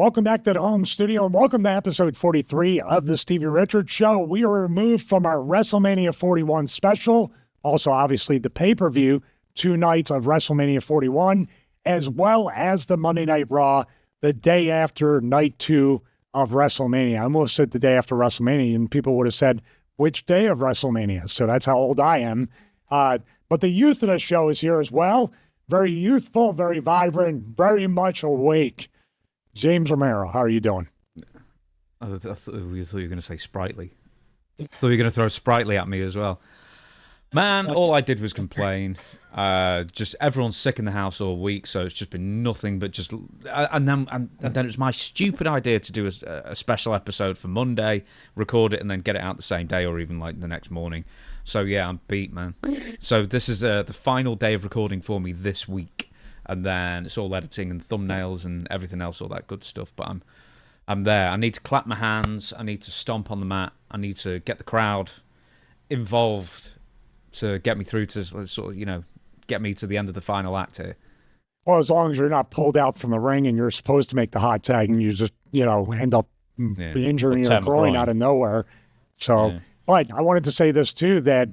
Welcome back to the home studio and welcome to episode 43 of the Stevie Richards Show. We are removed from our WrestleMania 41 special, also obviously the pay-per-view, 2 nights of WrestleMania 41, as well as the Monday Night Raw, the day after night 2 of WrestleMania. I almost said the day after WrestleMania, and people would have said, which day of WrestleMania? So that's how old I am. But the youth of the show is here as well. Very youthful, very vibrant, very much awake. James Romero, how are you doing? I thought you were going to say sprightly. I thought you were going to throw sprightly at me as well. Man, all I did was complain. Just everyone's sick in the house all week, so it's just been nothing but just... And then it was my stupid idea to do a special episode for Monday, record it, and then get it out the same day or even like the next morning. So yeah, I'm beat, man. So this is the final day of recording for me this week, and then it's all editing and thumbnails and everything else, all that good stuff. But I'm there. I need to clap my hands. I need to stomp on the mat. I need to get the crowd involved to get me through to sort of, get me to the end of the final act here. Well, as long as you're not pulled out from the ring and you're supposed to make the hot tag and you just, end up injuring your groin out of nowhere. So, yeah. But I wanted to say this too, that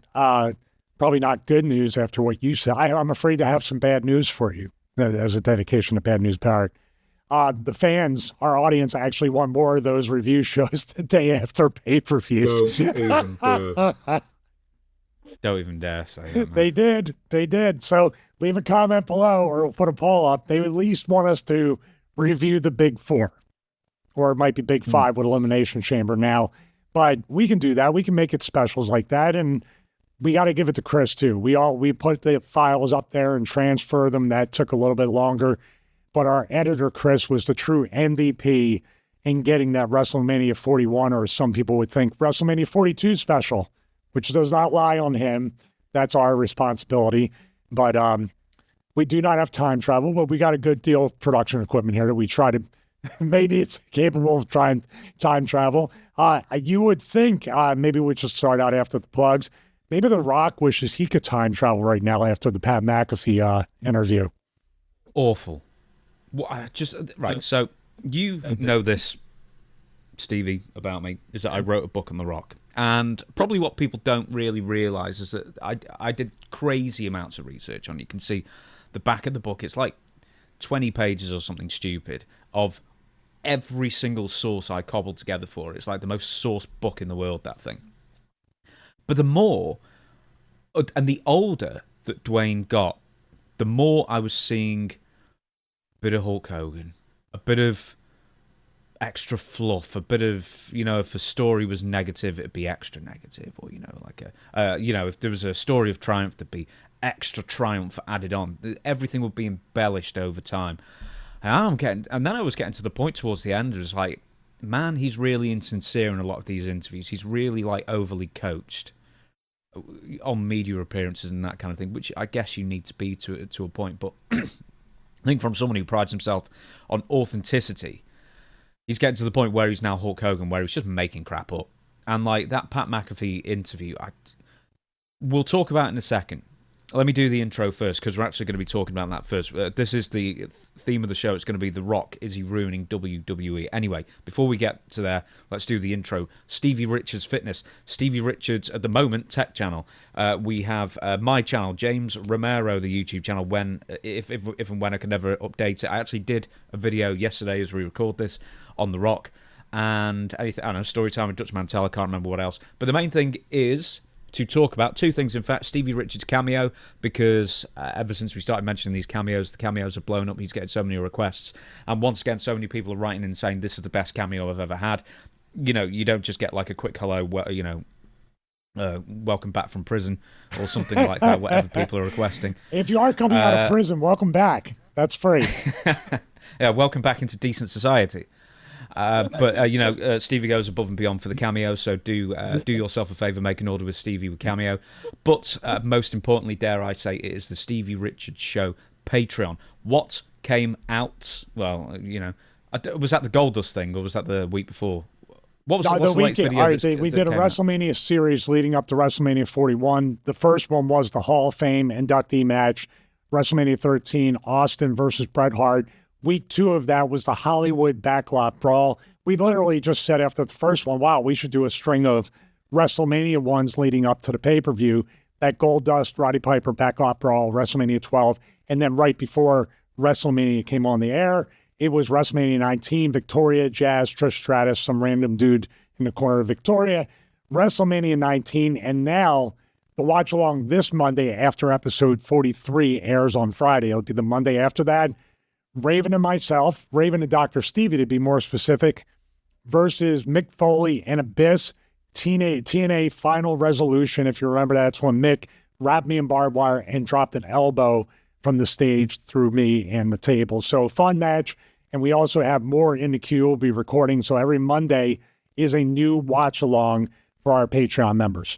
probably not good news after what you said. I'm afraid to have some bad news for you as a dedication to Bad News Barrett. The fans, our audience, actually want more of those review shows the day after pay-per-views. Don't even dare say that, man. They did. So leave a comment below or we'll put a poll up. They at least want us to review the Big Four. Or it might be Big Five with Elimination Chamber now. But we can do that. We can make it specials like that. And we got to give it to Chris, too. We put the files up there and transfer them. That took a little bit longer. But our editor, Chris, was the true MVP in getting that WrestleMania 41, or some people would think WrestleMania 42 special, which does not lie on him. That's our responsibility. But we do not have time travel, but we got a good deal of production equipment here that we try to, maybe it's capable of trying time travel. You would think, maybe we should start out after the plugs. Maybe The Rock wishes he could time travel right now after the Pat McAfee interview. Awful. Right, so you know this, Stevie, about me, is that I wrote a book on The Rock. And probably what people don't really realize is that I did crazy amounts of research on it. You can see the back of the book. It's like 20 pages or something stupid of every single source I cobbled together for it. It's like the most sourced book in the world, that thing. But the more, and the older that Dwayne got, the more I was seeing a bit of Hulk Hogan, a bit of extra fluff, a bit of, if a story was negative, it'd be extra negative, or if there was a story of triumph, there'd be extra triumph added on. Everything would be embellished over time. And then I was getting to the point towards the end, it was like, man, he's really insincere in a lot of these interviews. He's really overly coached on media appearances and that kind of thing, which I guess you need to be to a point. But I think from someone who prides himself on authenticity, he's getting to the point where he's now Hulk Hogan, where he's just making crap up. And that Pat McAfee interview, we'll talk about in a second. Let me do the intro first, because we're actually going to be talking about that first. This is the theme of the show. It's going to be The Rock. Is he ruining WWE? Anyway, before we get to there, let's do the intro. Stevie Richards Fitness. Stevie Richards, at the moment, tech channel. We have my channel, James Romero, the YouTube channel, if and when I can ever update it. I actually did a video yesterday as we record this on The Rock. And anything, I don't know, Storytime with Dutch Mantel, I can't remember what else. But the main thing is to talk about 2 things, in fact. Stevie Richards' cameo, because ever since we started mentioning these cameos, the cameos have blown up. He's getting so many requests. And once again, so many people are writing in saying, this is the best cameo I've ever had. You don't just get like a quick hello, welcome back from prison or something like that, whatever people are requesting. If you are coming out of prison, welcome back. That's free. Yeah, welcome back into decent society. Stevie goes above and beyond for the cameo, so do yourself a favour, make an order with Stevie with cameo. But most importantly, dare I say, it is the Stevie Richards Show Patreon. What came out? Well, was that the Goldust thing, or was that the week before? What was the latest video? We did a WrestleMania series leading up to WrestleMania 41. The first one was the Hall of Fame inductee match, WrestleMania 13, Austin versus Bret Hart. Week 2 of that was the Hollywood Backlot Brawl. We literally just said after the first one, wow, we should do a string of WrestleMania ones leading up to the pay-per-view. That Goldust, Roddy Piper, Backlot Brawl, WrestleMania 12. And then right before WrestleMania came on the air, it was WrestleMania 19, Victoria, Jazz, Trish Stratus, some random dude in the corner of Victoria, WrestleMania 19, and now the watch-along this Monday after episode 43 airs on Friday. It'll be the Monday after that. Raven and myself, Raven and Dr. Stevie to be more specific, versus Mick Foley and Abyss, TNA Final Resolution. If you remember, that's when Mick wrapped me in barbed wire and dropped an elbow from the stage through me and the table. So fun match. And we also have more in the queue. We'll be recording. So every Monday is a new watch along for our Patreon members.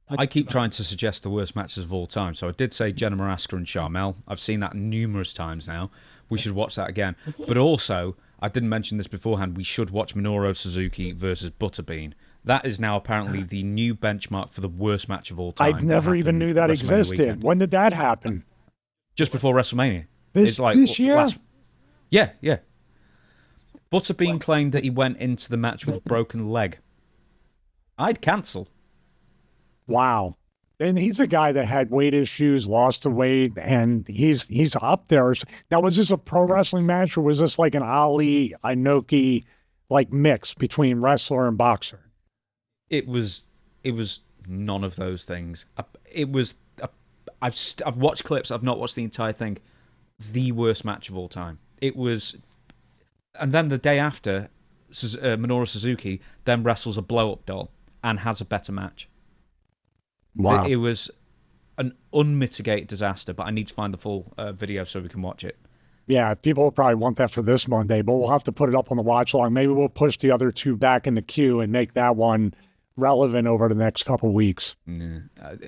I keep trying to suggest the worst matches of all time. So I did say Jenna Maraska and Sharmell. I've seen that numerous times now. We should watch that again. But also, I didn't mention this beforehand, we should watch Minoru Suzuki versus Butterbean. That is now apparently the new benchmark for the worst match of all time. I never even knew that existed. Weekend. When did that happen? Just before WrestleMania. This year? Yeah. Butterbean claimed that he went into the match with a broken leg. I'd cancel. Wow. And he's a guy that had weight issues, lost the weight, and he's up there. Now, was this a pro wrestling match, or was this like an Ali, Inoki, like mix between wrestler and boxer? It was none of those things. I've watched clips. I've not watched the entire thing. The worst match of all time. It was, and then the day after, Minoru Suzuki then wrestles a blow-up doll and has a better match. Wow. It was an unmitigated disaster, but I need to find the full video so we can watch it. Yeah, people will probably want that for this Monday, but we'll have to put it up on the watch along. Maybe we'll push the other two back in the queue and make that one relevant over the next couple of weeks. Yeah.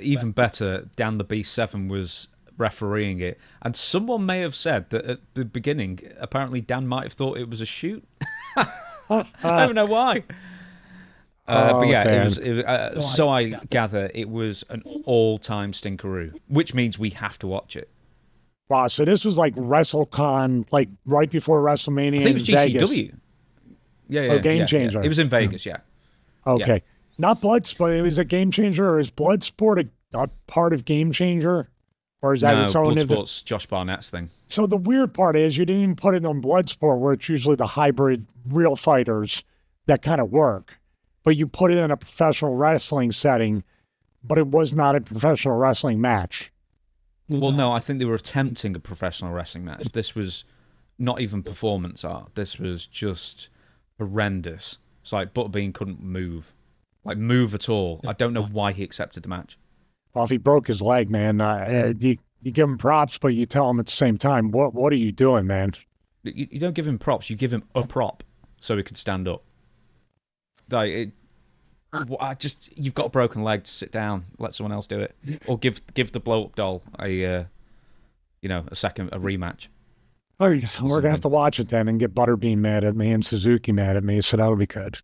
Even better, Dan the Beast 7 was refereeing it, and someone may have said that at the beginning, apparently Dan might have thought it was a shoot. I don't know why. But yeah, it was so I gather it was an all-time stinkeroo, which means we have to watch it. Wow, so this was like WrestleCon, like right before WrestleMania. I think it was GCW. Vegas. Yeah, Game Changer. Yeah. It was in Vegas, yeah. Okay. Yeah. Not Bloodsport. It was a Game Changer, or is Bloodsport a part of Game Changer? Or is that its own? Bloodsport's Josh Barnett's thing. So the weird part is you didn't even put it on Bloodsport, where it's usually the hybrid real fighters that kind of work. But you put it in a professional wrestling setting, but it was not a professional wrestling match. Well, no, I think they were attempting a professional wrestling match. This was not even performance art. This was just horrendous. It's like Butterbean couldn't move at all. I don't know why he accepted the match. Well, if he broke his leg, man, you give him props, but you tell him at the same time, what are you doing, man? You don't give him props. You give him a prop so he could stand up. You've got a broken leg, to sit down, let someone else do it, or give the blow up doll a rematch. Oh, we're gonna have to watch it then and get Butterbean mad at me and Suzuki mad at me, so that'll be good.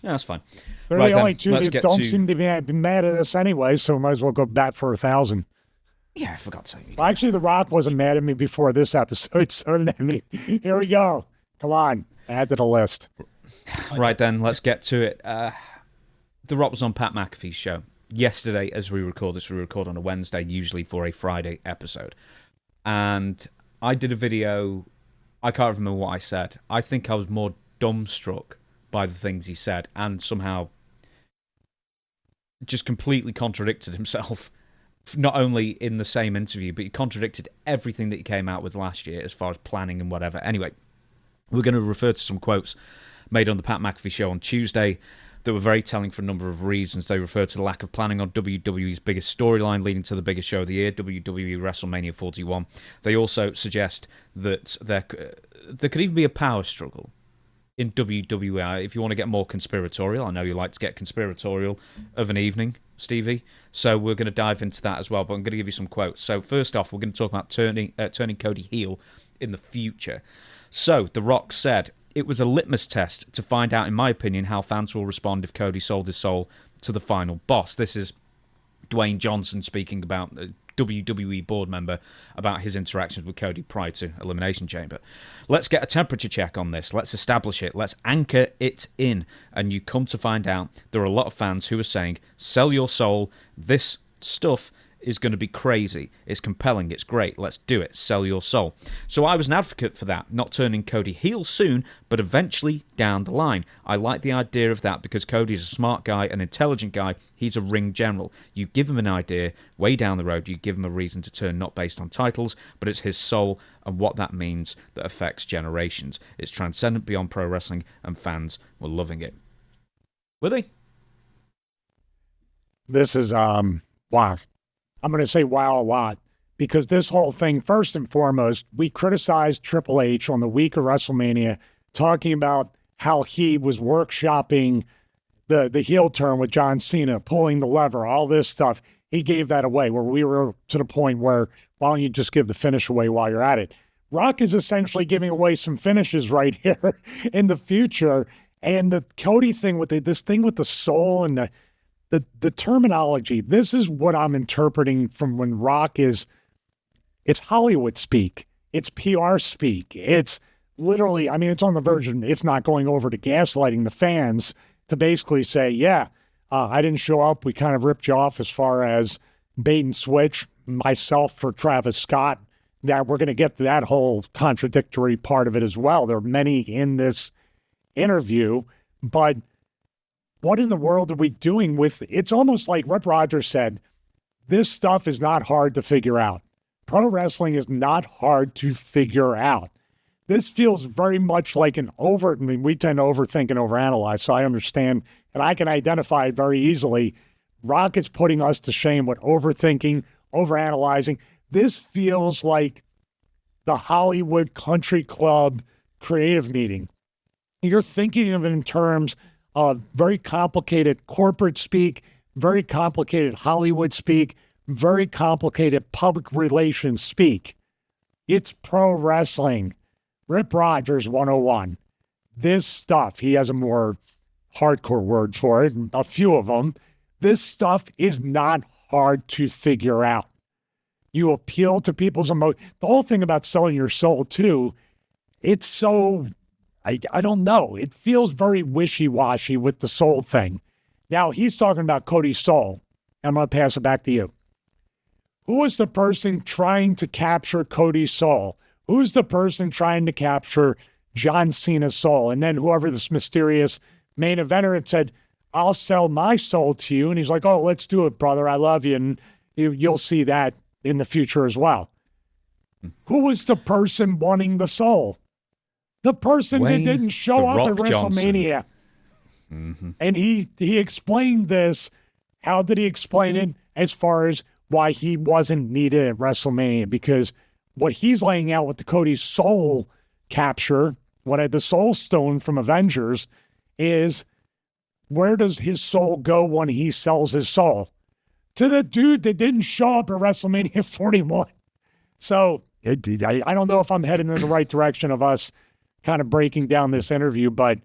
Yeah, that's fine. They're the only two that don't seem to be mad at us anyway, so we might as well go bat for 1,000. Yeah, I forgot to say. Well, actually, The Rock wasn't mad at me before this episode, so here we go. Come on, add to the list. Right then, let's get to it. The Rock was on Pat McAfee's show yesterday as we record this. We record on a Wednesday, usually for a Friday episode. And I did a video. I can't remember what I said. I think I was more dumbstruck by the things he said and somehow just completely contradicted himself. Not only in the same interview, but he contradicted everything that he came out with last year as far as planning and whatever. Anyway, we're going to refer to some quotes made on the Pat McAfee Show on Tuesday that were very telling for a number of reasons. They refer to the lack of planning on WWE's biggest storyline leading to the biggest show of the year, WWE Wrestlemania 41. They also suggest that there could even be a power struggle in WWE. If you want to get more conspiratorial, I know you like to get conspiratorial of an evening, Stevie, so we're going to dive into that as well, but I'm going to give you some quotes. So first off, we're going to talk about turning Cody heel in the future. So The Rock said, "It was a litmus test to find out, in my opinion, how fans will respond if Cody sold his soul to the final boss." This is Dwayne Johnson speaking about WWE board member about his interactions with Cody prior to Elimination Chamber. Let's get a temperature check on this. Let's establish it. Let's anchor it in. And you come to find out there are a lot of fans who are saying, sell your soul. This stuff is going to be crazy. It's compelling. It's great. Let's do it. Sell your soul. So I was an advocate for that, not turning Cody heel soon, but eventually down the line. I like the idea of that because Cody's a smart guy, an intelligent guy. He's a ring general. You give him an idea way down the road, you give him a reason to turn, not based on titles, but it's his soul and what that means that affects generations. It's transcendent beyond pro wrestling, and fans were loving it. Were they? This is, wow. I'm going to say wow a lot because this whole thing, first and foremost, we criticized Triple H on the week of WrestleMania, talking about how he was workshopping the heel turn with John Cena, pulling the lever, all this stuff. He gave that away where we were to the point where, why don't you just give the finish away while you're at it? Rock is essentially giving away some finishes right here in the future. And the Cody thing with this thing with the soul and the terminology, this is what I'm interpreting from when Rock is, it's Hollywood speak. It's PR speak. It's literally, I mean, it's on the verge of, it's not going over to gaslighting the fans to basically say, yeah, I didn't show up. We kind of ripped you off as far as bait and switch, myself for Travis Scott. That we're going to get to that whole contradictory part of it as well. There are many in this interview, but what in the world are we doing with, it's almost like Rip Rogers said, this stuff is not hard to figure out. Pro wrestling is not hard to figure out. This feels very much like I mean, we tend to overthink and overanalyze, so I understand, and I can identify it very easily. Rock is putting us to shame with overthinking, overanalyzing. This feels like the Hollywood Country Club creative meeting. You're thinking of it in terms of very complicated corporate speak, very complicated Hollywood speak, very complicated public relations speak. It's pro wrestling. Rip Rogers 101. This stuff, he has a more hardcore word for it, a few of them. This stuff is not hard to figure out. You appeal to people's emotions. The whole thing about selling your soul, too, it's so, I don't know. It feels very wishy-washy with the soul thing. Now, he's talking about Cody's soul. I'm going to pass it back to you. Who is the person trying to capture Cody's soul? Who's the person trying to capture John Cena's soul? And then whoever this mysterious main eventer had said, I'll sell my soul to you. And he's like, oh, let's do it, brother. I love you. And you'll see that in the future as well. Who was the person wanting the soul? The person that didn't show up at WrestleMania. Mm-hmm. And he explained this. How did he explain it? As far as why he wasn't needed at WrestleMania, because what he's laying out with the Cody's soul capture, what had the soul stone from Avengers, is where does his soul go when he sells his soul? To the dude that didn't show up at WrestleMania 41. So I don't know if I'm heading in the right direction of us kind of breaking down this interview, but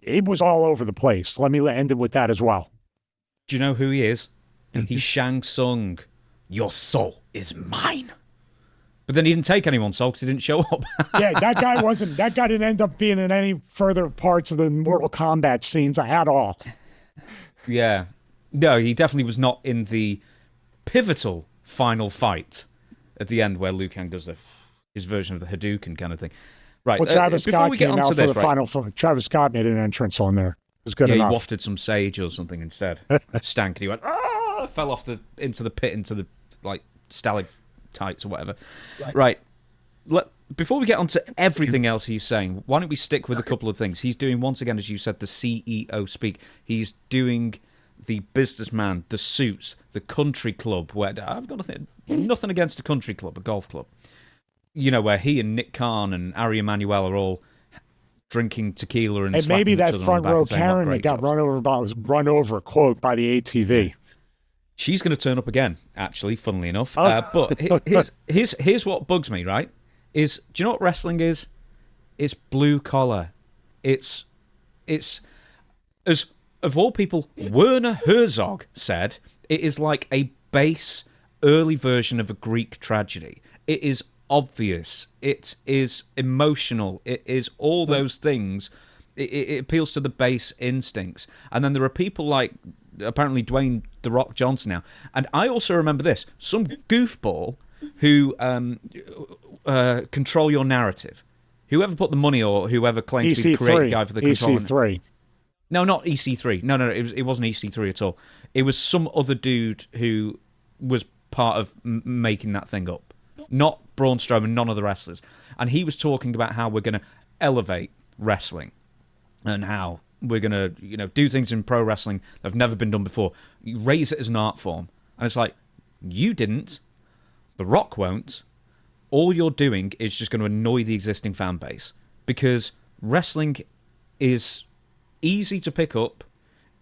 it was all over the place. Let me end it with that as well. Do you know who he is? He's Shang Tsung. Your soul is mine. But then he didn't take anyone's soul because he didn't show up. Yeah, that guy didn't end up being in any further parts of the Mortal Kombat scenes at all. Yeah. No, he definitely was not in the pivotal final fight at the end where Liu Kang does his version of the Hadouken kind of thing. Right. Well, Travis Scott came out for the final film. Travis Scott made an entrance on there. It was good enough. He wafted some sage or something instead. Stank, and he went, fell off into the pit, into the stalactites or whatever. Right. Before we get on to everything else he's saying, why don't we stick with a couple of things? He's doing, once again, as you said, the CEO speak. He's doing the businessman, the suits, the country club, where I've got nothing against a country club, a golf club. You know, where he and Nick Khan and Ari Emanuel are all drinking tequila and maybe that front row Karen that got run over, quote, by the ATV. She's going to turn up again, actually, funnily enough. But here's what bugs me, right? Do you know what wrestling is? It's blue collar. It's as of all people, Werner Herzog said, it is like a base early version of a Greek tragedy. It is obvious. It is emotional. It is all those things. It appeals to the base instincts. And then there are people like, apparently, Dwayne "The Rock" Johnson now. And I also remember this. Some goofball who control your narrative. Whoever put the money or whoever claimed to be the creative guy for the control. EC3. No, not EC3. No, it wasn't EC3 at all. It was some other dude who was part of making that thing up. Not Braun Strowman, none of the wrestlers. And he was talking about how we're going to elevate wrestling and how we're going to, do things in pro wrestling that have never been done before. You raise it as an art form. And it's like, you didn't. The Rock won't. All you're doing is just going to annoy the existing fan base, because wrestling is easy to pick up.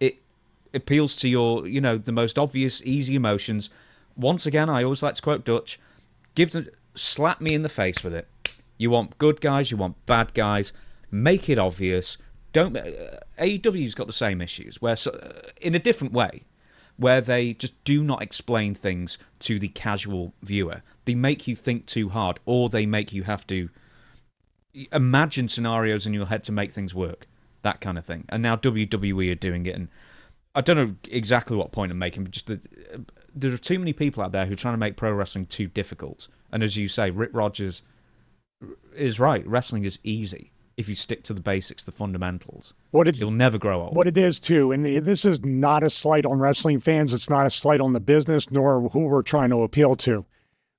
It appeals to your, the most obvious, easy emotions. Once again, I always like to quote Dutch, slap me in the face with it. You want good guys, you want bad guys, make it obvious. Don't AEW's got the same issues, where in a different way, where they just do not explain things to the casual viewer. They make you think too hard, or they make you have to imagine scenarios in your head to make things work. That kind of thing. And now WWE are doing it, and I don't know exactly what point I'm making, but just there are too many people out there who are trying to make pro wrestling too difficult. And as you say, Rick Rogers is right. Wrestling is easy if you stick to the basics, the fundamentals. You'll never grow old. What it is, too, and this is not a slight on wrestling fans. It's not a slight on the business, nor who we're trying to appeal to.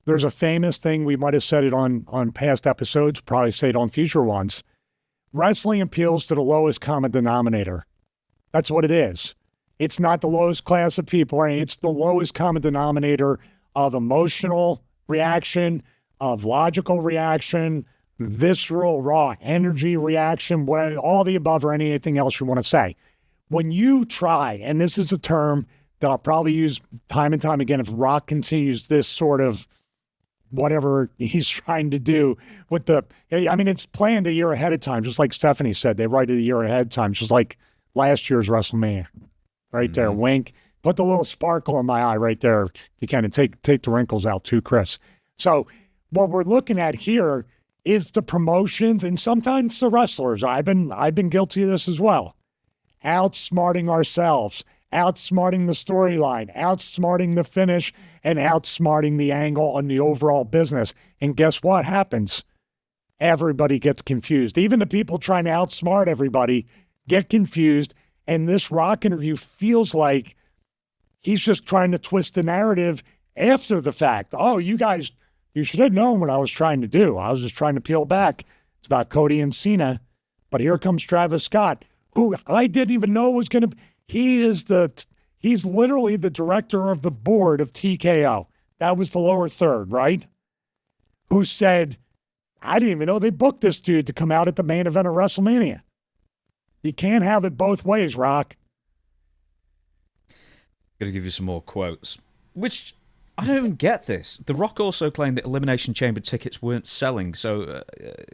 There's a famous thing, we might have said it on past episodes, probably say it on future ones. Wrestling appeals to the lowest common denominator. That's what it is. It's not the lowest class of people. It's the lowest common denominator of emotional reaction, of logical reaction, visceral, raw energy reaction, all the above or anything else you want to say. When you try, and this is a term that I'll probably use time and time again if Rock continues this sort of whatever he's trying to do with it's planned a year ahead of time, just like Stephanie said. They write it a year ahead of time, just like last year's WrestleMania. Right there, wink. Put the little sparkle in my eye right there. You can, and take the wrinkles out too, Chris. So what we're looking at here is the promotions, and sometimes the wrestlers. I've been guilty of this as well. Outsmarting ourselves, outsmarting the storyline, outsmarting the finish, and outsmarting the angle on the overall business. And guess what happens? Everybody gets confused. Even the people trying to outsmart everybody get confused. And this Rock interview feels like he's just trying to twist the narrative after the fact. Oh, you guys, you should have known what I was trying to do. I was just trying to peel back. It's about Cody and Cena. But here comes Travis Scott, who I didn't even know was going to. He's literally the director of the board of TKO. That was the lower third, right? Who said, I didn't even know they booked this dude to come out at the main event of WrestleMania. You can't have it both ways, Rock. Got to give you some more quotes. Which, I don't even get this. The Rock also claimed that Elimination Chamber tickets weren't selling, so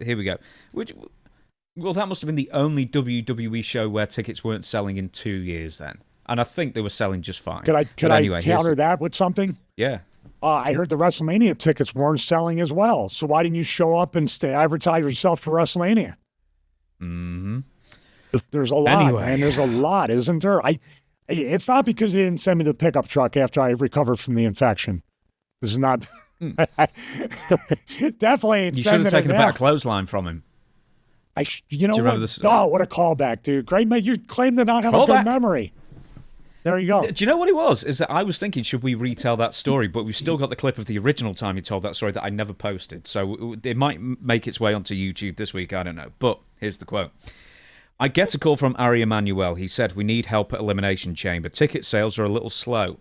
here we go. Well, that must have been the only WWE show where tickets weren't selling in 2 years then. And I think they were selling just fine. Could I counter that with something? Yeah. I heard the WrestleMania tickets weren't selling as well. So why didn't you show up and advertise yourself for WrestleMania? Mm-hmm. There's a lot, anyway. Man. There's a lot, isn't there? It's not because they didn't send me the pickup truck after I recovered from the infection. This is not... Definitely ain't. You should have taken a better clothesline from him. You know what? Oh, what a callback, dude. Great, mate. You claim to not have a good memory. There you go. Do you know what it was? Is that I was thinking, should we retell that story? But we've still got the clip of the original time you told that story that I never posted. So it might make its way onto YouTube this week. I don't know. But here's the quote. I get a call from Ari Emanuel. He said, we need help at Elimination Chamber. Ticket sales are a little slow.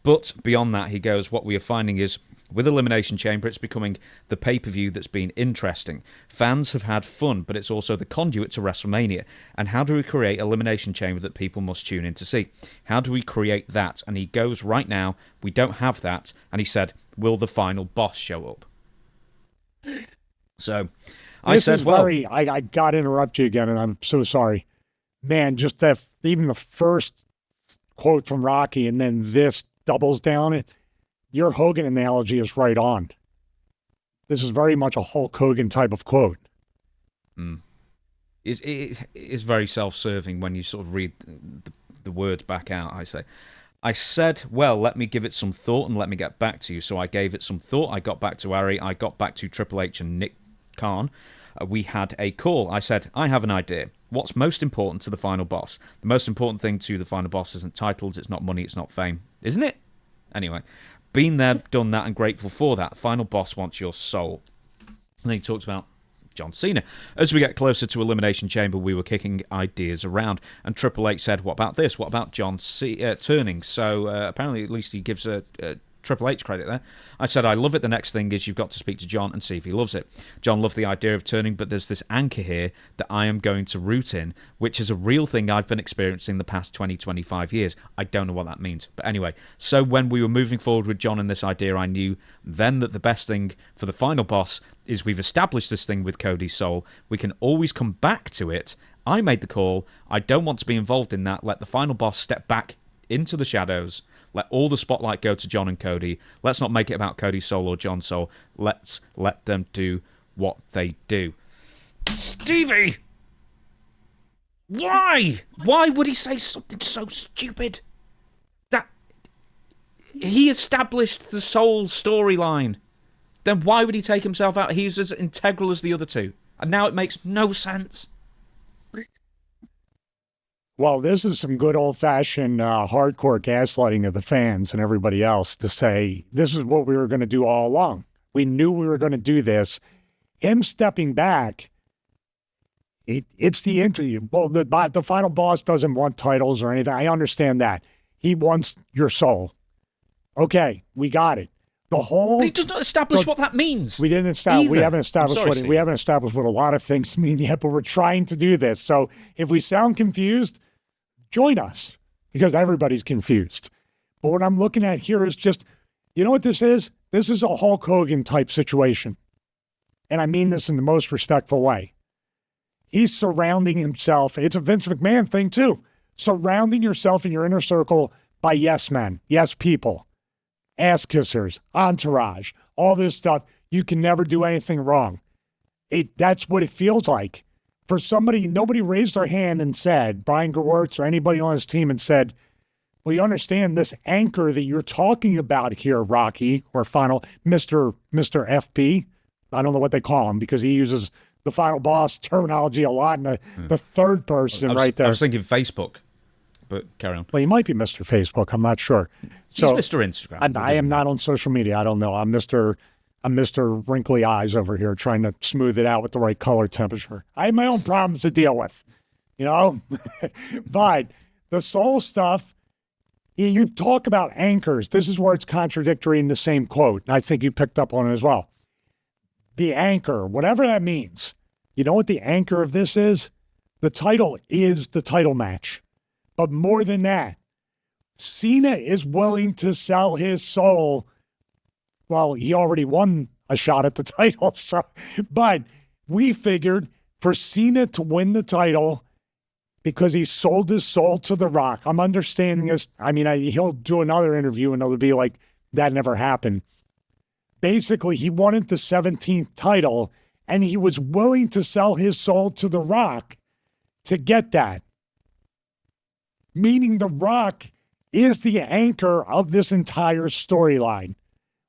But beyond that, he goes, what we are finding is, with Elimination Chamber, it's becoming the pay-per-view that's been interesting. Fans have had fun, but it's also the conduit to WrestleMania. And how do we create Elimination Chamber that people must tune in to see? How do we create that? And he goes, right now, we don't have that. And he said, will the final boss show up? So... I got to interrupt you again, and I'm so sorry. Man, just even the first quote from Rocky and then this doubles down it. your Hogan analogy is right on. This is very much a Hulk Hogan type of quote. It is very self-serving when you sort of read the words back out. I said, well, let me give it some thought and let me get back to you. So I gave it some thought. I got back to Ari. I got back to Triple H and Nick Khan. We had a call. I said, I have an idea. What's most important to the final boss? The most important thing to the final boss isn't titles, it's not money, it's not fame. Isn't it? Anyway, been there, done that, and grateful for that. Final boss wants your soul. And then he talks about John Cena. As we get closer to Elimination Chamber, we were kicking ideas around, and Triple H said, what about this? What about John turning? So apparently at least he gives a Triple H credit there. I said, I love it. The next thing is you've got to speak to John and see if he loves it. John loved the idea of turning, but there's this anchor here that I am going to root in, which is a real thing I've been experiencing the past 20, 25 years. I don't know what that means. But anyway, so when we were moving forward with John and this idea, I knew then that the best thing for the final boss is we've established this thing with Cody's soul. We can always come back to it. I made the call. I don't want to be involved in that. Let the final boss step back into the shadows. Let all the spotlight go to John and Cody. Let's not make it about Cody's soul or John's soul. Let's let them do what they do. Stevie! Why? Why would he say something so stupid? That he established the soul storyline. Then why would he take himself out? He's as integral as the other two. And now it makes no sense. Well, this is some good old-fashioned hardcore gaslighting of the fans and everybody else to say, this is what we were going to do all along. We knew we were going to do this. Him stepping back, it's the interview. Well, the final boss doesn't want titles or anything. I understand that. He wants your soul. Okay, we got it. The whole... He does not establish what that means. We didn't establish. We haven't established we haven't established what a lot of things mean yet, but we're trying to do this. So if we sound confused, join us, because everybody's confused. But what I'm looking at here is just, you know what this is? This is a Hulk Hogan type situation. And I mean this in the most respectful way. He's surrounding himself. It's a Vince McMahon thing too. Surrounding yourself in your inner circle by yes men, yes people, ass kissers, entourage, all this stuff. You can never do anything wrong. That's what it feels like. For somebody, nobody raised their hand and said, Brian Gewirtz or anybody on his team and said, well, you understand this anchor that you're talking about here, Rocky, or final, Mr. FP. I don't know what they call him because he uses the final boss terminology a lot in the third person right there. I was thinking Facebook, but carry on. Well, he might be Mr. Facebook. I'm not sure. So, he's Mr. Instagram. I am not on social media. I don't know. I'm Mr. Wrinkly Eyes over here trying to smooth it out with the right color temperature. I have my own problems to deal with, you know? But the soul stuff, you talk about anchors. This is where it's contradictory in the same quote. And I think you picked up on it as well. The anchor, whatever that means. You know what the anchor of this is? The title is the title match. But more than that, Cena is willing to sell his soul. Well, he already won a shot at the title, but we figured for Cena to win the title because he sold his soul to The Rock. I'm understanding this. I mean, he'll do another interview and it'll be like, that never happened. Basically, he wanted the 17th title and he was willing to sell his soul to The Rock to get that. Meaning The Rock is the anchor of this entire storyline.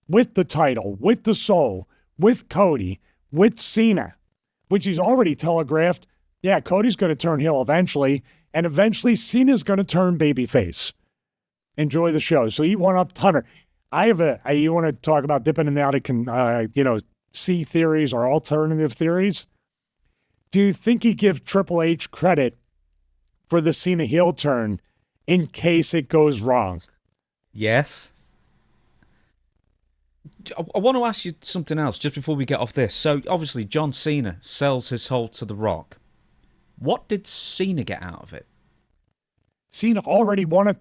With the title, with the soul, with Cody, with Cena, which he's already telegraphed. Yeah, Cody's going to turn heel eventually, and eventually Cena's going to turn babyface. Enjoy the show. So he went up Hunter. You want to talk about dipping in and out, C theories or alternative theories? Do you think he gives Triple H credit for the Cena heel turn in case it goes wrong? Yes. I want to ask you something else just before we get off this. So, obviously, John Cena sells his soul to The Rock. What did Cena get out of it? Cena already won it.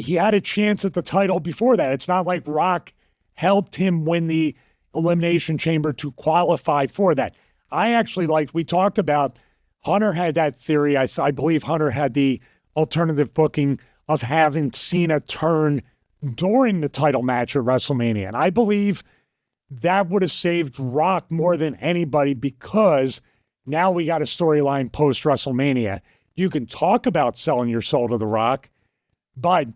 He had a chance at the title before that. It's not like Rock helped him win the Elimination Chamber to qualify for that. We talked about, Hunter had that theory. I believe Hunter had the alternative booking of having Cena turn during the title match at WrestleMania. And I believe that would have saved Rock more than anybody, because now we got a storyline post WrestleMania. You can talk about selling your soul to The Rock, but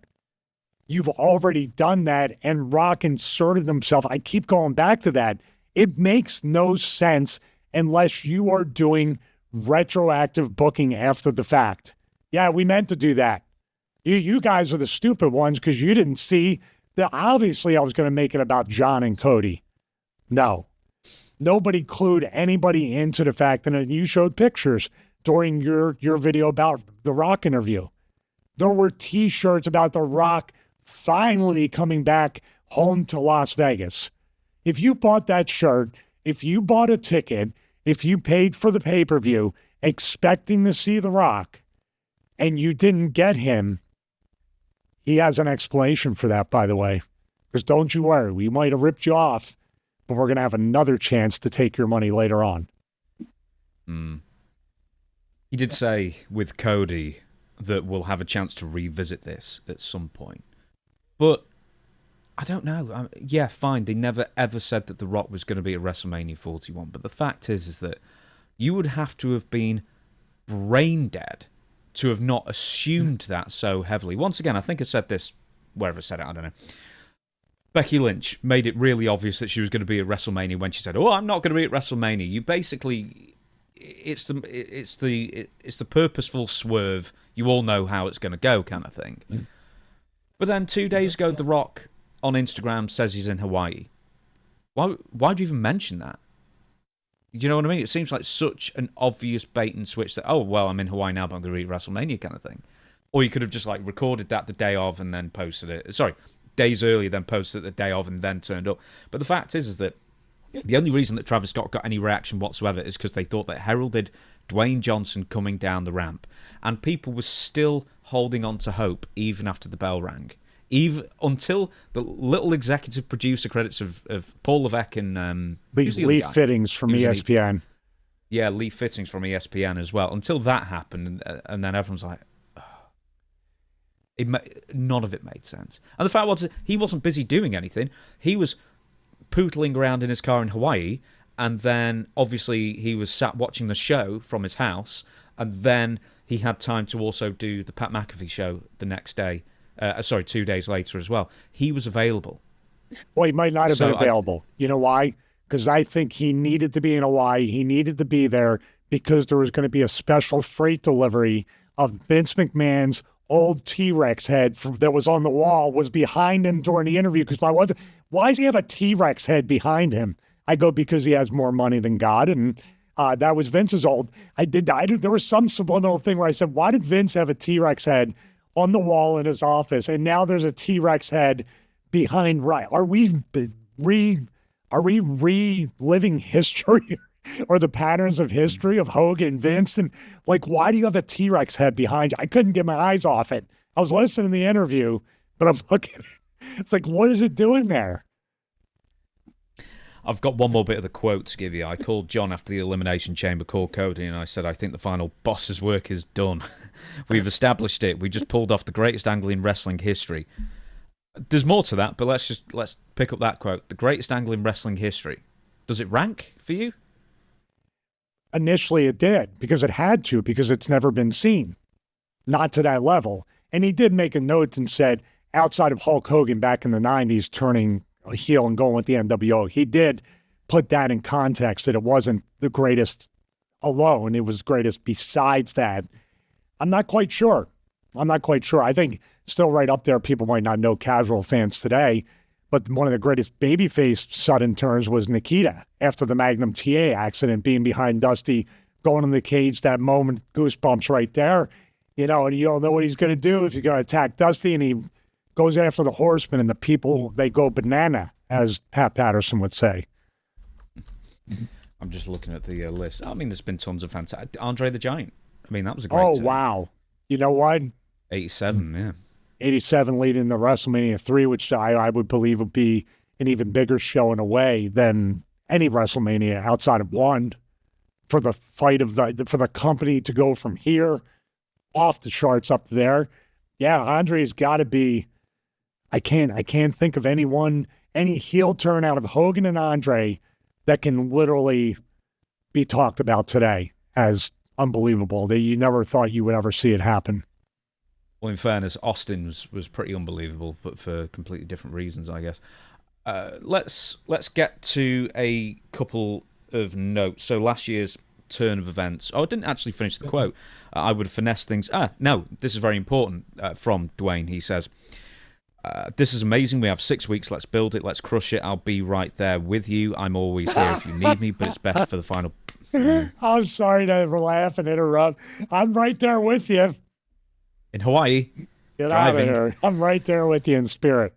you've already done that, and Rock inserted himself. I keep going back to that. It makes no sense unless you are doing retroactive booking after the fact. Yeah, we meant to do that. You guys are the stupid ones because you didn't see that. Obviously, I was going to make it about John and Cody. No. Nobody clued anybody into the fact that you showed pictures during your video about The Rock interview. There were T-shirts about The Rock finally coming back home to Las Vegas. If you bought that shirt, if you bought a ticket, if you paid for the pay-per-view expecting to see The Rock and you didn't get him, he has an explanation for that, by the way. Because don't you worry, we might have ripped you off, but we're going to have another chance to take your money later on. He did say with Cody that we'll have a chance to revisit this at some point. But I don't know. Yeah, fine. They never ever said that The Rock was going to be at WrestleMania 41. But the fact is that you would have to have been brain dead to have not assumed that so heavily. Once again, I think I said this, wherever I said it, I don't know. Becky Lynch made it really obvious that she was going to be at WrestleMania when she said, "Oh, I'm not going to be at WrestleMania." You basically, it's the purposeful swerve. You all know how it's going to go, kind of thing. But then 2 days ago, The Rock on Instagram says he's in Hawaii. Why do you even mention that? Do you know what I mean? It seems like such an obvious bait and switch that, oh, well, I'm in Hawaii now, but I'm going to be at WrestleMania kind of thing. Or you could have just like recorded that the day of and then posted it. Sorry, days earlier, then posted it the day of and then turned up. But the fact is that the only reason that Travis Scott got any reaction whatsoever is because they thought that heralded Dwayne Johnson coming down the ramp. And people were still holding on to hope even after the bell rang. Even until the little executive producer credits of Paul Levesque and Lee Fittings from ESPN. Lee Fittings from ESPN as well. Until that happened, and then everyone's like, none of it made sense. And the fact was, he wasn't busy doing anything. He was pootling around in his car in Hawaii, and then obviously he was sat watching the show from his house, and then he had time to also do the Pat McAfee show the next day. 2 days later as well. He was available. Well, he might not have been available. You know why? Because I think he needed to be in Hawaii. He needed to be there because there was going to be a special freight delivery of Vince McMahon's old T-Rex head that was on the wall was behind him during the interview. Because my wife, why does he have a T-Rex head behind him? I go, because he has more money than God. And that was Vince's old. There was some subliminal thing where I said, why did Vince have a T-Rex head on the wall in his office, and now there's a T-Rex head behind? Right? Are we reliving history or the patterns of history of Hogan and Vince? And like, why do you have a T-Rex head behind you? I couldn't get my eyes off it. I was listening to the interview, but I'm looking. It's like, what is it doing there? I've got one more bit of the quote to give you. I called John after the Elimination Chamber called Cody, and I said, I think the final boss's work is done. We've established it. We just pulled off the greatest angle in wrestling history. There's more to that, but let's pick up that quote. The greatest angle in wrestling history. Does it rank for you? Initially it did, because it had to, because it's never been seen. Not to that level. And he did make a note and said, outside of Hulk Hogan back in the 90s turning a heel and going with the NWO, he did put that in context, that it wasn't the greatest alone, it was greatest besides that. I'm not quite sure. I think still right up there. People might not know, casual fans today, but one of the greatest babyface sudden turns was Nikita after the Magnum TA accident, being behind Dusty, going in the cage, that moment, goosebumps right there, and you don't know what he's going to do if you're going to attack Dusty, and he goes after the Horseman, and the people, they go banana, as Pat Patterson would say. I'm just looking at the list. I mean, there's been tons of fantastic. Andre the Giant. I mean, that was a great turn. Wow. You know what? 87, yeah. 87 leading the WrestleMania 3, which I would believe would be an even bigger show in a way than any WrestleMania outside of one. For the fight of for the company to go from here off the charts up there. Yeah, Andre's got to be I can't think of any heel turn out of Hogan and Andre that can literally be talked about today as unbelievable, that you never thought you would ever see it happen. Well, in fairness, Austin was pretty unbelievable, but for completely different reasons, I guess. Let's get to a couple of notes. So last year's turn of events. Oh, I didn't actually finish the quote. I would finesse things. No, this is very important from Dwayne. He says, this is amazing. We have 6 weeks. Let's build it. Let's crush it. I'll be right there with you. I'm always here if you need me, but it's best for the final. I'm sorry to laugh and interrupt. I'm right there with you. In Hawaii. Get driving. out of here. I'm right there with you in spirit.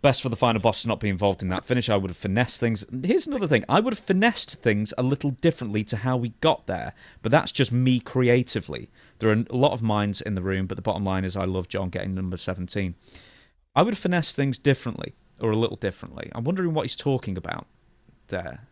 Best for the final boss to not be involved in that finish. I would have finessed things. Here's another thing. I would have finessed things a little differently to how we got there, but that's just me creatively. There are a lot of minds in the room, but the bottom line is I love John getting number 17. I would have finessed things differently, or a little differently. I'm wondering what he's talking about there.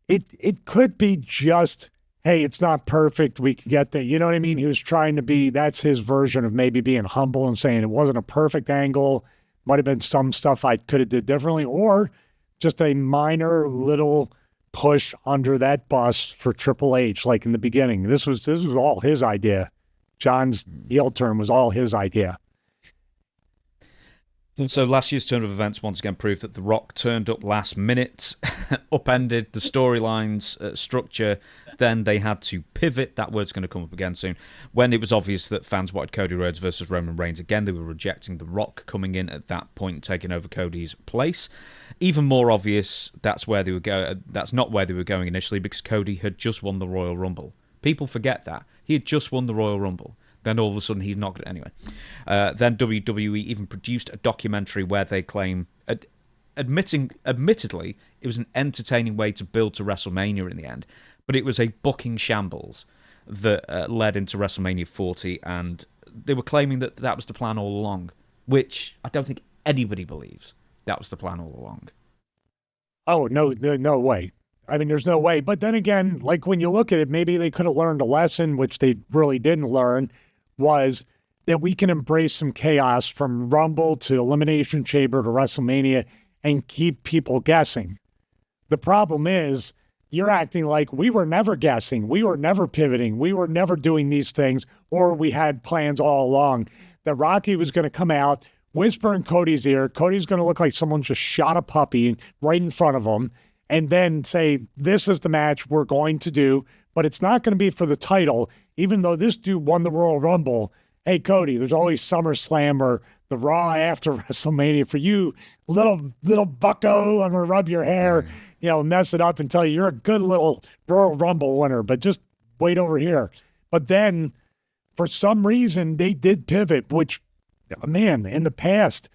It could be just, hey, it's not perfect. We can get that. You know what I mean? He was trying to be, that's his version of maybe being humble and saying it wasn't a perfect angle. Might have been some stuff I could have did differently, or just a minor little push under that bus for Triple H, like in the beginning. This was all his idea. John's heel turn was all his idea. So last year's turn of events once again proved that The Rock turned up last minute, upended the storyline's structure. Then they had to pivot. That word's going to come up again soon. When it was obvious that fans wanted Cody Rhodes versus Roman Reigns again, they were rejecting The Rock coming in at that point and taking over Cody's place. Even more obvious, that's where they were going. That's not where they were going initially, because Cody had just won the Royal Rumble. People forget that he had just won the Royal Rumble. Then all of a sudden he's not good anyway. Then WWE even produced a documentary where they claim, admittedly, it was an entertaining way to build to WrestleMania in the end, but it was a booking shambles that led into WrestleMania 40, and they were claiming that that was the plan all along, which I don't think anybody believes that was the plan all along. Oh, no way. I mean, there's no way. But then again, like when you look at it, maybe they could have learned a lesson, which they really didn't learn, was that we can embrace some chaos from Rumble to Elimination Chamber to WrestleMania and keep people guessing. The problem is you're acting like we were never guessing. We were never pivoting. We were never doing these things, or we had plans all along that Rocky was going to come out, whisper in Cody's ear. Cody's going to look like someone just shot a puppy right in front of him, and then say, this is the match we're going to do, but it's not going to be for the title, even though this dude won the Royal Rumble. Hey, Cody, there's always SummerSlam or the Raw after WrestleMania for you, little bucko. I'm going to rub your hair, mess it up and tell you you're a good little Royal Rumble winner, but just wait over here. But then, for some reason, they did pivot, which, man, in the past,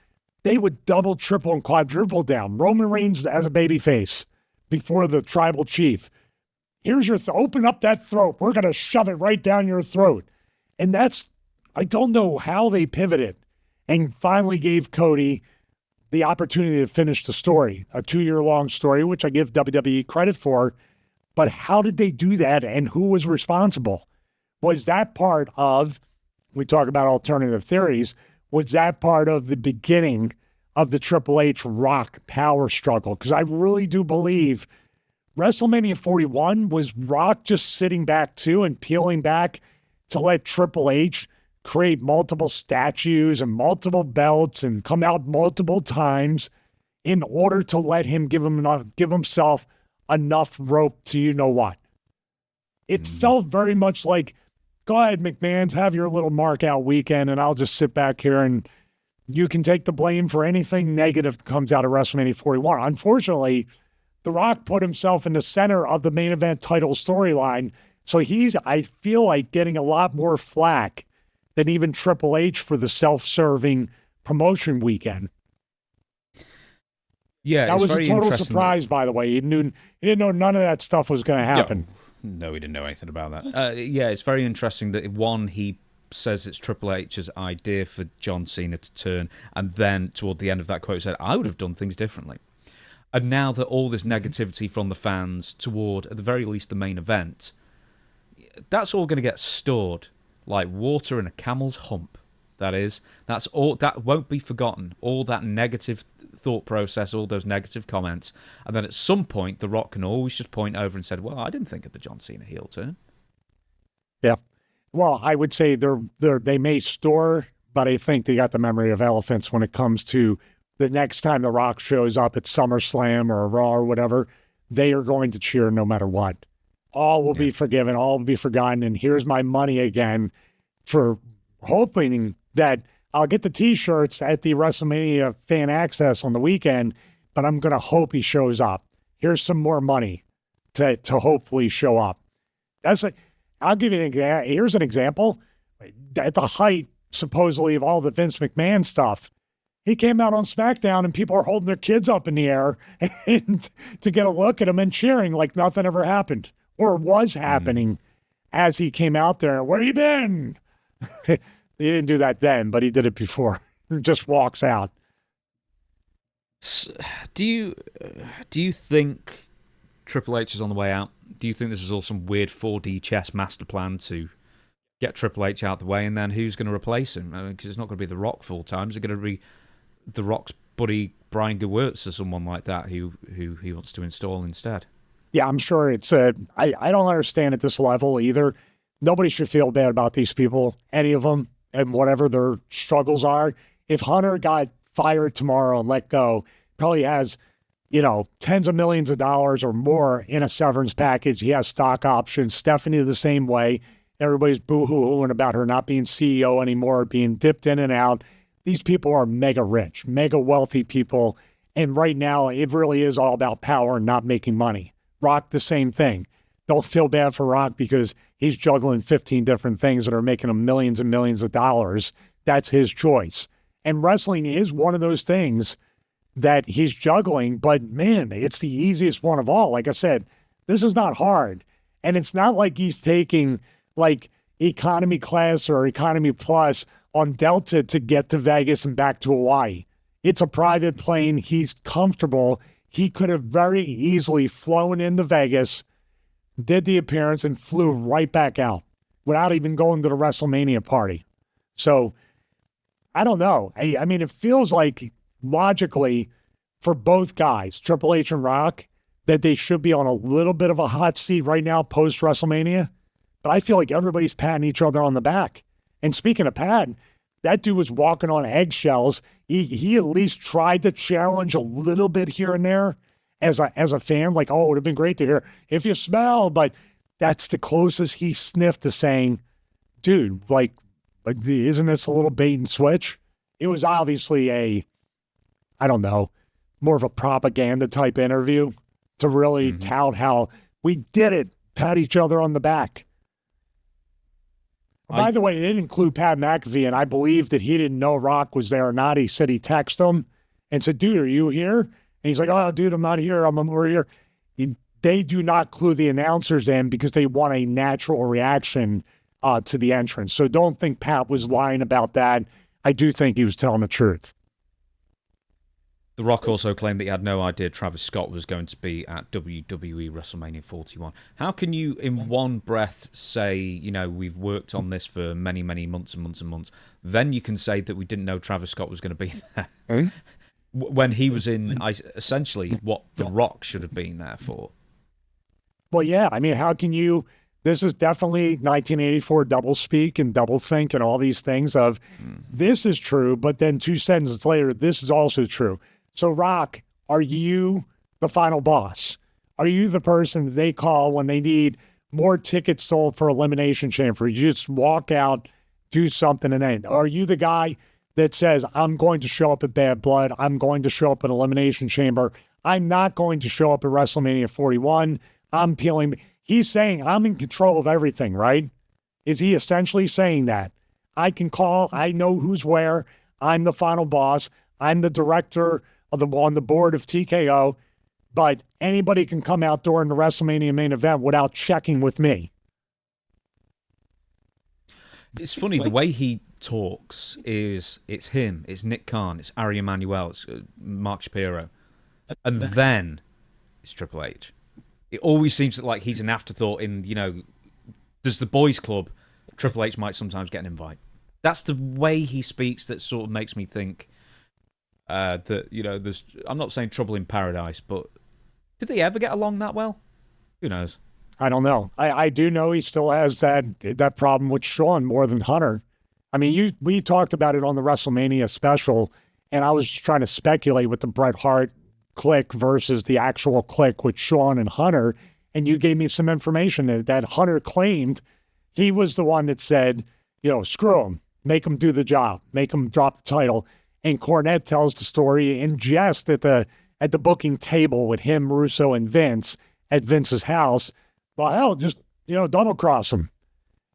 they would double, triple, and quadruple down. Roman Reigns as a babyface before the tribal chief. Here's your open up that throat. We're going to shove it right down your throat. And I don't know how they pivoted and finally gave Cody the opportunity to finish the story, a 2-year-long story, which I give WWE credit for. But how did they do that, and who was responsible? Was that part of, we talk about alternative theories, was that part of the beginning of the Triple H Rock power struggle? Because I really do believe WrestleMania 41 was Rock just sitting back too and peeling back to let Triple H create multiple statues and multiple belts and come out multiple times in order to let him give himself enough rope to you know what. It felt very much like, go ahead, McMahon's, have your little mark out weekend, and I'll just sit back here and you can take the blame for anything negative that comes out of WrestleMania 41. Unfortunately, The Rock put himself in the center of the main event title storyline, so he's, I feel like, getting a lot more flack than even Triple H for the self-serving promotion weekend. Yeah, that was a total surprise, by the way. He didn't know none of that stuff was going to happen. No, he didn't know anything about that. It's very interesting that, one, he says it's Triple H's idea for John Cena to turn, and then toward the end of that quote said, I would have done things differently. And now that all this negativity from the fans toward, at the very least, the main event, that's all going to get stored like water in a camel's hump. that is. That's all. That won't be forgotten. All that negative thought process, all those negative comments, and then at some point, The Rock can always just point over and say, "Well, I didn't think of the John Cena heel turn." Yeah. Well, I would say they may store, but I think they got the memory of elephants when it comes to the next time The Rock shows up at SummerSlam or Raw or whatever. They are going to cheer no matter what. All will be forgiven. All will be forgotten. And here's my money again for hoping that I'll get the T-shirts at the WrestleMania Fan Access on the weekend, but I'm going to hope he shows up. Here's some more money to hopefully show up. I'll give you an example. Here's an example. At the height, supposedly, of all the Vince McMahon stuff, he came out on SmackDown and people are holding their kids up in the air and to get a look at him and cheering like nothing ever happened or was happening as he came out there. Where you been? He didn't do that then, but he did it before. He just walks out. Do you think Triple H is on the way out? Do you think this is all some weird 4D chess master plan to get Triple H out the way, and then who's going to replace him? Because it's not going to be The Rock full time. Is it going to be The Rock's buddy Brian Gewirtz or someone like that who he wants to install instead? Yeah, I'm sure it's I don't understand at this level either. Nobody should feel bad about these people, any of them, and whatever their struggles are. If Hunter got fired tomorrow and let go, probably has, tens of millions of dollars or more in a severance package. He has stock options. Stephanie the same way. Everybody's boo-hooing about her not being CEO anymore, being dipped in and out. These people are mega rich, mega wealthy people. And right now, it really is all about power and not making money. Rock, the same thing. Don't feel bad for Rock because he's juggling 15 different things that are making him millions and millions of dollars. That's his choice. And wrestling is one of those things that he's juggling, but man, it's the easiest one of all. Like I said, this is not hard. And it's not like he's taking like economy class or economy plus on Delta to get to Vegas and back to Hawaii. It's a private plane. He's comfortable. He could have very easily flown into Vegas, did the appearance, and flew right back out without even going to the WrestleMania party. So I don't know. I mean, it feels like logically for both guys, Triple H and Rock, that they should be on a little bit of a hot seat right now post-WrestleMania. But I feel like everybody's patting each other on the back. And speaking of patting, that dude was walking on eggshells. He at least tried to challenge a little bit here and there as a fan. Like, oh, it would have been great to hear if you smell. But that's the closest he sniffed to saying, dude, like isn't this a little bait and switch? It was obviously more of a propaganda type interview to really tout how we did it, pat each other on the back. By the way, it didn't include Pat McAfee, and I believe that he didn't know Rock was there or not. He said he texted him and said, dude, are you here? And he's like, oh, dude, I'm not here. I'm over here. They do not clue the announcers in because they want a natural reaction to the entrance. So don't think Pat was lying about that. I do think he was telling the truth. The Rock also claimed that he had no idea Travis Scott was going to be at WWE WrestleMania 41. How can you, in one breath, say, we've worked on this for many, many months and months and months, then you can say that we didn't know Travis Scott was going to be there? When he was in, essentially, what The Rock should have been there for. Well, yeah. I mean, how can you... This is definitely 1984 double speak and double think and all these things of this is true, but then 2 sentences later, this is also true. So, Rock, are you the final boss? Are you the person that they call when they need more tickets sold for Elimination Chamber? You just walk out, do something, and then are you the guy that says, I'm going to show up at Bad Blood, I'm going to show up at Elimination Chamber, I'm not going to show up at WrestleMania 41, I'm peeling... He's saying, I'm in control of everything, right? Is he essentially saying that? I can call, I know who's where, I'm the final boss, I'm the director on the board of TKO, but anybody can come out during the WrestleMania main event without checking with me. It's funny, the way he talks is, it's him, it's Nick Khan, it's Ari Emanuel, it's Mark Shapiro, and then it's Triple H. It always seems like he's an afterthought in, there's the boys club. Triple H might sometimes get an invite. That's the way he speaks that sort of makes me think that, you know, there's. I'm not saying trouble in paradise, but did they ever get along that well? Who knows? I don't know. I do know he still has that problem with Shawn more than Hunter. I mean, we talked about it on the WrestleMania special, and I was just trying to speculate with the Bret Hart click versus the actual click with Shawn and Hunter, and you gave me some information that Hunter claimed he was the one that said, you know, screw him, make him do the job, make him drop the title. And Cornette tells the story in jest at the booking table with him, Russo, and Vince at Vince's house. Well, hell, just, you know, double cross him.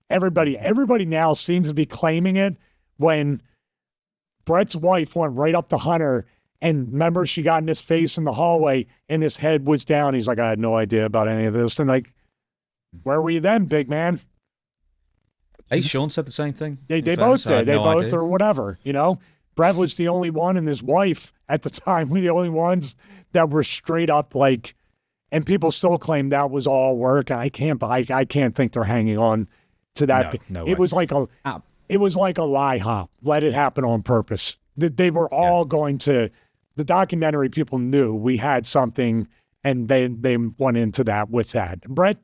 Everybody now seems to be claiming it when Bret's wife went right up to Hunter, and remember, she got in his face in the hallway and his head was down. He's like, I had no idea about any of this. And like, where were you then, big man? Hey, Shawn said the same thing. They both did. They both, or whatever, you know. Bret was the only one, and his wife at the time were the only ones that were straight up like, and people still claim that was all work. I can't think they're hanging on to that. No it way. was like a lie hop. Let it happen on purpose. They were all going to. The documentary people knew we had something, and they went into that with that. Bret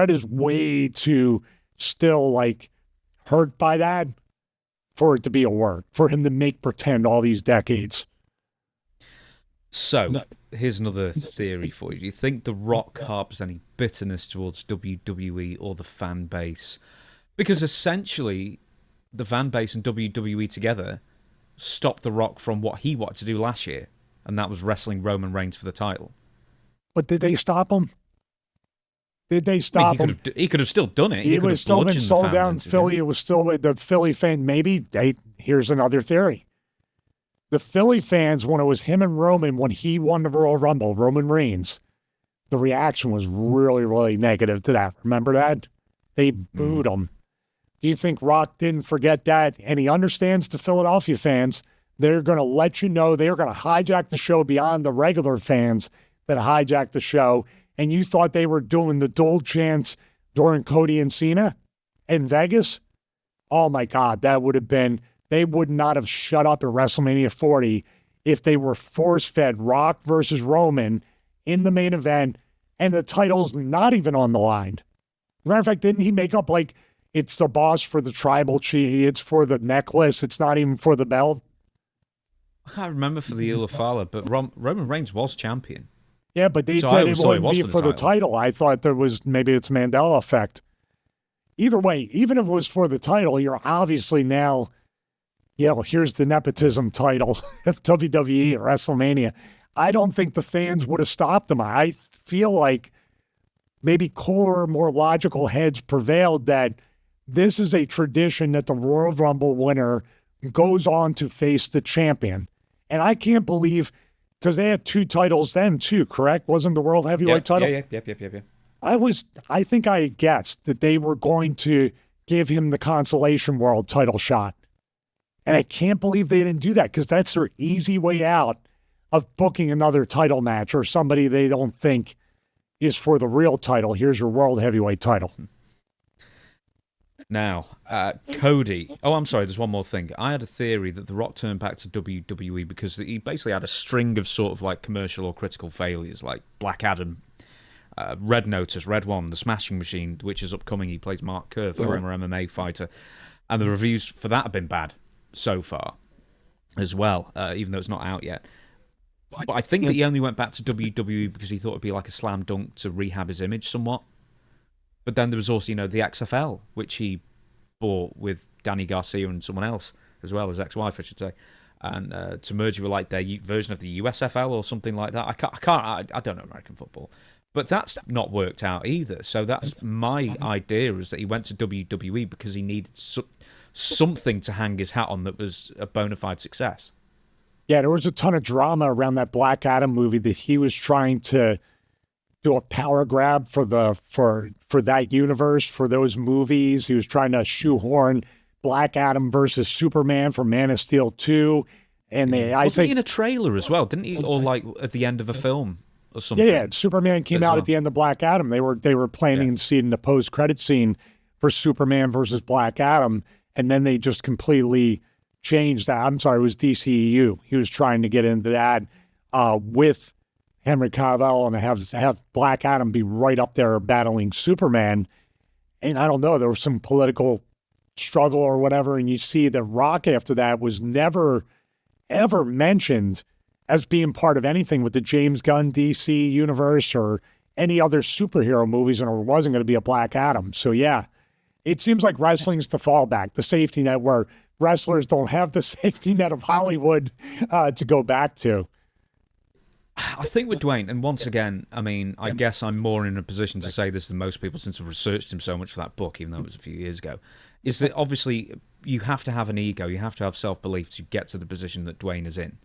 is way too still like hurt by that for it to be a work, for him to make pretend all these decades. So, here's another theory for you. Do you think The Rock harbors any bitterness towards WWE or the fan base? Because essentially, the fan base and WWE together stopped The Rock from what he wanted to do last year, and that was wrestling Roman Reigns for the title. But did they stop him? Did they stop him? He could have still done it. He was still been sold down in Philly. It was still the Philly fan. Maybe here's another theory. The Philly fans, when it was him and Roman, when he won the Royal Rumble, Roman Reigns, the reaction was really, really negative to that. Remember that? They booed him. Do you think Rock didn't forget that? And he understands the Philadelphia fans. They're going to let you know they're going to hijack the show beyond the regular fans that hijacked the show. And you thought they were doing the dual chants during Cody and Cena in Vegas? Oh, my God, that would have been, they would not have shut up at WrestleMania 40 if they were force-fed Rock versus Roman in the main event and the title's not even on the line. Matter of fact, didn't he make up like it's the boss for the tribal chief, it's for the necklace, it's not even for the belt? I can't remember for the Ilafala, but Roman Reigns was champion. Yeah, but they said it wouldn't be for the title. I thought there was, maybe it's Mandela effect. Either way, even if it was for the title, you're obviously now, you know, here's the nepotism title of WWE or WrestleMania. I don't think the fans would have stopped them. I feel like maybe cooler, more logical heads prevailed that this is a tradition that the Royal Rumble winner goes on to face the champion. And I can't believe, because they had two titles then too, correct? Wasn't the World Heavyweight title? Yeah. I think I guessed that they were going to give him the Consolation World title shot. And I can't believe they didn't do that, because that's their easy way out of booking another title match or somebody they don't think is for the real title. Here's your World Heavyweight title. Now, Cody. Oh, I'm sorry, there's one more thing. I had a theory that The Rock turned back to WWE because he basically had a string of sort of like commercial or critical failures, like Black Adam, Red Notice, Red One, The Smashing Machine, which is upcoming. He plays Mark Kerr, former MMA fighter. And the reviews for that have been bad so far as well, even though it's not out yet. But I think that he only went back to WWE because he thought it'd be like a slam dunk to rehab his image somewhat. But then there was also, you know, the XFL, which he bought with Danny Garcia and someone else, as well, his ex-wife, I should say, and to merge with like their version of the USFL or something like that. I don't know American football, but that's not worked out either. So that's my idea, is that he went to WWE because he needed something to hang his hat on that was a bona fide success. Yeah, there was a ton of drama around that Black Adam movie that he was trying to do a power grab for that universe, for those movies. He was trying to shoehorn Black Adam versus Superman for Man of Steel 2. And wasn't he in a trailer as well, didn't he? Or like at the end of a film or something? Yeah, Superman came out at the end of Black Adam. They were planning to see it in the post-credit scene for Superman versus Black Adam. and then they just completely changed that. I'm sorry, it was DCEU. He was trying to get into that with Henry Cavill and have Black Adam be right up there battling Superman. And I don't know, there was some political struggle or whatever, and you see that Rock after that was never, ever mentioned as being part of anything with the James Gunn DC universe or any other superhero movies, and there wasn't going to be a Black Adam. So yeah, it seems like wrestling's the fallback, the safety net, where wrestlers don't have the safety net of Hollywood to go back to. I think with Dwayne, and once again, I mean, I guess I'm more in a position to say this than most people since I've researched him so much for that book, even though it was a few years ago, is that obviously you have to have an ego, you have to have self-belief to get to the position that Dwayne is in.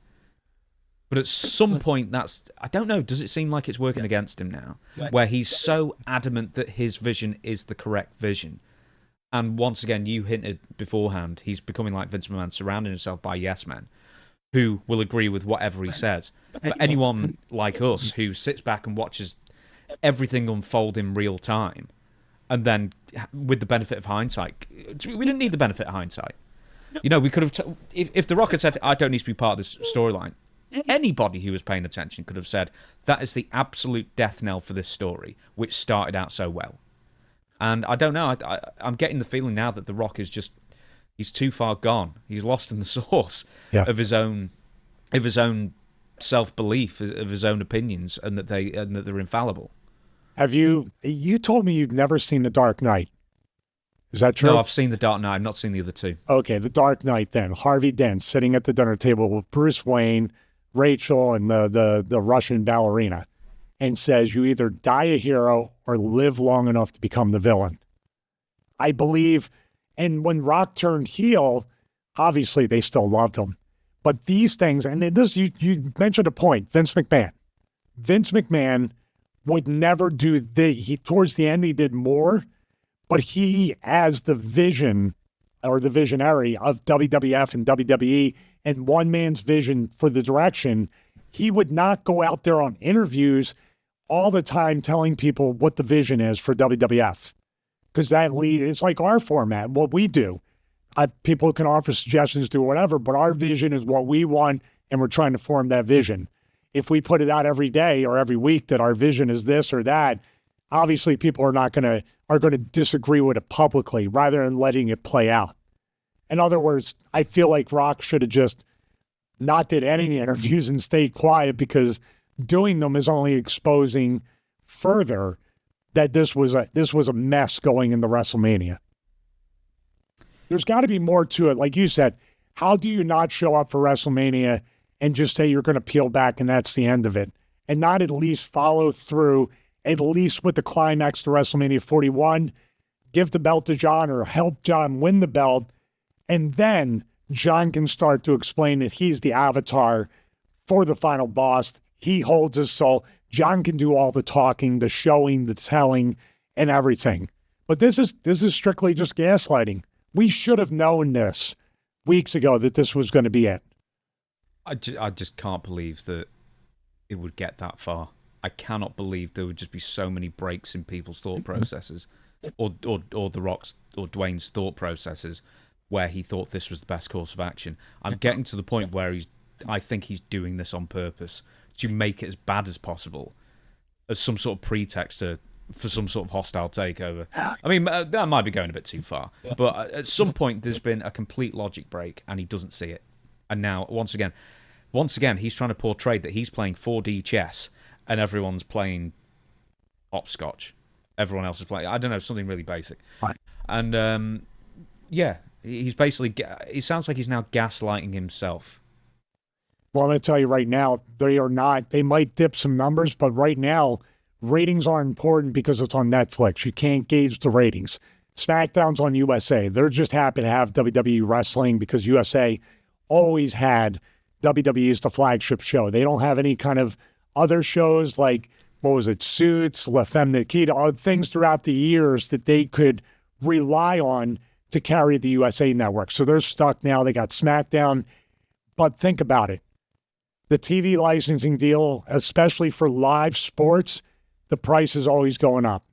But at some point, I don't know, does it seem like it's working against him now? Where he's so adamant that his vision is the correct vision. And once again, you hinted beforehand, he's becoming like Vince McMahon, surrounding himself by yes men who will agree with whatever he says. But anyone like us who sits back and watches everything unfold in real time, and then with the benefit of hindsight, we didn't need the benefit of hindsight. You know, we could have, if The Rock had said, I don't need to be part of this storyline, anybody who was paying attention could have said, that is the absolute death knell for this story, which started out so well. And I don't know, I'm getting the feeling now that The Rock is just, he's too far gone. He's lost in the source of his own self-belief, of his own opinions, and that they're infallible. Have you told me you've never seen The Dark Knight. Is that true? No, I've seen The Dark Knight. I've not seen the other two. Okay, The Dark Knight then. Harvey Dent sitting at the dinner table with Bruce Wayne, Rachel, and the Russian ballerina, and says, you either die a hero or live long enough to become the villain. I believe, and when Rock turned heel, obviously they still loved him. But these things, and this, you mentioned a point, Vince McMahon. Vince McMahon would never do towards the end he did more, but he, as the vision or the visionary of WWF and WWE and one man's vision for the direction, he would not go out there on interviews all the time telling people what the vision is for WWF. Because it's like our format, what we do. People can offer suggestions, do whatever, but our vision is what we want, and we're trying to form that vision. If we put it out every day or every week that our vision is this or that, obviously people are going to disagree with it publicly rather than letting it play out. In other words, I feel like Rock should have just not did any interviews and stayed quiet, because doing them is only exposing further that this was a mess going into WrestleMania. There's got to be more to it. Like you said, how do you not show up for WrestleMania and just say you're going to peel back and that's the end of it, and not at least follow through, at least with the climax to WrestleMania 41, give the belt to John or help John win the belt, and then John can start to explain that he's the avatar for the final boss. He holds his soul. John can do all the talking, the showing, the telling, and everything. But this is strictly just gaslighting. We should have known this weeks ago that this was going to be it. I just can't believe that it would get that far. I cannot believe there would just be so many breaks in people's thought processes, or The Rock's or Dwayne's thought processes, where he thought this was the best course of action. I'm getting to the point where I think he's doing this on purpose to make it as bad as possible, as some sort of pretext for some sort of hostile takeover. I mean, that might be going a bit too far, but at some point there's been a complete logic break, and he doesn't see it. And now, once again, he's trying to portray that he's playing 4D chess and everyone's playing hopscotch. Everyone else is playing, I don't know, something really basic. Right. And yeah, he's basically, it sounds like he's now gaslighting himself. Well, I'm going to tell you right now, they might dip some numbers, but right now, ratings aren't important because it's on Netflix. You can't gauge the ratings. SmackDown's on USA. They're just happy to have WWE wrestling because USA always had WWE as the flagship show. They don't have any kind of other shows like, what was it, Suits, La Femme Nikita, all things throughout the years that they could rely on to carry the USA network. So they're stuck now. They got SmackDown. But think about it. The TV licensing deal, especially for live sports, the price is always going up.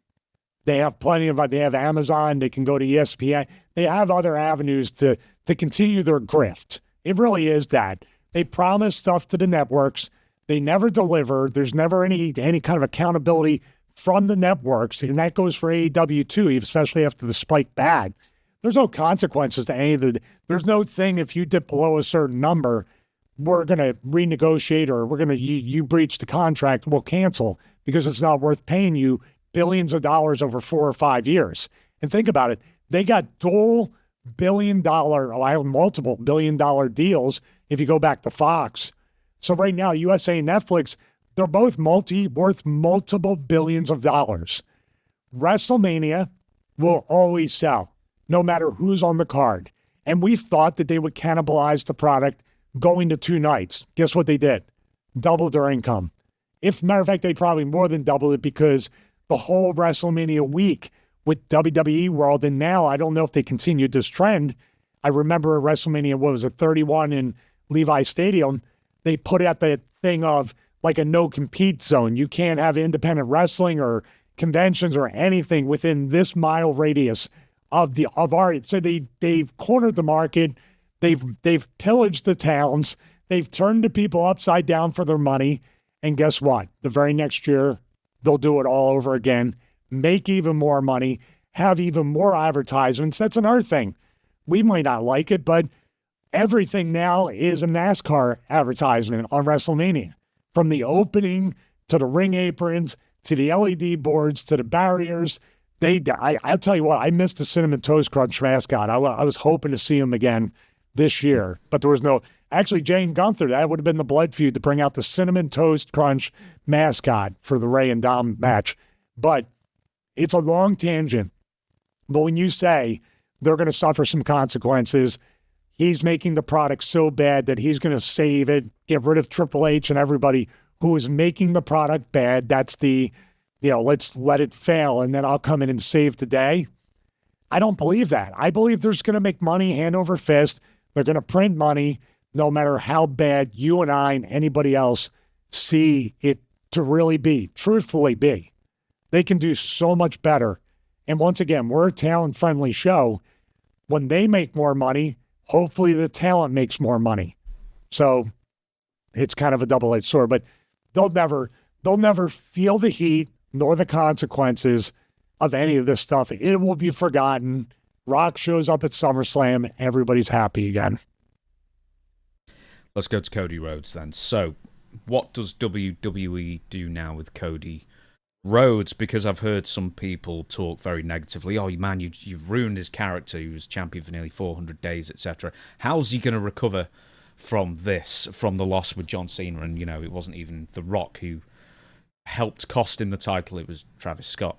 They have they have Amazon. They can go to ESPN. They have other avenues to continue their grift. It really is that. They promise stuff to the networks. They never deliver. There's never any kind of accountability from the networks. And that goes for AEW too, especially after the Spike bag. There's no consequences to any of the, there's no thing if you dip below a certain number, we're going to renegotiate or we're going to, you breach the contract, we'll cancel because it's not worth paying you billions of dollars over 4 or 5 years. And think about it. They got multiple $1 billion deals if you go back to Fox. So right now, USA and Netflix, they're both worth multiple billions of dollars. WrestleMania will always sell, no matter who's on the card. And we thought that they would cannibalize the product going to 2 nights. Guess what they did? Doubled their income. Matter of fact, they probably more than doubled it because the whole WrestleMania week with WWE World, and now I don't know if they continued this trend. I remember at WrestleMania, 31 in Levi Stadium, they put out that thing of like a no-compete zone. You can't have independent wrestling or conventions or anything within this mile radius of our. So they've cornered the market. They've pillaged the towns. They've turned the people upside down for their money. And guess what? The very next year, they'll do it all over again, make even more money, have even more advertisements. That's another thing. We might not like it, but everything now is a NASCAR advertisement on WrestleMania. From the opening to the ring aprons to the LED boards to the barriers. I'll tell you what, I missed the Cinnamon Toast Crunch mascot. I was hoping to see him again this year, but there was no. Actually, Jane Gunther, that would have been the blood feud to bring out the Cinnamon Toast Crunch mascot for the Ray and Dom match. But it's a long tangent. But when you say they're going to suffer some consequences, he's making the product so bad that he's going to save it, get rid of Triple H and everybody who is making the product bad. That's let's let it fail and then I'll come in and save the day. I don't believe that. I believe they're just going to make money hand over fist. They're going to print money no matter how bad you and I and anybody else see it to really be, truthfully be. They can do so much better. And once again, we're a talent-friendly show. When they make more money, hopefully the talent makes more money. So it's kind of a double-edged sword, but they'll never feel the heat nor the consequences of any of this stuff. It will be forgotten. Rock shows up at SummerSlam. Everybody's happy again. Let's go to Cody Rhodes then. So what does WWE do now with Cody Rhodes? Because I've heard some people talk very negatively. Oh, man, you've ruined his character. He was champion for nearly 400 days, etc. How's he going to recover from this, from the loss with John Cena? And, it wasn't even The Rock who helped cost him the title. It was Travis Scott.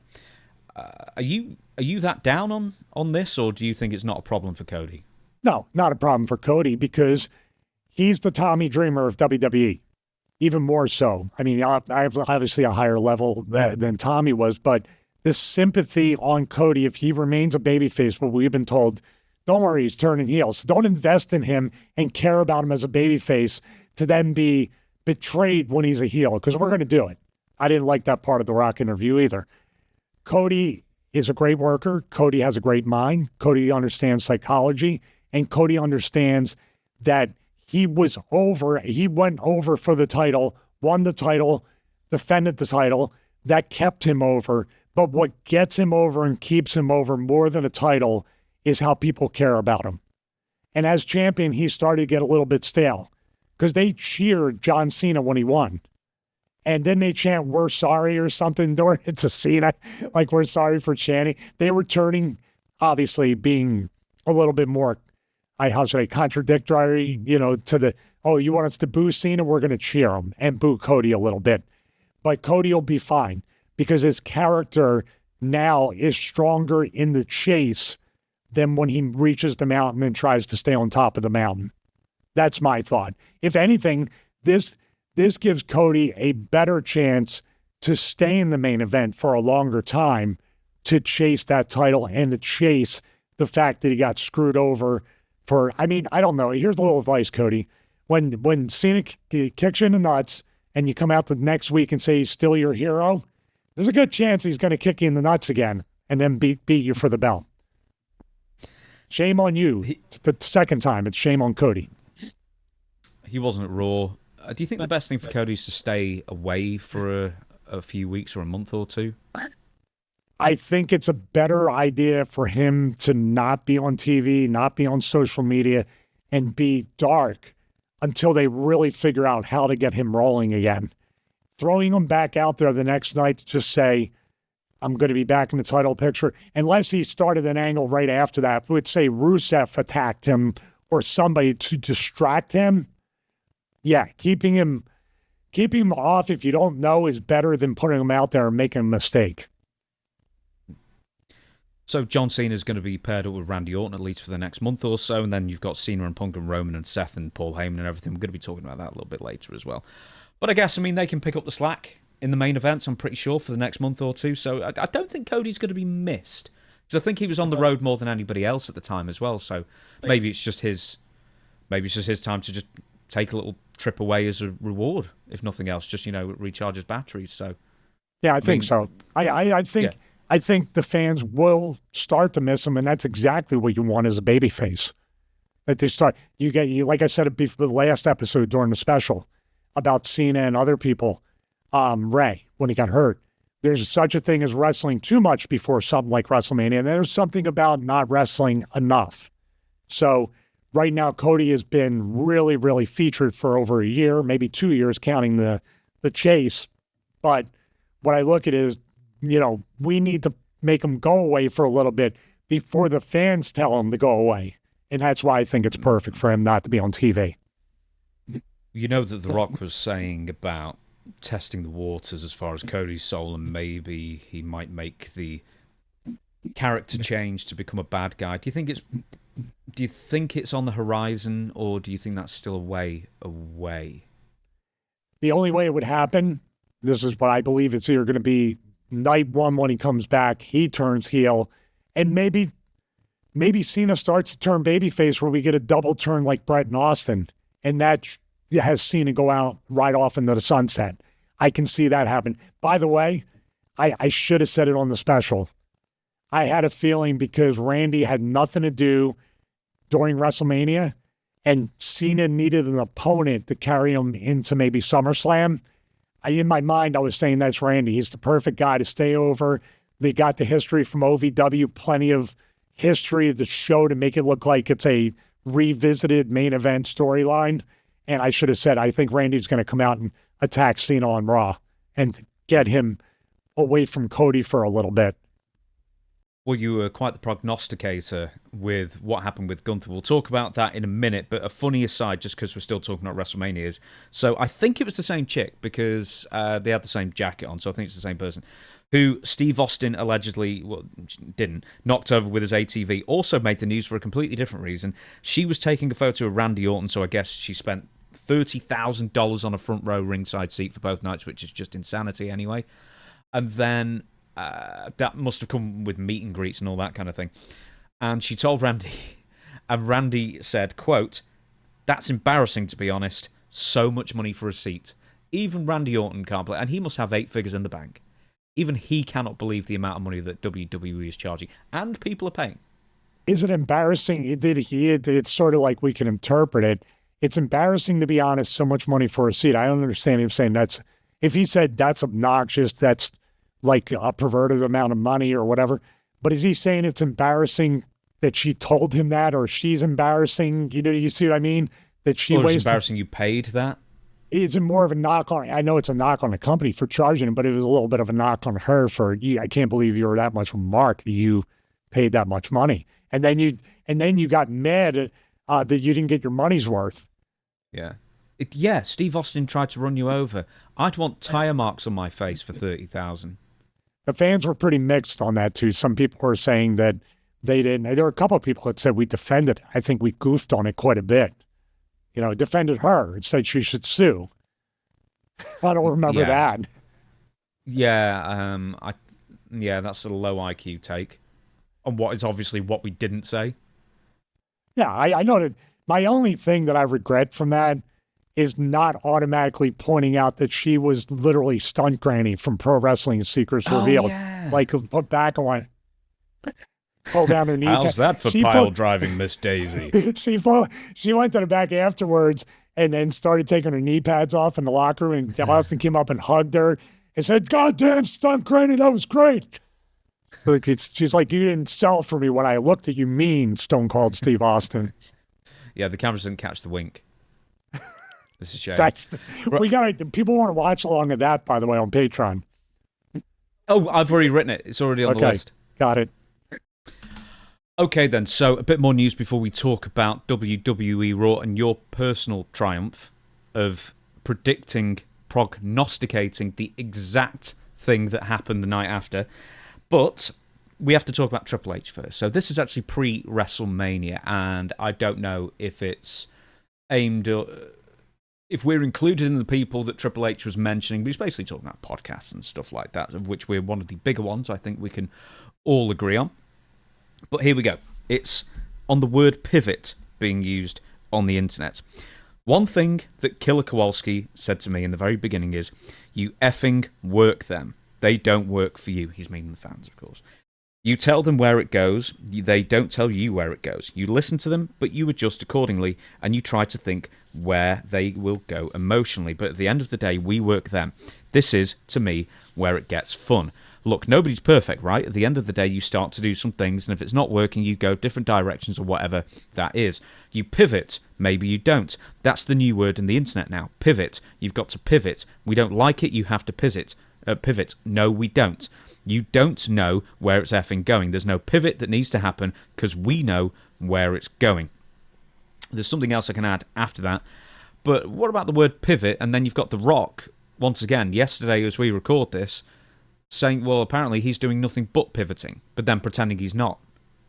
Are you that down on this, or do you think it's not a problem for Cody? No, not a problem for Cody because he's the Tommy Dreamer of WWE. Even more so. I mean, I have obviously a higher level than Tommy was, but this sympathy on Cody, if he remains a babyface, what we've been told, don't worry, he's turning heel. So don't invest in him and care about him as a babyface to then be betrayed when he's a heel, because we're going to do it. I didn't like that part of the Rock interview either. Cody is a great worker. Cody has a great mind. Cody understands psychology, and Cody understands that he went over for the title, won the title, defended the title. That kept him over. But what gets him over and keeps him over more than a title is how people care about him. And as champion, he started to get a little bit stale because they cheered John Cena when he won. And then they chant, "We're sorry" or something during it to Cena, like we're sorry for chanting. They were turning, obviously being a little bit more, contradictory, to the, oh, you want us to boo Cena? We're going to cheer him and boo Cody a little bit. But Cody will be fine because his character now is stronger in the chase than when he reaches the mountain and tries to stay on top of the mountain. That's my thought. If anything, this gives Cody a better chance to stay in the main event for a longer time, to chase that title and to chase the fact that he got screwed over for, I don't know. Here's a little advice, Cody. When Cena kicks you in the nuts and you come out the next week and say he's still your hero, there's a good chance he's going to kick you in the nuts again and then beat you for the belt. Shame on you. The second time, it's shame on Cody. He wasn't at Raw. Do you think the best thing for Cody is to stay away for a few weeks or a month or two? I think it's a better idea for him to not be on TV, not be on social media, and be dark until they really figure out how to get him rolling again. Throwing him back out there the next night to just say, I'm going to be back in the title picture, unless he started an angle right after that, would say Rusev attacked him or somebody to distract him. Yeah, keeping him off if you don't know is better than putting him out there and making a mistake. So John Cena is going to be paired up with Randy Orton at least for the next month or so, and then you've got Cena and Punk and Roman and Seth and Paul Heyman and everything. We're going to be talking about that a little bit later as well. But I guess, they can pick up the slack in the main events, I'm pretty sure, for the next month or two. So I don't think Cody's going to be missed. Because I think he was on the road more than anybody else at the time as well. So maybe it's just his time to just take a little trip away as a reward, if nothing else, just, recharge his batteries. So yeah, I think so. I think the fans will start to miss him, and that's exactly what you want as a babyface. That they start, you like I said before the last episode during the special about Cena and other people, Ray, when he got hurt. There's such a thing as wrestling too much before something like WrestleMania, and there's something about not wrestling enough. So right now, Cody has been really, really featured for over a year, maybe 2 years, counting the chase. But what I look at is, we need to make him go away for a little bit before the fans tell him to go away. And that's why I think it's perfect for him not to be on TV. You know that The Rock was saying about testing the waters as far as Cody's soul, and maybe he might make the character change to become a bad guy. Do you think it's on the horizon, or do you think that's still a way away? The only way it would happen, this is what I believe, it's either going to be night one when he comes back, he turns heel, and maybe Cena starts to turn babyface where we get a double turn like Brett and Austin, and that has Cena go out right off into the sunset. I can see that happen. By the way, I should have said it on the special. I had a feeling because Randy had nothing to do during WrestleMania, and Cena needed an opponent to carry him into maybe SummerSlam. In my mind, I was saying that's Randy. He's the perfect guy to stay over. They got the history from OVW, plenty of history of the show to make it look like it's a revisited main event storyline. And I should have said, I think Randy's going to come out and attack Cena on Raw and get him away from Cody for a little bit. Well, you were quite the prognosticator with what happened with Gunther. We'll talk about that in a minute, but a funny aside, just because we're still talking about WrestleMania, is, so I think it was the same chick, because they had the same jacket on, so I think it's the same person, who Steve Austin allegedly, didn't, knocked over with his ATV, also made the news for a completely different reason. She was taking a photo of Randy Orton, so I guess she spent $30,000 on a front row ringside seat for both nights, which is just insanity anyway. And then that must have come with meet and greets and all that kind of thing. And she told Randy, and Randy said, quote, "That's embarrassing, to be honest. So much money for a seat. Even Randy Orton can't believe, and he must have 8 figures in the bank. Even he cannot believe the amount of money that WWE is charging, and people are paying." Is it embarrassing? It's sort of like we can interpret it. It's embarrassing, to be honest, so much money for a seat. I don't understand him saying if he said that's obnoxious, that's like a perverted amount of money or whatever. But is he saying it's embarrassing that she told him that, or she's embarrassing? You see what I mean? That she wasted. It's embarrassing you paid that? Is it more of a knock on, I know it's a knock on the company for charging him, but it was a little bit of a knock on her for, I can't believe you were that much of a mark that you paid that much money. And then you got mad that you didn't get your money's worth. Yeah. Steve Austin tried to run you over. I'd want tire marks on my face for $30,000. The fans were pretty mixed on that too. Some people were saying that they didn't. There were a couple of people that said we defended it. I think we goofed on it quite a bit. Defended her and said she should sue. I don't remember that. Yeah, that's a low IQ take on what is obviously what we didn't say. Yeah, I know that. My only thing that I regret from that is not automatically pointing out that she was literally Stunt Granny from Pro Wrestling Secrets Revealed. Yeah. Like, put back on, pull down her knee. How's that for pile driving, Miss Daisy? She went to the back afterwards and then started taking her knee pads off in the locker room. And Austin came up and hugged her and said, "Goddamn stunt Granny, that was great." She's like, "You didn't sell for me when I looked at you mean, Stone Cold Steve Austin." Yeah, the cameras didn't catch the wink. This is a shame. We got people want to watch along with that, by the way, on Patreon. Oh, I've already written it. It's already on the list. Got it. Okay, then. So a bit more news before we talk about WWE Raw and your personal triumph of prognosticating the exact thing that happened the night after. But we have to talk about Triple H first. So this is actually pre-WrestleMania, and I don't know if it's aimed at... if we're included in the people that Triple H was mentioning, but he's basically talking about podcasts and stuff like that, of which we're one of the bigger ones, I think we can all agree on. But here we go. It's on the word pivot being used on the internet. One thing that Killer Kowalski said to me in the very beginning is, "You effing work them. They don't work for you." He's meaning the fans, of course. "You tell them where it goes. They don't tell you where it goes. You listen to them, but you adjust accordingly, and you try to think where they will go emotionally. But at the end of the day, we work them. This is, to me, where it gets fun. Look, nobody's perfect, right? At the end of the day, you start to do some things, and if it's not working, you go different directions or whatever that is. You pivot. Maybe you don't. That's the new word in the internet now. Pivot. You've got to pivot. We don't like it. You have to pivot. Pivot. No, we don't. You don't know where it's effing going. There's no pivot that needs to happen because we know where it's going." There's something else I can add after that. But what about the word pivot? And then you've got The Rock, once again, yesterday as we record this, saying, well, apparently he's doing nothing but pivoting, but then pretending he's not.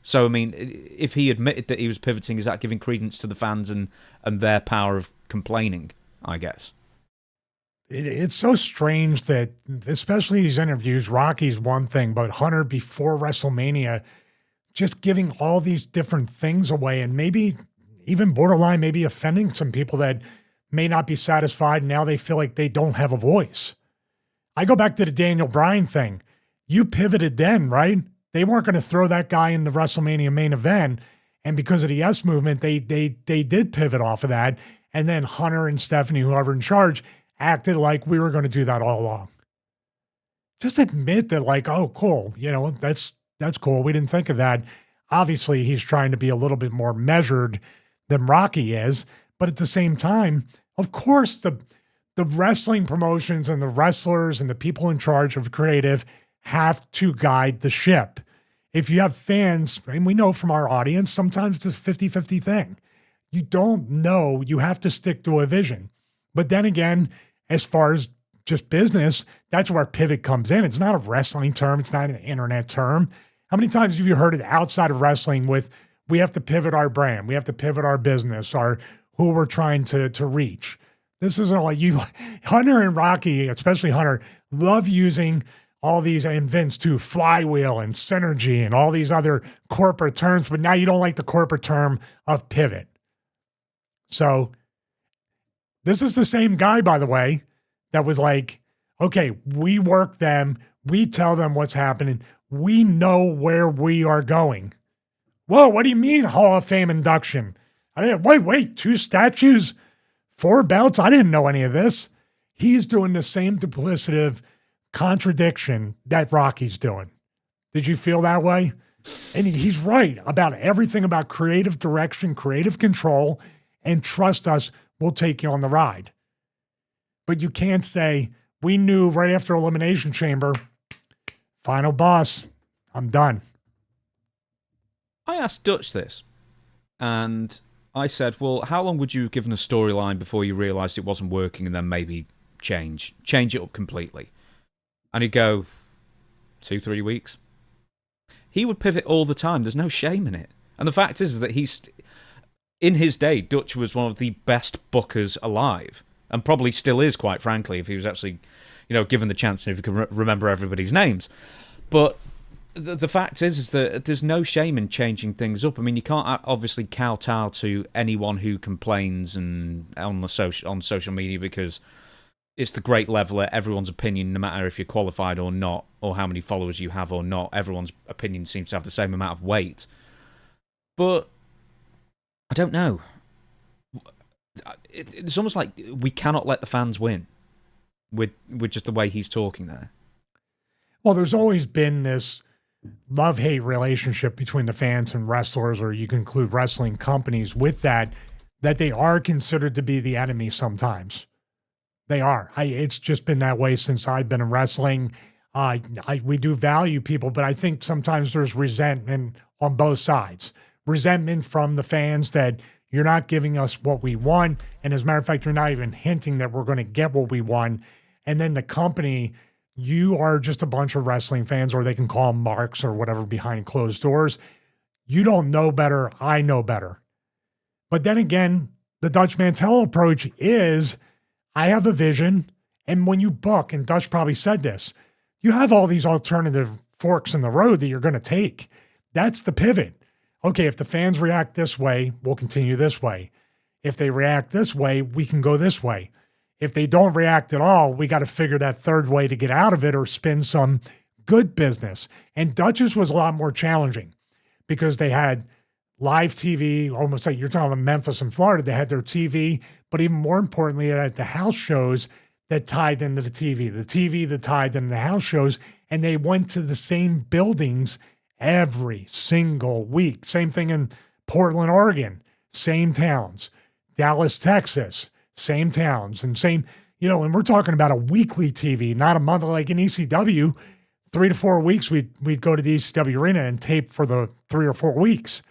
So, I mean, if he admitted that he was pivoting, is that giving credence to the fans and their power of complaining, I guess? It's so strange that, especially these interviews, Rocky's one thing, but Hunter before WrestleMania, just giving all these different things away and maybe even borderline maybe offending some people that may not be satisfied. Now they feel like they don't have a voice. I go back to the Daniel Bryan thing. You pivoted then, right? They weren't going to throw that guy in the WrestleMania main event. And because of the Yes movement, they did pivot off of that. And then Hunter and Stephanie, whoever in charge, acted like we were going to do that all along. Just admit that, like, oh, cool. You know, that's cool. We didn't think of that. Obviously, he's trying to be a little bit more measured than Rocky is. But at the same time, of course, the wrestling promotions and the wrestlers and the people in charge of creative have to guide the ship. If you have fans, and we know from our audience, sometimes it's a 50-50 thing. You don't know. You have to stick to a vision. But then again, as far as just business, that's where pivot comes in. It's not a wrestling term. It's not an internet term. How many times have you heard it outside of wrestling with, we have to pivot our brand, we have to pivot our business, our who we're trying to reach? This isn't like you. Hunter and Rocky, especially Hunter, love using all these, and Vince too, flywheel and synergy and all these other corporate terms, but now you don't like the corporate term of pivot. So this is the same guy, by the way, that was like, okay, we work them, we tell them what's happening, we know where we are going. Whoa, what do you mean Hall of Fame induction? Wait, 2 statues, 4 belts? I didn't know any of this. He's doing the same duplicative contradiction that Rocky's doing. Did you feel that way? And he's right about everything about creative direction, creative control, and trust us, we'll take you on the ride. But you can't say, we knew right after Elimination Chamber, final boss, I'm done. I asked Dutch this, and I said, well, how long would you have given a storyline before you realised it wasn't working and then maybe change it up completely? And he'd go, 2-3 weeks. He would pivot all the time. There's no shame in it. And the fact is that in his day, Dutch was one of the best bookers alive, and probably still is, quite frankly, if he was actually, given the chance and if he could remember everybody's names. But the fact is that there's no shame in changing things up. I mean, you can't obviously kowtow to anyone who complains and on social media because it's the great leveler. Everyone's opinion, no matter if you're qualified or not, or how many followers you have or not, everyone's opinion seems to have the same amount of weight. But I don't know. It's almost like we cannot let the fans win with just the way he's talking there. Well, there's always been this love-hate relationship between the fans and wrestlers, or you can include wrestling companies with that they are considered to be the enemy sometimes. They are. It's just been that way since I've been in wrestling. We do value people, but I think sometimes there's resentment on both sides. Resentment from the fans that you're not giving us what we want. And as a matter of fact, you're not even hinting that we're going to get what we want. And then the company, you are just a bunch of wrestling fans, or they can call them marks or whatever behind closed doors. You don't know better. I know better. But then again, the Dutch Mantel approach is, I have a vision, and when you book, and Dutch probably said this, you have all these alternative forks in the road that you're going to take. That's the pivot. Okay, if the fans react this way, we'll continue this way. If they react this way, we can go this way. If they don't react at all, we got to figure that third way to get out of it or spin some good business. And Dutch's was a lot more challenging because they had live TV, almost like you're talking about Memphis and Florida. They had their TV, but even more importantly, they had the house shows that tied into the TV that tied into the house shows, and they went to the same buildings every single week. Same thing in Portland, Oregon, same towns. Dallas, Texas, same towns, and same, and we're talking about a weekly TV, not a month. Like in ECW, 3 to 4 weeks, we'd go to the ECW arena and tape for the 3 or 4 weeks.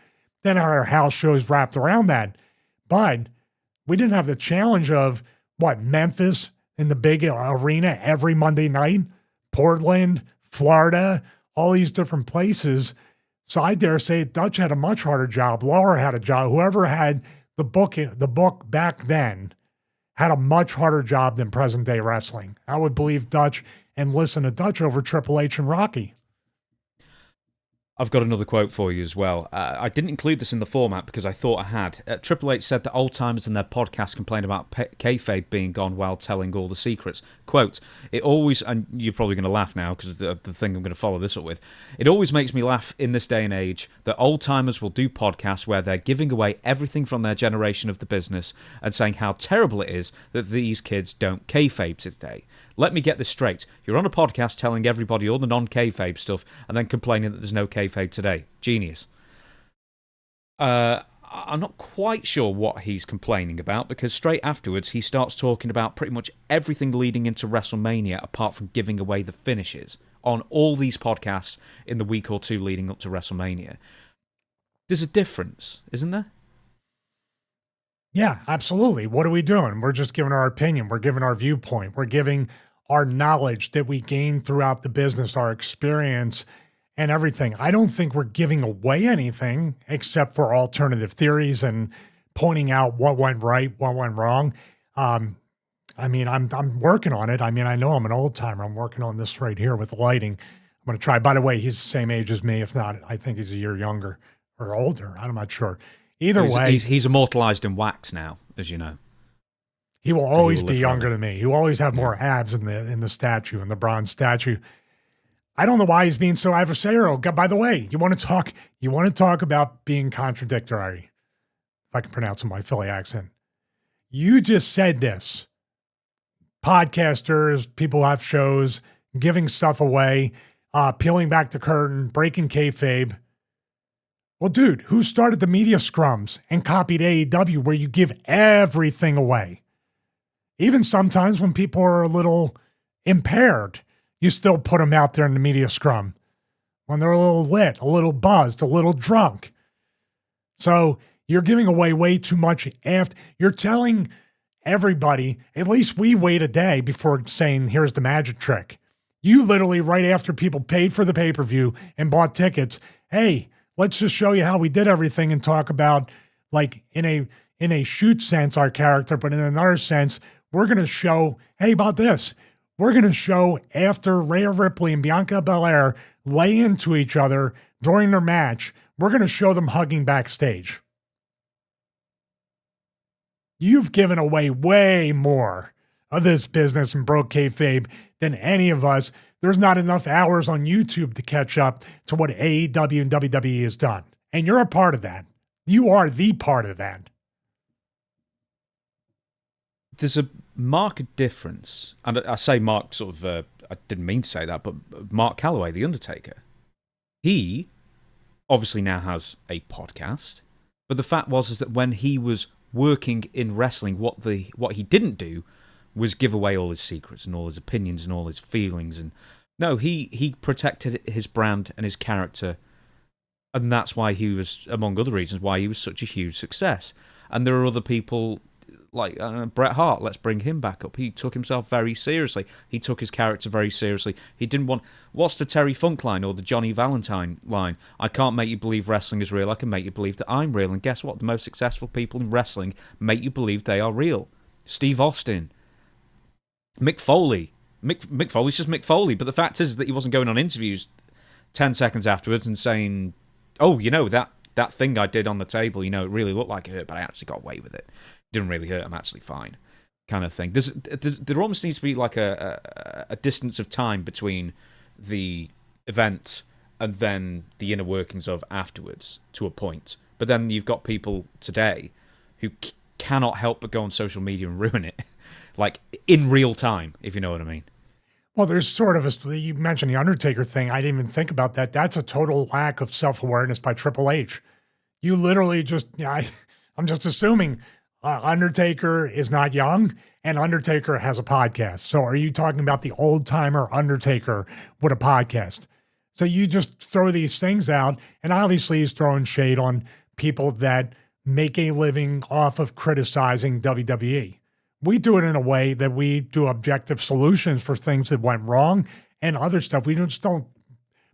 Then our house shows wrapped around that. But we didn't have the challenge of, Memphis in the big arena every Monday night, Portland, Florida, all these different places. So I dare say Dutch had a much harder job. Laura had a job. Whoever had the book back then had a much harder job than present-day wrestling. I would believe Dutch and listen to Dutch over Triple H and Rocky. I've got another quote for you as well. I didn't include this in the format because I thought I had. Triple H said that old-timers in their podcast complain about kayfabe being gone while telling all the secrets. Quote, it always, and you're probably going to laugh now because the thing I'm going to follow this up with, it always makes me laugh in this day and age that old-timers will do podcasts where they're giving away everything from their generation of the business and saying how terrible it is that these kids don't kayfabe today. Let me get this straight. You're on a podcast telling everybody all the non-kayfabe stuff and then complaining that there's no kayfabe today. Genius. I'm not quite sure what he's complaining about because straight afterwards he starts talking about pretty much everything leading into WrestleMania apart from giving away the finishes on all these podcasts in the week or two leading up to WrestleMania. There's a difference, isn't there? Yeah, absolutely. What are we doing? We're just giving our opinion. We're giving our viewpoint. We're giving our knowledge that we gained throughout the business, our experience and everything. I don't think we're giving away anything except for alternative theories and pointing out what went right, what went wrong. I'm working on it. I know I'm an old timer. I'm working on this right here with the lighting. I'm going to try. By the way, he's the same age as me. If not, I think he's a year younger or older. I'm not sure. Either way, he's immortalized in wax now, as you know. He will always be younger than me. He will always have more abs in the statue, in the bronze statue. I don't know why he's being so adversarial. By the way, you want to talk about being contradictory, if I can pronounce it in my Philly accent. You just said this. Podcasters, people have shows, giving stuff away, peeling back the curtain, breaking kayfabe. Well, dude, who started the media scrums and copied AEW where you give everything away? Even sometimes when people are a little impaired, you still put them out there in the media scrum. When they're a little lit, a little buzzed, a little drunk. So you're giving away way too much after. You're telling everybody, at least we wait a day before saying, here's the magic trick. You literally, right after people paid for the pay-per-view and bought tickets, hey, let's just show you how we did everything and talk about, like, in a shoot sense, our character, but in another sense, we're going to show, hey, about this. We're going to show after Rhea Ripley and Bianca Belair lay into each other during their match, we're going to show them hugging backstage. You've given away way more of this business and broke kayfabe than any of us. There's not enough hours on YouTube to catch up to what AEW and WWE has done. And you're a part of that. You are the part of that. There's a marked difference. And I say Mark sort of, I didn't mean to say that, but Mark Calloway, The Undertaker, he obviously now has a podcast. But the fact is that when he was working in wrestling, what he didn't do was give away all his secrets and all his opinions and all his feelings. And no, he protected his brand and his character. And that's why he was, among other reasons, why he was such a huge success. And there are other people like Bret Hart, let's bring him back up. He took himself very seriously. He took his character very seriously. He didn't want... What's the Terry Funk line or the Johnny Valentine line? I can't make you believe wrestling is real. I can make you believe that I'm real. And guess what? The most successful people in wrestling make you believe they are real. Steve Austin. Mick Foley. Mick Foley's just Mick Foley. But the fact is that he wasn't going on interviews 10 seconds afterwards and saying, oh, you know, that thing I did on the table, you know, it really looked like it hurt, but I actually got away with it. Didn't really hurt. I'm actually fine, kind of thing. There almost needs to be like a distance of time between the event and then the inner workings of afterwards to a point. But then you've got people today who cannot help but go on social media and ruin it, like in real time, if you know what I mean. Well, there's sort of you mentioned the Undertaker thing. I didn't even think about that. That's a total lack of self-awareness by Triple H. You literally just, I'm just assuming Undertaker is not young and Undertaker has a podcast. So are you talking about the old timer Undertaker with a podcast? So you just throw these things out, and obviously he's throwing shade on people that make a living off of criticizing WWE. We do it in a way that we do objective solutions for things that went wrong and other stuff. We just don't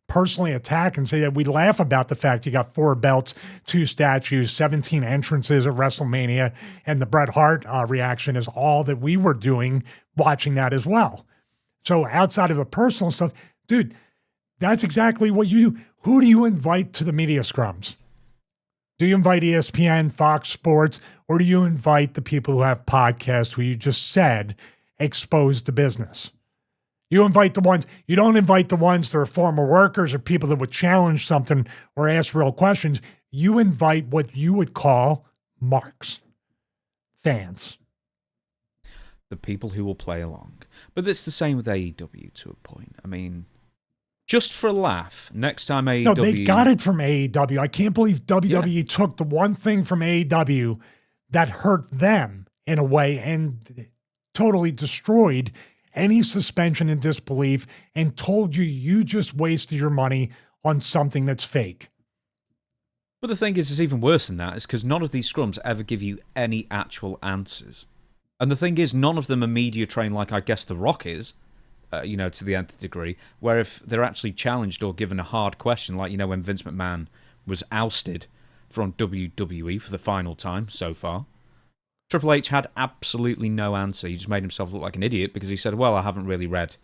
personally attack and say that. We laugh about the fact you got 4 belts, 2 statues, 17 entrances at WrestleMania, and the Bret Hart reaction is all that we were doing watching that as well. So outside of the personal stuff, dude, that's exactly what you do. Who do you invite to the media scrums? Do you invite ESPN, Fox Sports, or do you invite the people who have podcasts who you just said expose the business? You invite the ones, you don't invite the ones that are former workers or people that would challenge something or ask real questions. You invite what you would call marks, fans. The people who will play along. But it's the same with AEW to a point. I mean, just for a laugh, next time AEW... No, they got it from AEW. I can't believe WWE took the one thing from AEW that hurt them in a way and totally destroyed any suspension and disbelief and told you just wasted your money on something that's fake. But the thing is, it's even worse than that, is because none of these scrums ever give you any actual answers. And the thing is, none of them are media trained like I guess The Rock is, to the nth degree, where if they're actually challenged or given a hard question, like, when Vince McMahon was ousted from WWE for the final time so far, Triple H had absolutely no answer. He just made himself look like an idiot because he said, well, I haven't really read,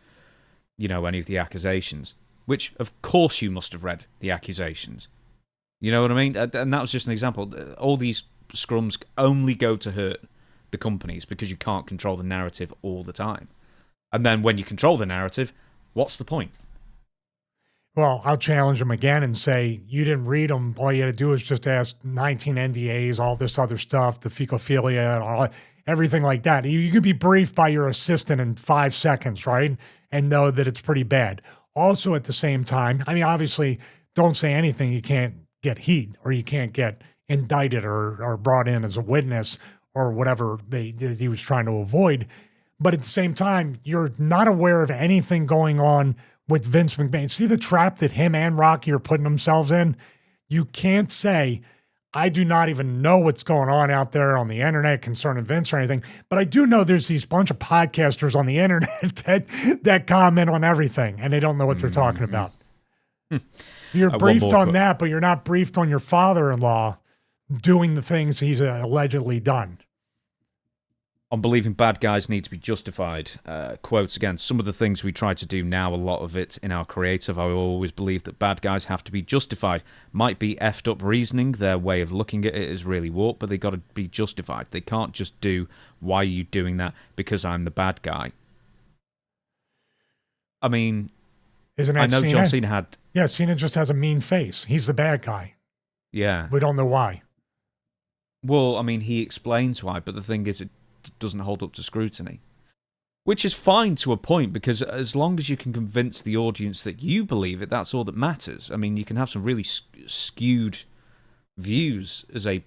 any of the accusations. Which, of course, you must have read the accusations. You know what I mean? And that was just an example. All these scrums only go to hurt the companies because you can't control the narrative all the time. And then when you control the narrative, what's the point? Well, I'll challenge them again and say, you didn't read them. All you had to do is just ask 19 NDAs, all this other stuff, the fecophilia, and all, everything like that. You could be briefed by your assistant in 5 seconds, right? And know that it's pretty bad. Also, at the same time, obviously, don't say anything. You can't get heat or you can't get indicted or brought in as a witness or whatever he was trying to avoid. But at the same time, you're not aware of anything going on with Vince McMahon. See the trap that him and Rocky are putting themselves in? You can't say, I do not even know what's going on out there on the internet concerning Vince or anything, but I do know there's these bunch of podcasters on the internet that comment on everything, and they don't know what they're talking about. You're briefed on that, but you're not briefed on your father-in-law doing the things he's allegedly done. on believing bad guys need to be justified. Quotes again, some of the things we try to do now, a lot of it in our creative, I always believe that bad guys have to be justified. Might be effed up reasoning, their way of looking at it is really warped, but they got to be justified. They can't just do, why are you doing that? Because I'm the bad guy. I mean, isn't that I know Cena? John Cena had... Yeah, Cena just has a mean face. He's the bad guy. Yeah. We don't know why. Well, I mean, he explains why, but the thing is, it doesn't hold up to scrutiny. Which is fine to a point, because as long as you can convince the audience that you believe it, that's all that matters. I mean, you can have some really skewed views as a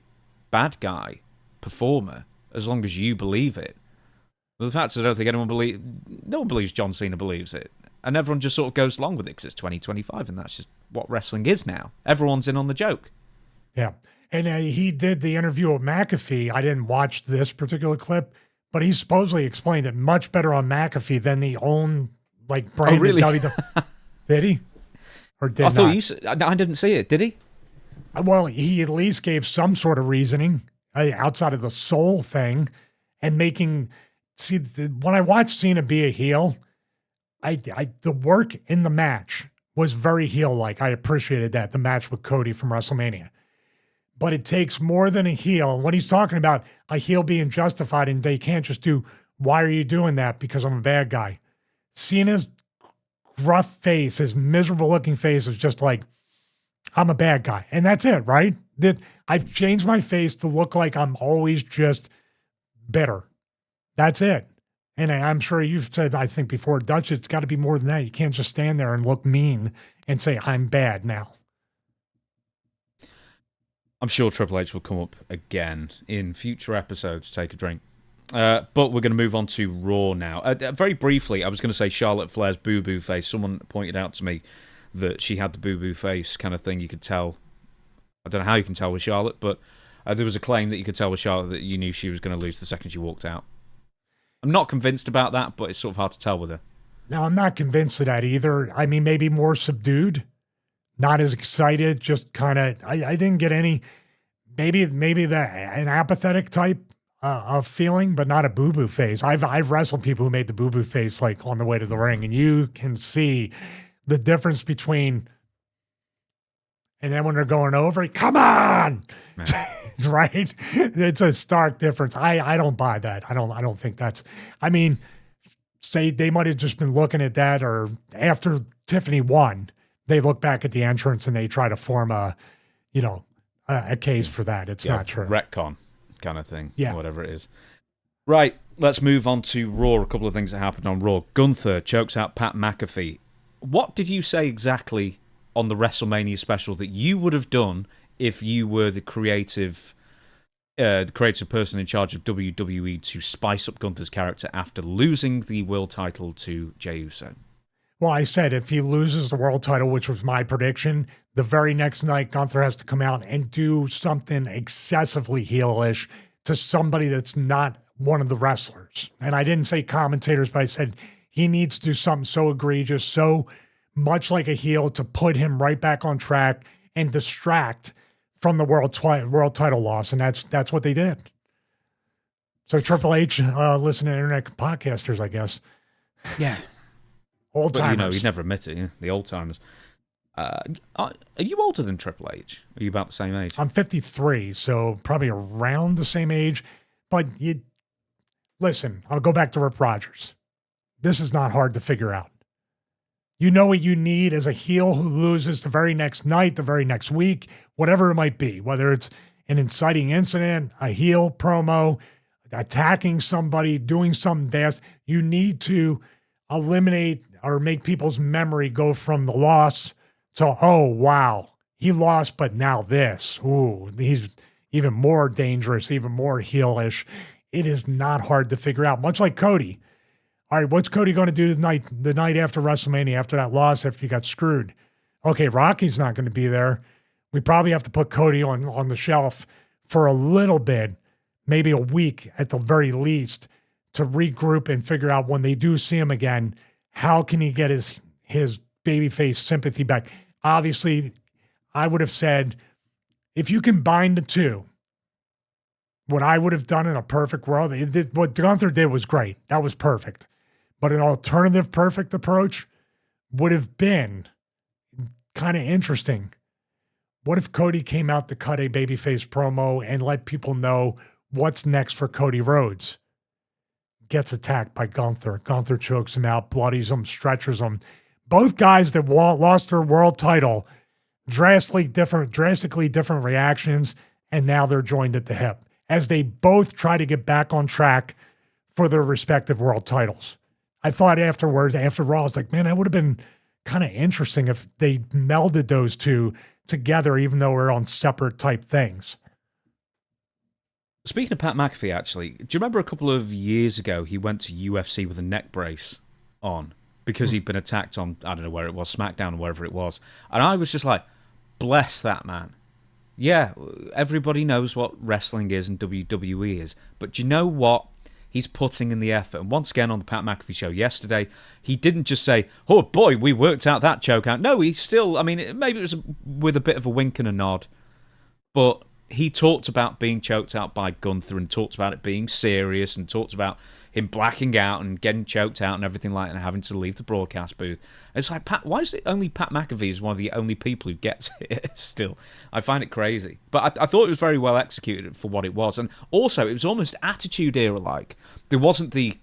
bad guy performer, as long as you believe it. But the fact is, I don't think no one believes John Cena believes it. And everyone just sort of goes along with it because it's 2025, and that's just what wrestling is now. Everyone's in on the joke. Yeah. And he did the interview with McAfee. I didn't watch this particular clip, but he supposedly explained it much better on McAfee than the own brand. Oh, really? Did he? Or did I thought not? you said, I didn't see it. Did he? Well, he at least gave some sort of reasoning outside of the soul thing, and making. See, when I watched Cena be a heel, the work in the match was very heel-like. I appreciated that, the match with Cody from WrestleMania. But it takes more than a heel. When he's talking about a heel being justified, and they can't just do, why are you doing that? Because I'm a bad guy. Cena's gruff face, his miserable-looking face is just like, I'm a bad guy. And that's it, right? I've changed my face to look like I'm always just bitter. That's it. And I'm sure you've said, I think before, Dutch, it's got to be more than that. You can't just stand there and look mean and say, I'm bad now. I'm sure Triple H will come up again in future episodes. Take a drink. But we're going to move on to Raw now. Very briefly, I was going to say Charlotte Flair's boo-boo face. Someone pointed out to me that she had the boo-boo face kind of thing. You could tell. I don't know how you can tell with Charlotte, but there was a claim that you could tell with Charlotte that you knew she was going to lose the second she walked out. I'm not convinced about that, but it's sort of hard to tell with her. No, I'm not convinced of that either. I mean, maybe more subdued, not as excited, just kind of, I didn't get any, maybe an apathetic type of feeling, but not a boo-boo face. I've wrestled people who made the boo-boo face like on the way to the ring, and you can see the difference between, and then when they're going over, come on! Right? It's a stark difference. I don't buy that. I don't think that's, I mean, say they might have just been looking at that, or after Tiffany won, they look back at the entrance and they try to form a case for that. It's not true. Retcon kind of thing. Yeah. Whatever it is. Right. Let's move on to Raw. A couple of things that happened on Raw. Gunther chokes out Pat McAfee. What did you say exactly on the WrestleMania special that you would have done if you were the creative person in charge of WWE to spice up Gunther's character after losing the world title to Jey Uso? Well, I said if he loses the world title, which was my prediction, the very next night Gunther has to come out and do something excessively heelish to somebody that's not one of the wrestlers. And I didn't say commentators, but I said he needs to do something so egregious, so much like a heel, to put him right back on track and distract from the world title loss, and that's what they did. So Triple H, listen to internet podcasters, I guess. Yeah, old timers. He'd never admit it. Yeah? The old timers. Are you older than Triple H? Are you about the same age? I'm 53, so probably around the same age. But listen, I'll go back to Rip Rogers. This is not hard to figure out. You know what you need as a heel who loses the very next night, the very next week, whatever it might be, whether it's an inciting incident, a heel promo, attacking somebody, doing something daft. You need to eliminate or make people's memory go from the loss to, oh, wow, he lost, but now this. Ooh, he's even more dangerous, even more heelish. It is not hard to figure out, much like Cody. All right, what's Cody going to do the night after WrestleMania, after that loss, after he got screwed? Okay, Rocky's not going to be there. We probably have to put Cody on the shelf for a little bit, maybe a week at the very least, to regroup and figure out when they do see him again, how can he get his babyface sympathy back? Obviously, I would have said, if you combine the two, What I would have done in a perfect world, what Gunther did was great. That was perfect. But an alternative perfect approach would have been kind of interesting. What if Cody came out to cut a babyface promo and let people know what's next for Cody Rhodes? Gets attacked by Gunther. Gunther chokes him out, bloodies him, stretchers him. Both guys that lost their world title, drastically different reactions, and now they're joined at the hip as they both try to get back on track for their respective world titles. I thought afterwards, after Raw, I was like, man, that would have been kind of interesting if they melded those two together, even though we're on separate type things. Speaking of Pat McAfee, actually, do you remember a couple of years ago he went to UFC with a neck brace on because he'd been attacked on, I don't know where it was, SmackDown or wherever it was. And I was just like, bless that man. Yeah, everybody knows what wrestling is and WWE is. But do you know what? He's putting in the effort. And once again on the Pat McAfee Show yesterday, he didn't just say, oh boy, we worked out that choke out. No, he still, I mean, maybe it was with a bit of a wink and a nod. But he talked about being choked out by Gunther and talked about it being serious and talked about him blacking out and getting choked out and everything like that and having to leave the broadcast booth. It's like, Pat, why is it only Pat McAfee is one of the only people who gets it still? I find it crazy. But I thought it was very well executed for what it was. And also, it was almost Attitude Era-like. There wasn't the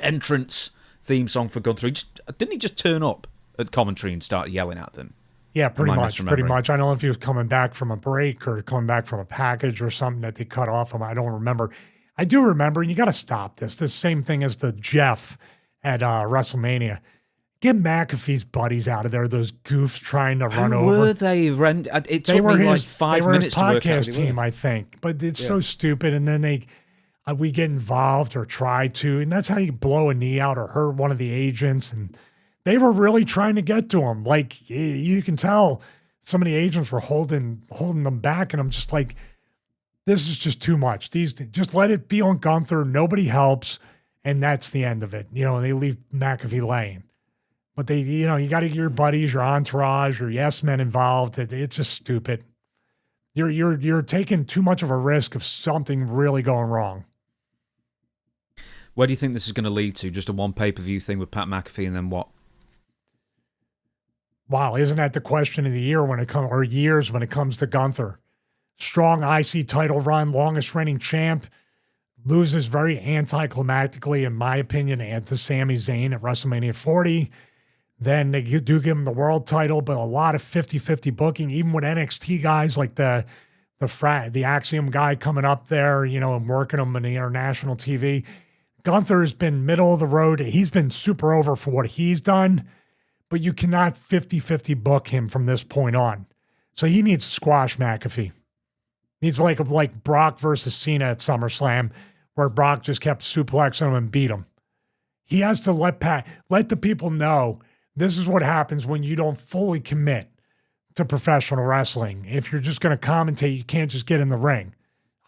entrance theme song for Gunther. Didn't he just turn up at commentary and start yelling at them? Yeah, pretty much. I don't know if he was coming back from a break or coming back from a package or something that they cut off him. I don't remember. I do remember, and you got to stop this. This same thing as the Jeff at WrestleMania. Get McAfee's buddies out of there, those goofs trying to run over. Were they? It took me like 5 minutes to work out. They were his podcast team, I think. But it's so stupid. And then we get involved or try to, and that's how you blow a knee out or hurt one of the agents. And they were really trying to get to him. Like, you can tell some of the agents were holding them back, and I'm just like, this is just too much. Just let it be on Gunther. Nobody helps, and that's the end of it. And they leave McAfee laying. But you got to get your buddies, your entourage, your yes men involved. It's just stupid. You're taking too much of a risk of something really going wrong. Where do you think this is going to lead to? Just a one pay-per-view thing with Pat McAfee, and then what? Wow, isn't that the question of the year years when it comes to Gunther? Strong IC title run, longest reigning champ, loses very anticlimactically, in my opinion, to Sami Zayn at WrestleMania 40. Then they do give him the world title, but a lot of 50-50 booking, even with NXT guys like the Axiom guy coming up there, and working him on the international TV. Gunther has been middle of the road. He's been super over for what he's done, but you cannot 50-50 book him from this point on. So he needs to squash McAfee. He's like Brock versus Cena at SummerSlam, where Brock just kept suplexing him and beat him. He has to let the people know this is what happens when you don't fully commit to professional wrestling. If you're just going to commentate, you can't just get in the ring.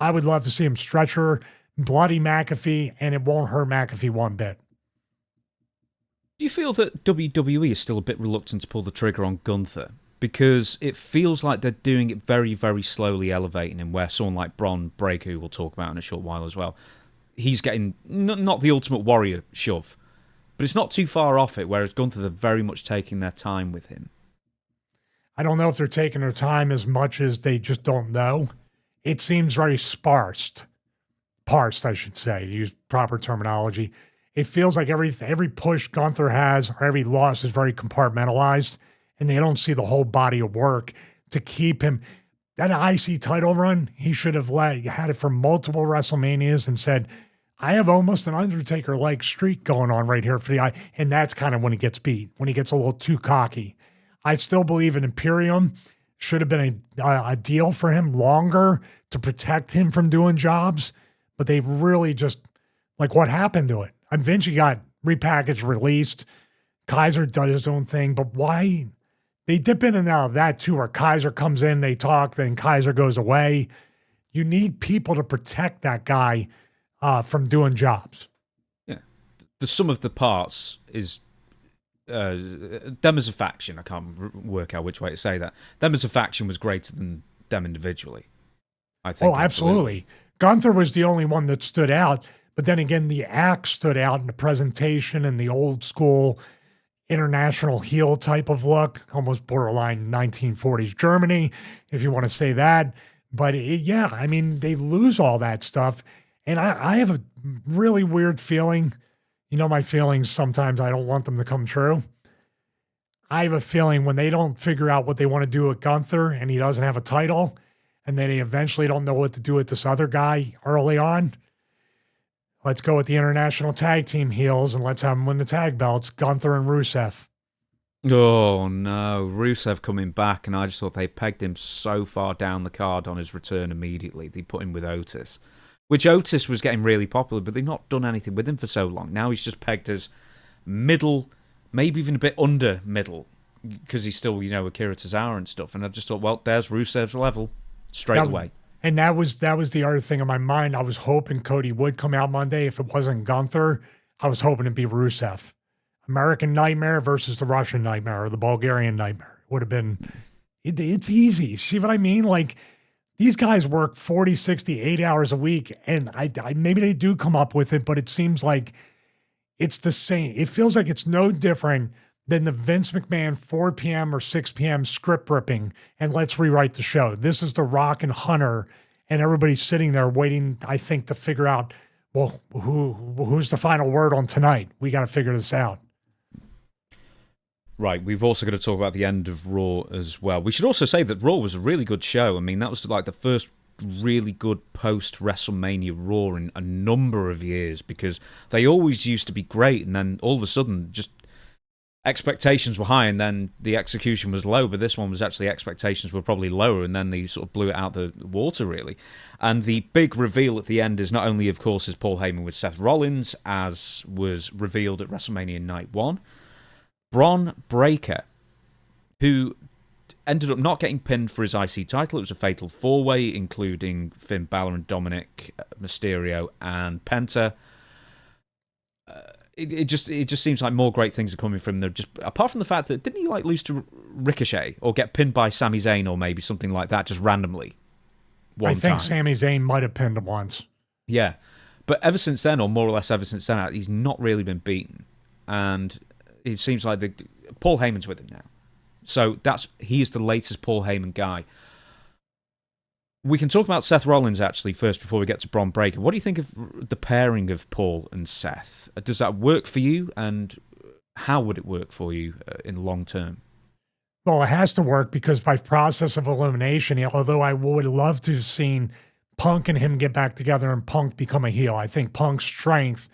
I would love to see him stretcher, bloody McAfee, and it won't hurt McAfee one bit. Do you feel that WWE is still a bit reluctant to pull the trigger on Gunther? Because it feels like they're doing it very, very slowly, elevating him, where someone like Bron Breakker, who we'll talk about in a short while as well, he's getting not the Ultimate Warrior shove, but it's not too far off it, whereas Gunther, they're very much taking their time with him. I don't know if they're taking their time as much as they just don't know. It seems very parsed, I should say, to use proper terminology. It feels like every push Gunther has or every loss is very compartmentalized, and they don't see the whole body of work to keep him. That IC title run, he should have had it for multiple WrestleManias and said, I have almost an Undertaker-like streak going on right here for the eye. And that's kind of when he gets beat, when he gets a little too cocky. I still believe an Imperium should have been a deal for him longer to protect him from doing jobs, but they really just, like, what happened to it? And Vinci got repackaged, released. Kaiser does his own thing, but why? They dip in and out of that too, where Kaiser comes in, they talk, then Kaiser goes away. You need people to protect that guy from doing jobs. Yeah. The sum of the parts is them as a faction. I can't work out which way to say that. Them as a faction was greater than them individually, I think. Oh, absolutely. Gunther was the only one that stood out. But then again, the act stood out in the presentation and the old school international heel type of look, almost borderline 1940s Germany, if you want to say that. But yeah, I mean, they lose all that stuff. And I have a really weird feeling. You know, my feelings, sometimes I don't want them to come true. I have a feeling when they don't figure out what they want to do with Gunther and he doesn't have a title, and then they eventually don't know what to do with this other guy early on, let's go with the international tag team heels and let's have them win the tag belts, Gunther and Rusev. Oh, no. Rusev coming back, and I just thought they pegged him so far down the card on his return immediately. They put him with Otis, which Otis was getting really popular, but they've not done anything with him for so long. Now he's just pegged as middle, maybe even a bit under middle, because he's still, Akira Tozawa and stuff. And I just thought, well, there's Rusev's level straight away. And that was the other thing in my mind. I was hoping Cody would come out Monday. If it wasn't Gunther, I was hoping it'd be Rusev. American Nightmare versus the Russian Nightmare or the Bulgarian Nightmare. Would have been, it's easy. See what I mean? Like, these guys work 40, 60, 80 hours a week, and I maybe they do come up with it, but it seems like it's the same. It feels like it's no different than the Vince McMahon 4 p.m. or 6 p.m. script ripping, and let's rewrite the show. This is The Rock and Hunter, and everybody's sitting there waiting, I think, to figure out, well, who's the final word on tonight? We got to figure this out. Right, we've also got to talk about the end of Raw as well. We should also say that Raw was a really good show. I mean, that was like the first really good post-WrestleMania Raw in a number of years, because they always used to be great, and then all of a sudden, just expectations were high, and then the execution was low, but this one was actually expectations were probably lower, and then they sort of blew it out the water, really. And the big reveal at the end is not only, of course, is Paul Heyman with Seth Rollins, as was revealed at WrestleMania Night 1, Bron Breakker, who ended up not getting pinned for his IC title. It was a fatal four-way, including Finn Balor and Dominic Mysterio and Penta. It just seems like more great things are coming from them. Just apart from the fact that, didn't he lose to Ricochet or get pinned by Sami Zayn or maybe something like that just randomly? I think Sami Zayn might have pinned him once. Yeah, but ever since then, or more or less ever since then, he's not really been beaten, and it seems like Paul Heyman's with him now. So he is the latest Paul Heyman guy. We can talk about Seth Rollins, actually, first before we get to Bron Breakker. What do you think of the pairing of Paul and Seth? Does that work for you, and how would it work for you in the long term? Well, it has to work because by process of elimination, although I would love to have seen Punk and him get back together and Punk become a heel, I think Punk's strength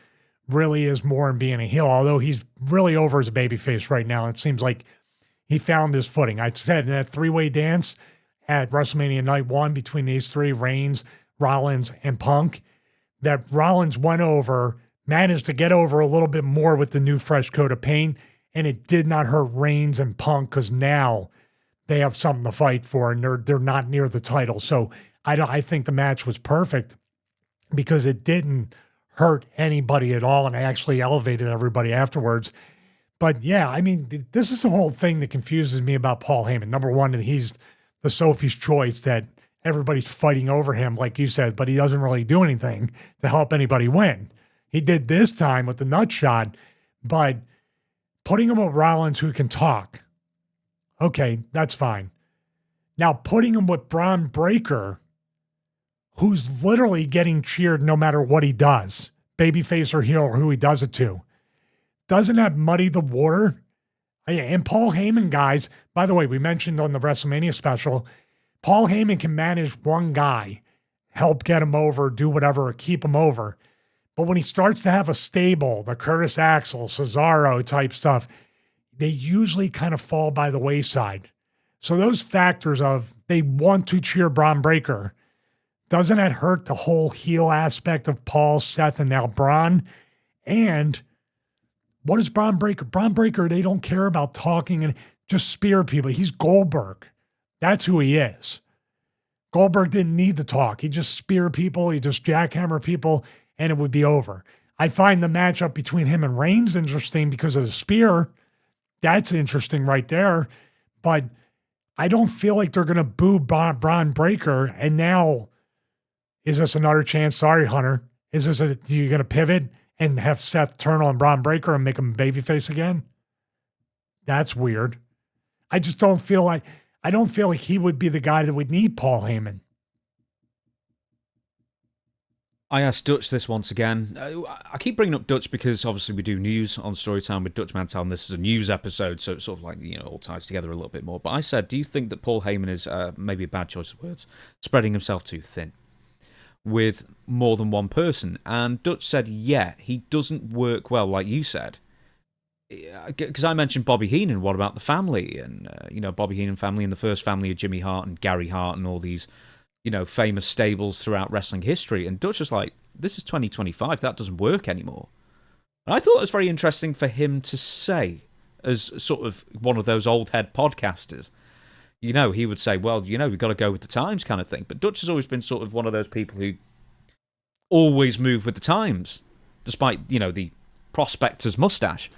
really is more in being a heel, although he's really over as a babyface right now. It seems like he found his footing. I said in that three-way dance at WrestleMania Night 1 between these three, Reigns, Rollins, and Punk, that Rollins went over, managed to get over a little bit more with the new fresh coat of paint, and it did not hurt Reigns and Punk because now they have something to fight for, and they're not near the title. So I think the match was perfect because it didn't hurt anybody at all, and actually elevated everybody afterwards. But yeah, I mean, this is the whole thing that confuses me about Paul Heyman. Number one, that he's the Sophie's choice, that everybody's fighting over him, like you said, but he doesn't really do anything to help anybody win. He did this time with the nut shot, but putting him with Rollins, who can talk, okay, that's fine. Now putting him with Bron Breakker, who's literally getting cheered no matter what he does, babyface or heel or who he does it to, doesn't that muddy the water? And Paul Heyman, guys, by the way, we mentioned on the WrestleMania special, Paul Heyman can manage one guy, help get him over, do whatever, or keep him over. But when he starts to have a stable, the Curtis Axel, Cesaro type stuff, they usually kind of fall by the wayside. So those factors of they want to cheer Bron Breakker, doesn't that hurt the whole heel aspect of Paul, Seth, and now Bron? And what is Bron Breakker? Bron Breakker, they don't care about talking and just spear people. He's Goldberg. That's who he is. Goldberg didn't need to talk. He just spear people. He just jackhammer people, and it would be over. I find the matchup between him and Reigns interesting because of the spear. That's interesting right there. But I don't feel like they're going to boo Bron Breakker and now Is this another chance? Sorry, Hunter. Is this you going to pivot and have Seth turn on Bron Breakker and make him babyface again? That's weird. I don't feel like he would be the guy that would need Paul Heyman. I asked Dutch this once again. I keep bringing up Dutch because obviously we do news on Storytime with Dutch Mantel, and this is a news episode, so it sort of like, all ties together a little bit more. But I said, do you think that Paul Heyman is, maybe a bad choice of words, spreading himself too thin with more than one person? And Dutch said, yeah, he doesn't work well, like you said. Because I mentioned Bobby Heenan, what about the family? And, Bobby Heenan family and the first family of Jimmy Hart and Gary Hart and all these, famous stables throughout wrestling history. And Dutch was like, this is 2025, that doesn't work anymore. And I thought it was very interesting for him to say, as sort of one of those old head podcasters. He would say, well, we've got to go with the times kind of thing. But Dutch has always been sort of one of those people who always move with the times, despite, the prospector's mustache.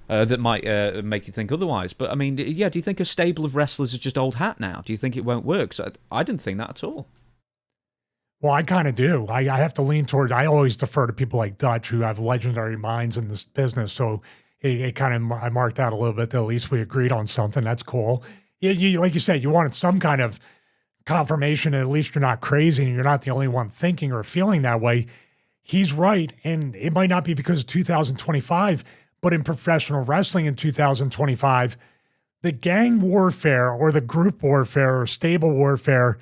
That might make you think otherwise. But, I mean, yeah, do you think a stable of wrestlers is just old hat now? Do you think it won't work? So I didn't think that at all. Well, I kind of do. I have to lean toward, I always defer to people like Dutch who have legendary minds in this business. So I marked out a little bit that at least we agreed on something. That's cool. You, like you said, you wanted some kind of confirmation that at least you're not crazy and you're not the only one thinking or feeling that way. He's right. And it might not be because of 2025, but in professional wrestling in 2025, the gang warfare or the group warfare or stable warfare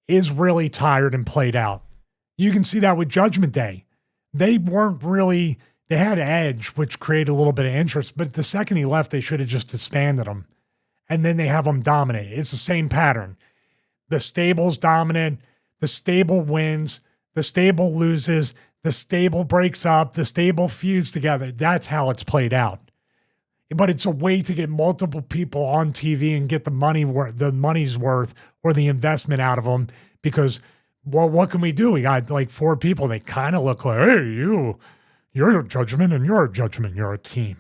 is really tired and played out. You can see that with Judgment Day. They had Edge, which created a little bit of interest, but the second he left, they should have just disbanded him. And then they have him dominate. It's the same pattern. The stable's dominant, the stable wins, the stable loses, the stable breaks up, the stable feuds together. That's how it's played out. But it's a way to get multiple people on TV and get the money's worth or the investment out of them. Because, well, what can we do? We got like 4 people. They kind of look like, hey, you're a Judgment and you're a Judgment. You're a team.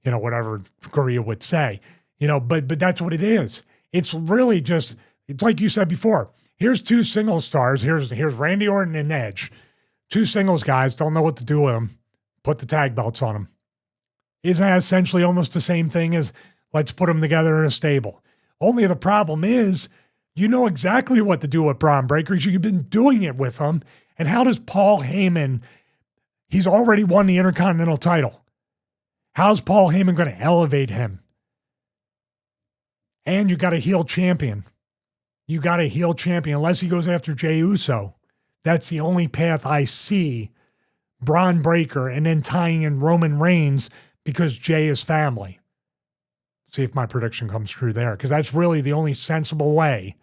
Whatever Korea would say. But that's what it is. It's really just, it's like you said before. Here's 2 single stars. Here's Randy Orton and Edge. 2 singles guys, don't know what to do with them. Put the tag belts on them. Isn't that essentially almost the same thing as let's put them together in a stable? Only the problem is you know exactly what to do with Bron Breakker. You've been doing it with him. And how does Paul Heyman, he's already won the Intercontinental title. How's Paul Heyman going to elevate him? And you got a heel champion. You got a heel champion unless he goes after Jey Uso. That's the only path I see. Bron Breakker and then tying in Roman Reigns because Jey is family. See if my prediction comes true there, because that's really the only sensible way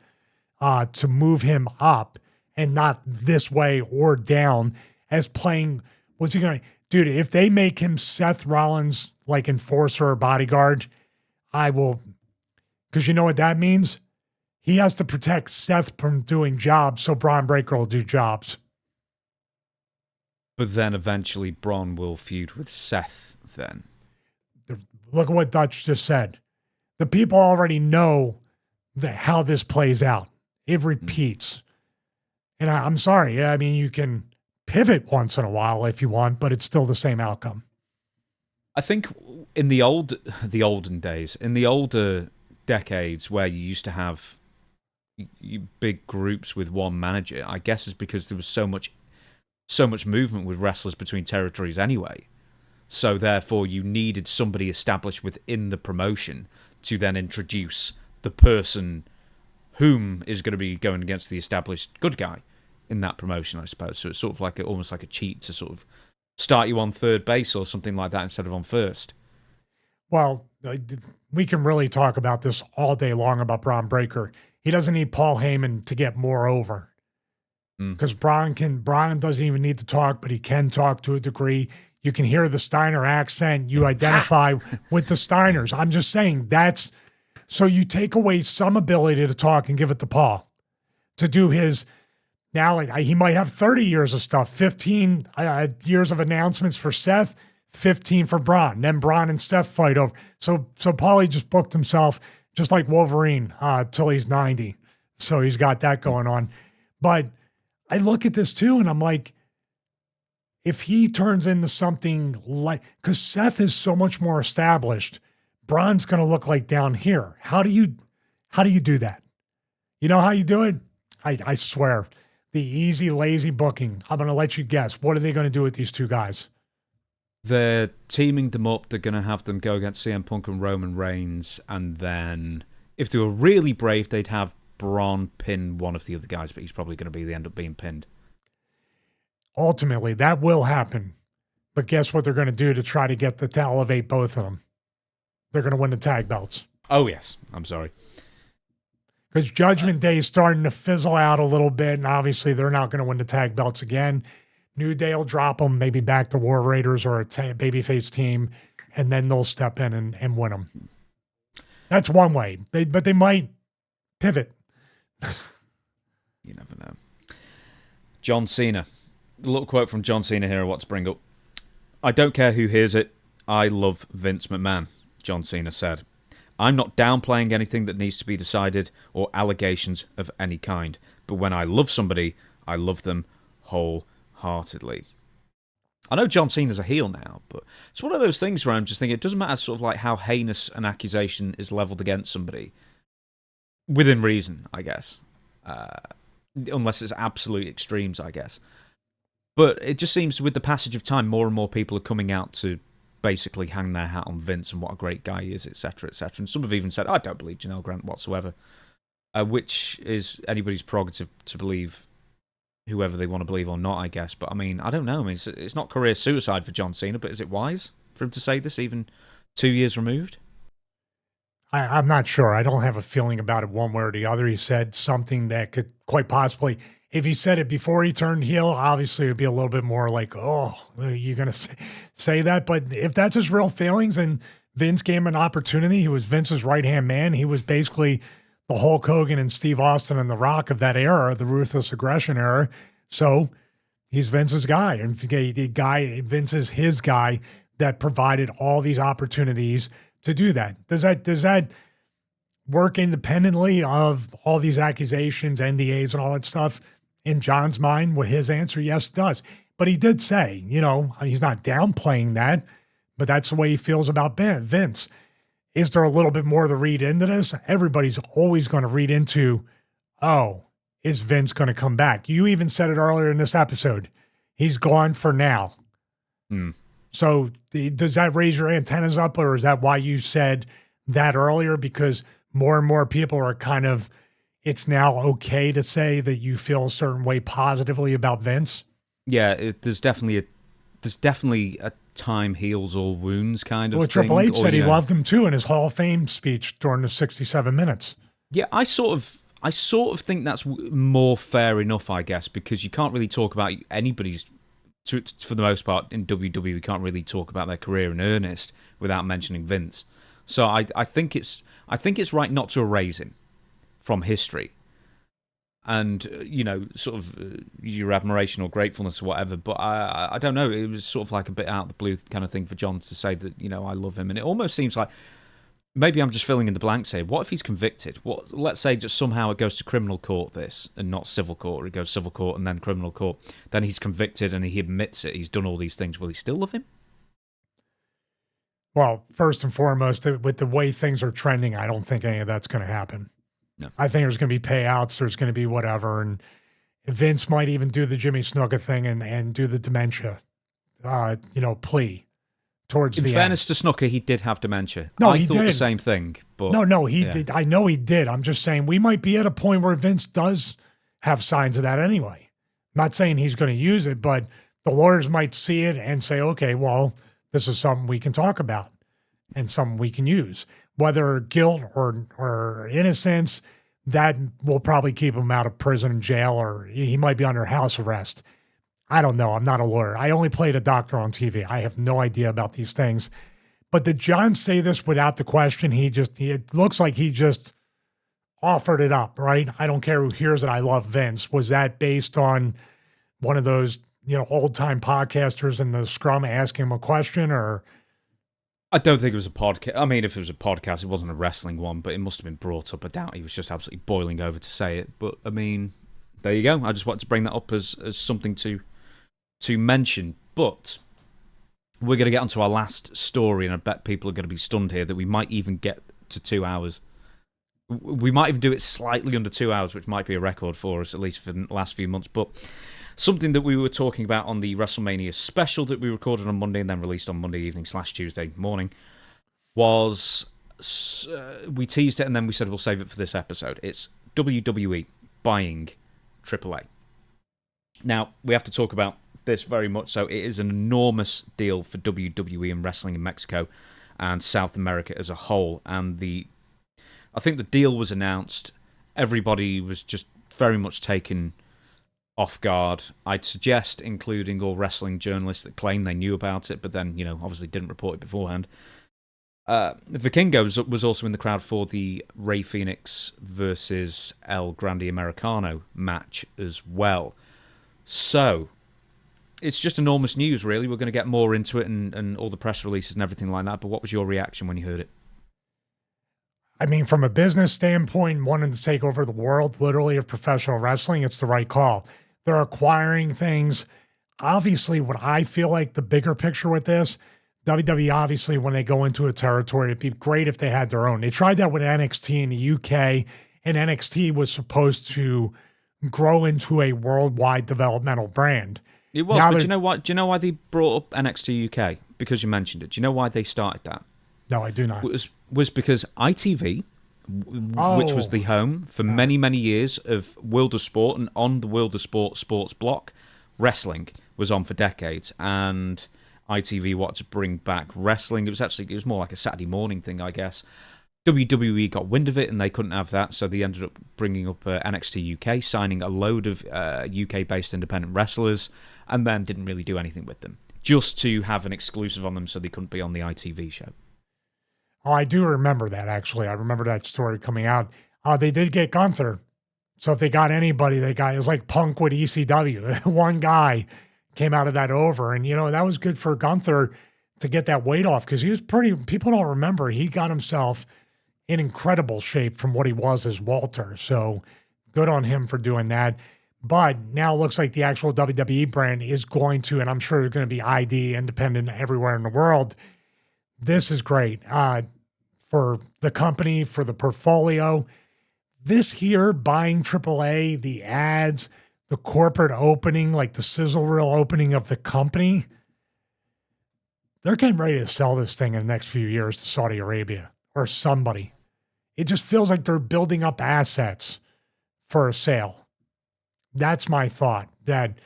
to move him up and not this way or down as playing. What's he going to dude? If they make him Seth Rollins like enforcer or bodyguard, I will, because you know what that means? He has to protect Seth from doing jobs, so Bron Breakker will do jobs. But then eventually Bron will feud with Seth then. Look at what Dutch just said. The people already know how this plays out. It repeats. And I'm sorry. I mean, you can pivot once in a while if you want, but it's still the same outcome. I think in the olden days, in the older decades where you used to have big groups with one manager, I guess it's because there was so much movement with wrestlers between territories anyway. So therefore you needed somebody established within the promotion to then introduce the person whom is going to be going against the established good guy in that promotion, I suppose. So it's sort of like almost like a cheat to sort of start you on third base or something like that instead of on first. Well, we can really talk about this all day long about Bron Breakker. He doesn't need Paul Heyman to get more over. Because Bron doesn't even need to talk, but he can talk to a degree. You can hear the Steiner accent. You identify with the Steiners. I'm just saying so you take away some ability to talk and give it to Paul to do his. Now he might have 30 years of stuff, 15 years of announcements for Seth, 15 for Bron. Then Bron and Seth fight over. So Paulie just booked himself just like Wolverine till he's 90. So he's got that going on. But I look at this too, and I'm like, if he turns into something like, because Seth is so much more established, Bron's going to look like down here. How do you do that? You know how you do it? I swear, the easy, lazy booking. I'm going to let you guess. What are they going to do with these two guys? They're teaming them up. They're going to have them go against CM Punk and Roman Reigns, and then if they were really brave, they'd have Bron pin one of the other guys, but he's probably going to end up being pinned. Ultimately, that will happen. But guess what they're going to do to elevate both of them? They're going to win the tag belts. Oh, yes. I'm sorry. Because Judgment Day is starting to fizzle out a little bit, and obviously they're not going to win the tag belts again. New Day will drop them, maybe back to War Raiders or a babyface team, and then they'll step in and win them. That's one way. But they might pivot. You never know. John Cena. A little quote from John Cena here, what to bring up. I don't care who hears it. I love Vince McMahon, John Cena said. I'm not downplaying anything that needs to be decided or allegations of any kind. But when I love somebody, I love them wholeheartedly. I know John Cena's a heel now, but it's one of those things where I'm just thinking it doesn't matter sort of like how heinous an accusation is leveled against somebody. Within reason, I guess. Unless it's absolute extremes, I guess. But it just seems with the passage of time, more and more people are coming out to basically hang their hat on Vince and what a great guy he is, etc., etc. And some have even said, I don't believe Janelle Grant whatsoever, which is anybody's prerogative to believe whoever they want to believe or not, I guess. But I mean, I don't know. I mean, it's not career suicide for John Cena, but is it wise for him to say this even 2 years removed? I'm not sure. I don't have a feeling about it one way or the other. He said something that could quite possibly, if he said it before he turned heel, obviously it would be a little bit more like, oh, are you going to say that? But if that's his real feelings and Vince gave him an opportunity, he was Vince's right-hand man. He was basically the Hulk Hogan and Steve Austin and The Rock of that era, the Ruthless Aggression era. So he's Vince's guy. And Vince is his guy that provided all these opportunities to do that. Does that work independently of all these accusations, NDAs, and all that stuff? In John's mind, with his answer, yes, it does. But he did say, he's not downplaying that, but that's the way he feels about Vince. Is there a little bit more to read into this? Everybody's always going to read into, oh, is Vince going to come back? You even said it earlier in this episode. He's gone for now. So does that raise your antennas up, or is that why you said that earlier? Because more and more people are kind of, it's now okay to say that you feel a certain way positively about Vince? Yeah, there's definitely a time heals all wounds kind of thing. Triple H said he loved him too in his Hall of Fame speech during the 67 minutes. Yeah, I sort of think that's more fair enough, I guess, because you can't really talk about anybody's, for the most part, in WWE, we can't really talk about their career in earnest without mentioning Vince. So I think it's right not to erase him from history, and sort of your admiration or gratefulness or whatever. But I don't know. It was sort of like a bit out of the blue kind of thing for John to say that I love him, and it almost seems like maybe I'm just filling in the blanks here. What if he's convicted? Let's say just somehow it goes to criminal court, this, and not civil court, or it goes civil court and then criminal court. Then he's convicted and he admits it. He's done all these things. Will he still love him? Well, first and foremost, with the way things are trending, I don't think any of that's going to happen. No. I think there's going to be payouts. There's going to be whatever. And Vince might even do the Jimmy Snuka thing and do the dementia, plea. Towards in the fairness end. to Snuka, he did have dementia. No, I thought did. The same thing. But no, he did. I know he did. I'm just saying we might be at a point where Vince does have signs of that anyway. I'm not saying he's going to use it, but the lawyers might see it and say, okay, well, this is something we can talk about and something we can use. Whether guilt or innocence, that will probably keep him out of prison and jail, or he might be under house arrest. I don't know. I'm not a lawyer. I only played a doctor on TV. I have no idea about these things. But did John say this without the question? It looks like he just offered it up, right? I don't care who hears it. I love Vince. Was that based on one of those, old time podcasters in the scrum asking him a question, or? I don't think it was a podcast. I mean, if it was a podcast, it wasn't a wrestling one, but it must have been brought up. I doubt he was just absolutely boiling over to say it. But I mean, there you go. I just wanted to bring that up as something to mention. But we're going to get onto our last story, and I bet people are going to be stunned here that we might even get to 2 hours. We might even do it slightly under 2 hours, which might be a record for us, at least for the last few months. But something that we were talking about on the WrestleMania special that we recorded on Monday and then released on Monday evening / Tuesday morning was, we teased it and then we said we'll save it for this episode. It's WWE buying AAA. Now, we have to talk about this very much so. It is an enormous deal for WWE and wrestling in Mexico and South America as a whole. And I think the deal was announced. Everybody was just very much taken off guard. I'd suggest including all wrestling journalists that claim they knew about it, but then, obviously didn't report it beforehand. Vikingos was also in the crowd for the Rey Fenix versus El Grande Americano match as well. So, it's just enormous news, really. We're going to get more into it and all the press releases and everything like that, but what was your reaction when you heard it? I mean, from a business standpoint, wanting to take over the world, literally, of professional wrestling, it's the right call. They're acquiring things. Obviously, what I feel like the bigger picture with this, WWE, obviously, when they go into a territory, it'd be great if they had their own. They tried that with NXT in the UK, and NXT was supposed to grow into a worldwide developmental brand. It was, but do you know what? Do you know why they brought up NXT UK? Because you mentioned it. Do you know why they started that? No, I do not. It was because ITV, which was the home for many, many years of World of Sport, and on the World of Sport sports block, wrestling was on for decades, and ITV wanted to bring back wrestling. It was more like a Saturday morning thing, I guess. WWE got wind of it, and they couldn't have that, so they ended up bringing up NXT UK, signing a load of UK-based independent wrestlers, and then didn't really do anything with them, just to have an exclusive on them so they couldn't be on the ITV show. Oh, I do remember that, actually. I remember that story coming out. They did get Gunther. So if they got anybody, it was like Punk with ECW. One guy came out of that over. And, that was good for Gunther to get that weight off, because he was people don't remember, he got himself in incredible shape from what he was as Walter. So good on him for doing that. But now it looks like the actual WWE brand is going to, and I'm sure it's going to be ID independent everywhere in the world. This is great for the company, for the portfolio. This here, buying AAA, the ads, the corporate opening, like the sizzle reel opening of the company, they're getting ready to sell this thing in the next few years to Saudi Arabia or somebody. It just feels like they're building up assets for a sale. That's my thought, that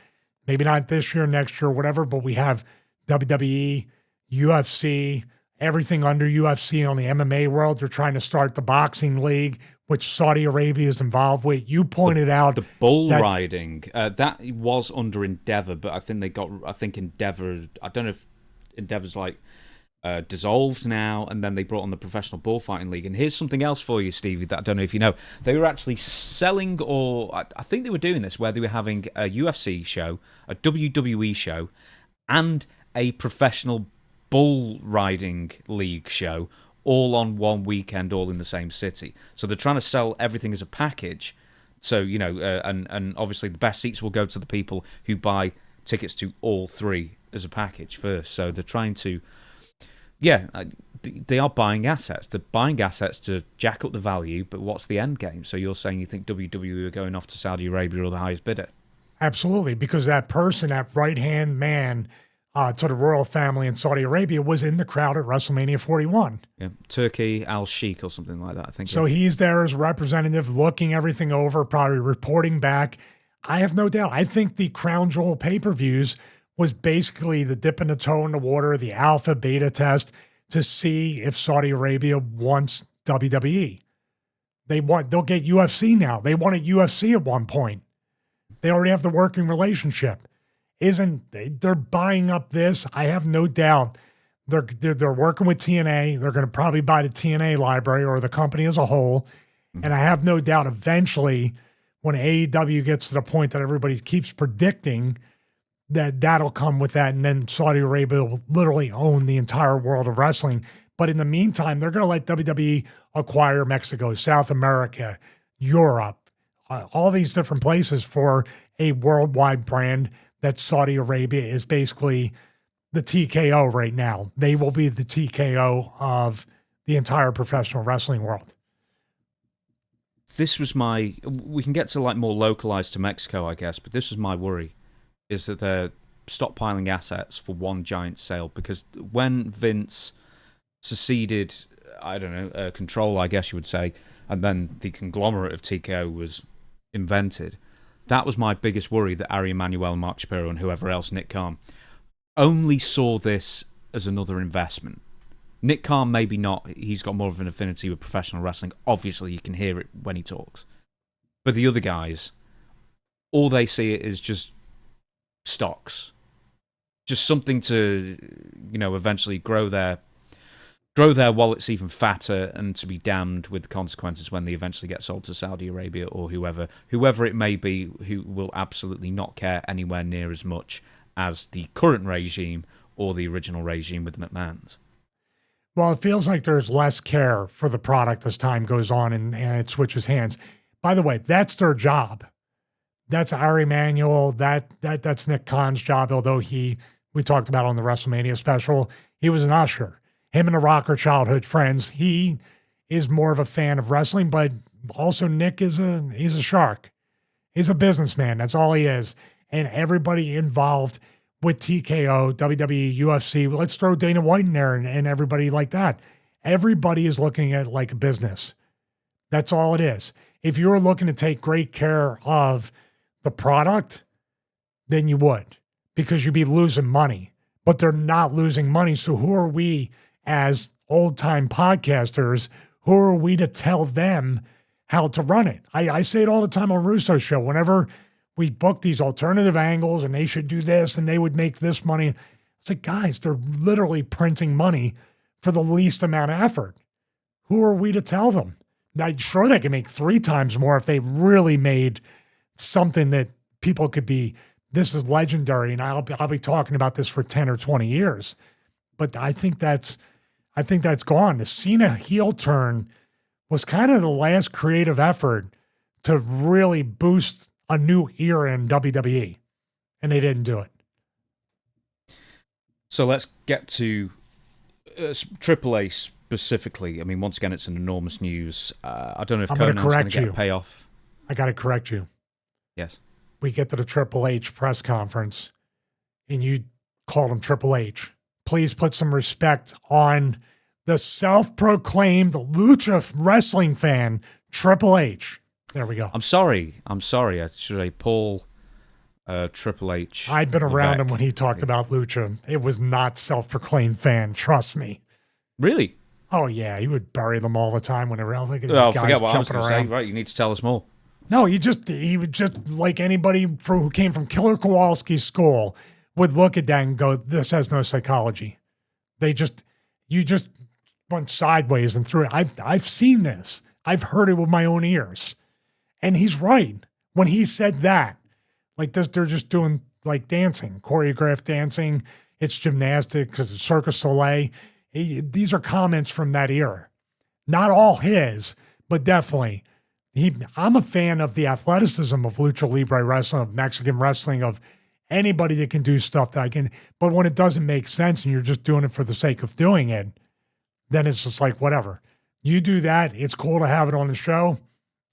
maybe not this year, next year, whatever, but we have WWE, UFC, everything under UFC on the MMA world. They're trying to start the boxing league, which Saudi Arabia is involved with. You pointed out the bull riding. That was under Endeavor, but I think Endeavor, I don't know if Endeavor's dissolved now, and then they brought on the Professional Bullfighting League. And here's something else for you, Stevie, that I don't know if you know. They were actually selling, or I think they were doing this, where they were having a UFC show, a WWE show, and a professional bull riding league show, all on one weekend, all in the same city. So they're trying to sell everything as a package. So, and obviously the best seats will go to the people who buy tickets to all three as a package first. So they're trying to, they are buying assets. They're buying assets to jack up the value, but what's the end game? So you're saying you think WWE are going off to Saudi Arabia or the highest bidder? Absolutely, because that person, that right-hand man to the royal family in Saudi Arabia, was in the crowd at WrestleMania 41. Yeah, Turkey Al-Sheikh or something like that, I think. So he's there as a representative, looking everything over, probably reporting back. I have no doubt. I think the Crown Jewel pay-per-views was basically the dipping the toe in the water, the alpha beta test to see if Saudi Arabia wants WWE. They'll get UFC now. They wanted UFC at one point. They already have the working relationship. They're buying up this? I have no doubt. They're working with TNA. They're going to probably buy the TNA library or the company as a whole. And I have no doubt eventually, when AEW gets to the point that everybody keeps predicting, that'll come with that. And then Saudi Arabia will literally own the entire world of wrestling. But in the meantime, they're going to let WWE acquire Mexico, South America, Europe, all these different places for a worldwide brand that Saudi Arabia is basically the TKO right now. They will be the TKO of the entire professional wrestling world. This was we can get to like more localized to Mexico, I guess, but this was my worry, is that they're stockpiling assets for one giant sale, because when Vince seceded, I don't know, control, I guess you would say, and then the conglomerate of TKO was invented, that was my biggest worry, that Ari Emanuel, Mark Shapiro, and whoever else, Nick Khan, only saw this as another investment. Nick Khan, maybe not. He's got more of an affinity with professional wrestling. Obviously, you can hear it when he talks. But the other guys, all they see it is just stocks. Just something to, eventually grow their wallets even fatter, and to be damned with the consequences when they eventually get sold to Saudi Arabia or whoever it may be, who will absolutely not care anywhere near as much as the current regime or the original regime with the McMahons. Well, it feels like there's less care for the product as time goes on and it switches hands. By the way, that's their job. That's Ari Emanuel. That's Nick Khan's job, although we talked about on the WrestleMania special, he was an usher. Him and The Rock are childhood friends. He is more of a fan of wrestling, but also Nick he's a shark. He's a businessman. That's all he is. And everybody involved with TKO, WWE, UFC, let's throw Dana White in there and everybody like that. Everybody is looking at it like a business. That's all it is. If you were looking to take great care of the product, then you would, because you'd be losing money. But they're not losing money. So who are we as old-time podcasters? Who are we to tell them how to run it? I say it all the time on Russo's show. Whenever we book these alternative angles and they should do this and they would make this money, it's like, guys, they're literally printing money for the least amount of effort. Who are we to tell them? I'm sure they can make 3 times more if they really made something that people could be, this is legendary, and I'll be talking about this for 10 or 20 years. But I think that's gone. The Cena heel turn was kind of the last creative effort to really boost a new era in WWE, and they didn't do it. So let's get to AAA specifically. I mean, once again, it's an enormous news. I don't know if Conan's going to get a payoff. I got to correct you. Yes. We get to the Triple H press conference, and you called him Triple H. Please put some respect on the self-proclaimed lucha wrestling fan, Triple H. There we go. I'm sorry. Should I Paul Triple H? I'd been around him when he talked about lucha. It was not self-proclaimed fan. Trust me. Really? Oh, yeah. He would bury them all the time whenever else. Well, forget what I was going to say. Right, you need to tell us more. No, he would just, like anybody who came from Killer Kowalski's school, would look at that and go, this has no psychology. You just went sideways and threw it. I've seen this. I've heard it with my own ears. And he's right. When he said that, like this, they're just doing like dancing, choreographed dancing. It's gymnastics, it's Cirque du Soleil. These are comments from that era. Not all his, but definitely. I'm a fan of the athleticism of lucha libre wrestling, of Mexican wrestling, of anybody that can do stuff that I can. But when it doesn't make sense and you're just doing it for the sake of doing it, then it's just like, whatever. You do that. It's cool to have it on the show.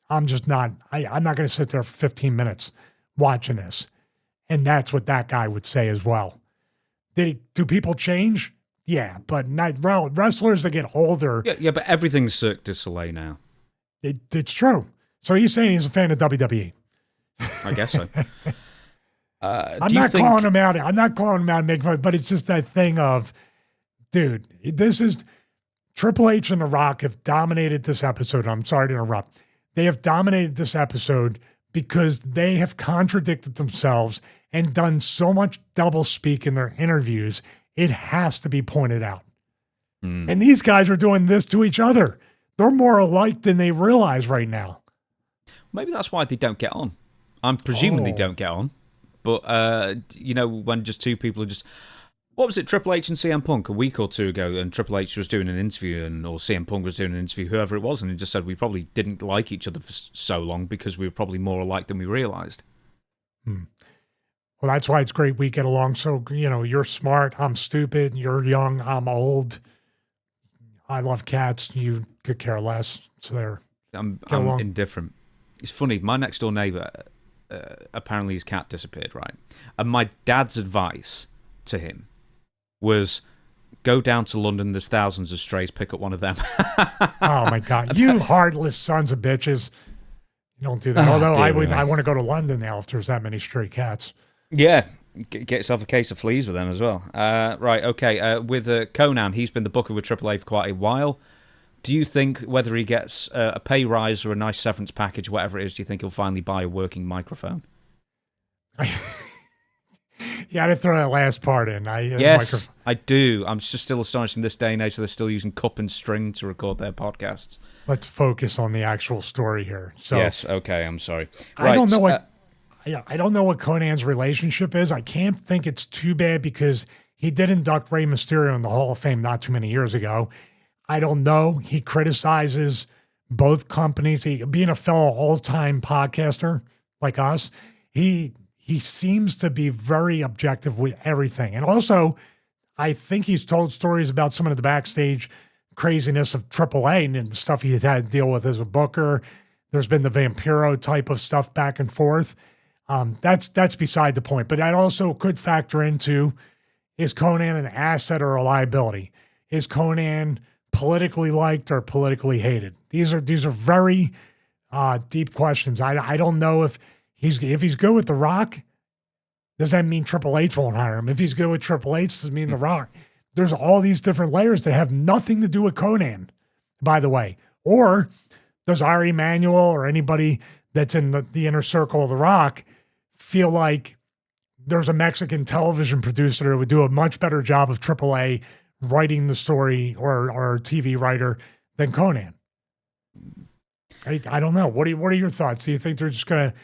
I'm just not, I'm not going to sit there for 15 minutes watching this. And that's what that guy would say as well. Do people change? Yeah, but wrestlers that get older. Yeah, but everything's Cirque du Soleil now. It's true. So he's saying he's a fan of WWE. I guess so. I'm not calling him out. I'm not calling him out and making fun, but it's just that thing of, dude, this is Triple H and The Rock have dominated this episode. I'm sorry to interrupt. They have dominated this episode because they have contradicted themselves and done so much double speak in their interviews. It has to be pointed out. And these guys are doing this to each other. They're more alike than they realize right now. Maybe that's why they don't get on. I'm presuming they don't get on. But, when just two people are just... What was it, Triple H and CM Punk a week or two ago, and Triple H was doing an interview, or CM Punk was doing an interview, whoever it was, and he just said we probably didn't like each other for so long because we were probably more alike than we realized. Well, that's why it's great we get along. So, you're smart, I'm stupid, you're young, I'm old. I love cats, you could care less. So there. I'm indifferent. It's funny, my next door neighbor, apparently his cat disappeared, right? And my dad's advice to him was go down to London, there's thousands of strays, pick up one of them. Oh my God. You heartless sons of bitches. You don't do that. Although I want to go to London now if there's that many stray cats. Yeah. Get yourself a case of fleas with them as well. Right, okay. With Conan, he's been the booker with AAA for quite a while. Do you think whether he gets a pay rise or a nice severance package, whatever it is, do you think he'll finally buy a working microphone? Yeah, I didn't throw that last part in. Yes, I do. I'm just still astonished in this day and age that they're still using cup and string to record their podcasts. Let's focus on the actual story here. So, yes, okay, I'm sorry. I don't know what I don't know what Conan's relationship is. I can't think it's too bad because he did induct Rey Mysterio in the Hall of Fame not too many years ago. I don't know. He criticizes both companies. Being a fellow all-time podcaster like us, he seems to be very objective with everything. And also, I think he's told stories about some of the backstage craziness of AAA and the stuff he's had to deal with as a booker. There's been the Vampiro type of stuff back and forth. That's beside the point. But that also could factor into, is Conan an asset or a liability? Is Conan politically liked or politically hated? These are very deep questions. I don't know if he's good with The Rock, does that mean Triple H won't hire him? If he's good with Triple H, does it mean The Rock? There's all these different layers that have nothing to do with Conan, by the way. Or does Ari Emanuel or anybody that's in the inner circle of The Rock feel like there's a Mexican television producer that would do a much better job of AAA writing the story or TV writer than Conan? I don't know. What are your thoughts? Do you think they're just going to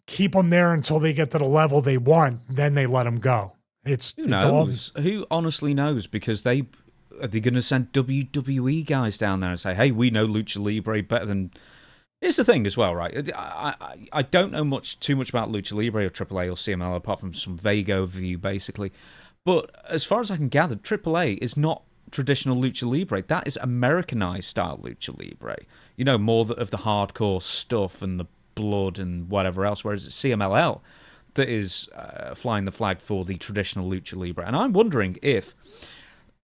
keep them there until they get to the level they want, then they let them go? Who knows? Who honestly knows? Because are they going to send WWE guys down there and say, hey, we know Lucha Libre better than... Here's the thing as well, right? I don't know too much about Lucha Libre or AAA or CML apart from some vague overview, basically. But as far as I can gather, AAA is not traditional Lucha Libre. That is Americanized style Lucha Libre. More of the hardcore stuff and the blood and whatever else, whereas it's CMLL that is flying the flag for the traditional Lucha Libre. And I'm wondering if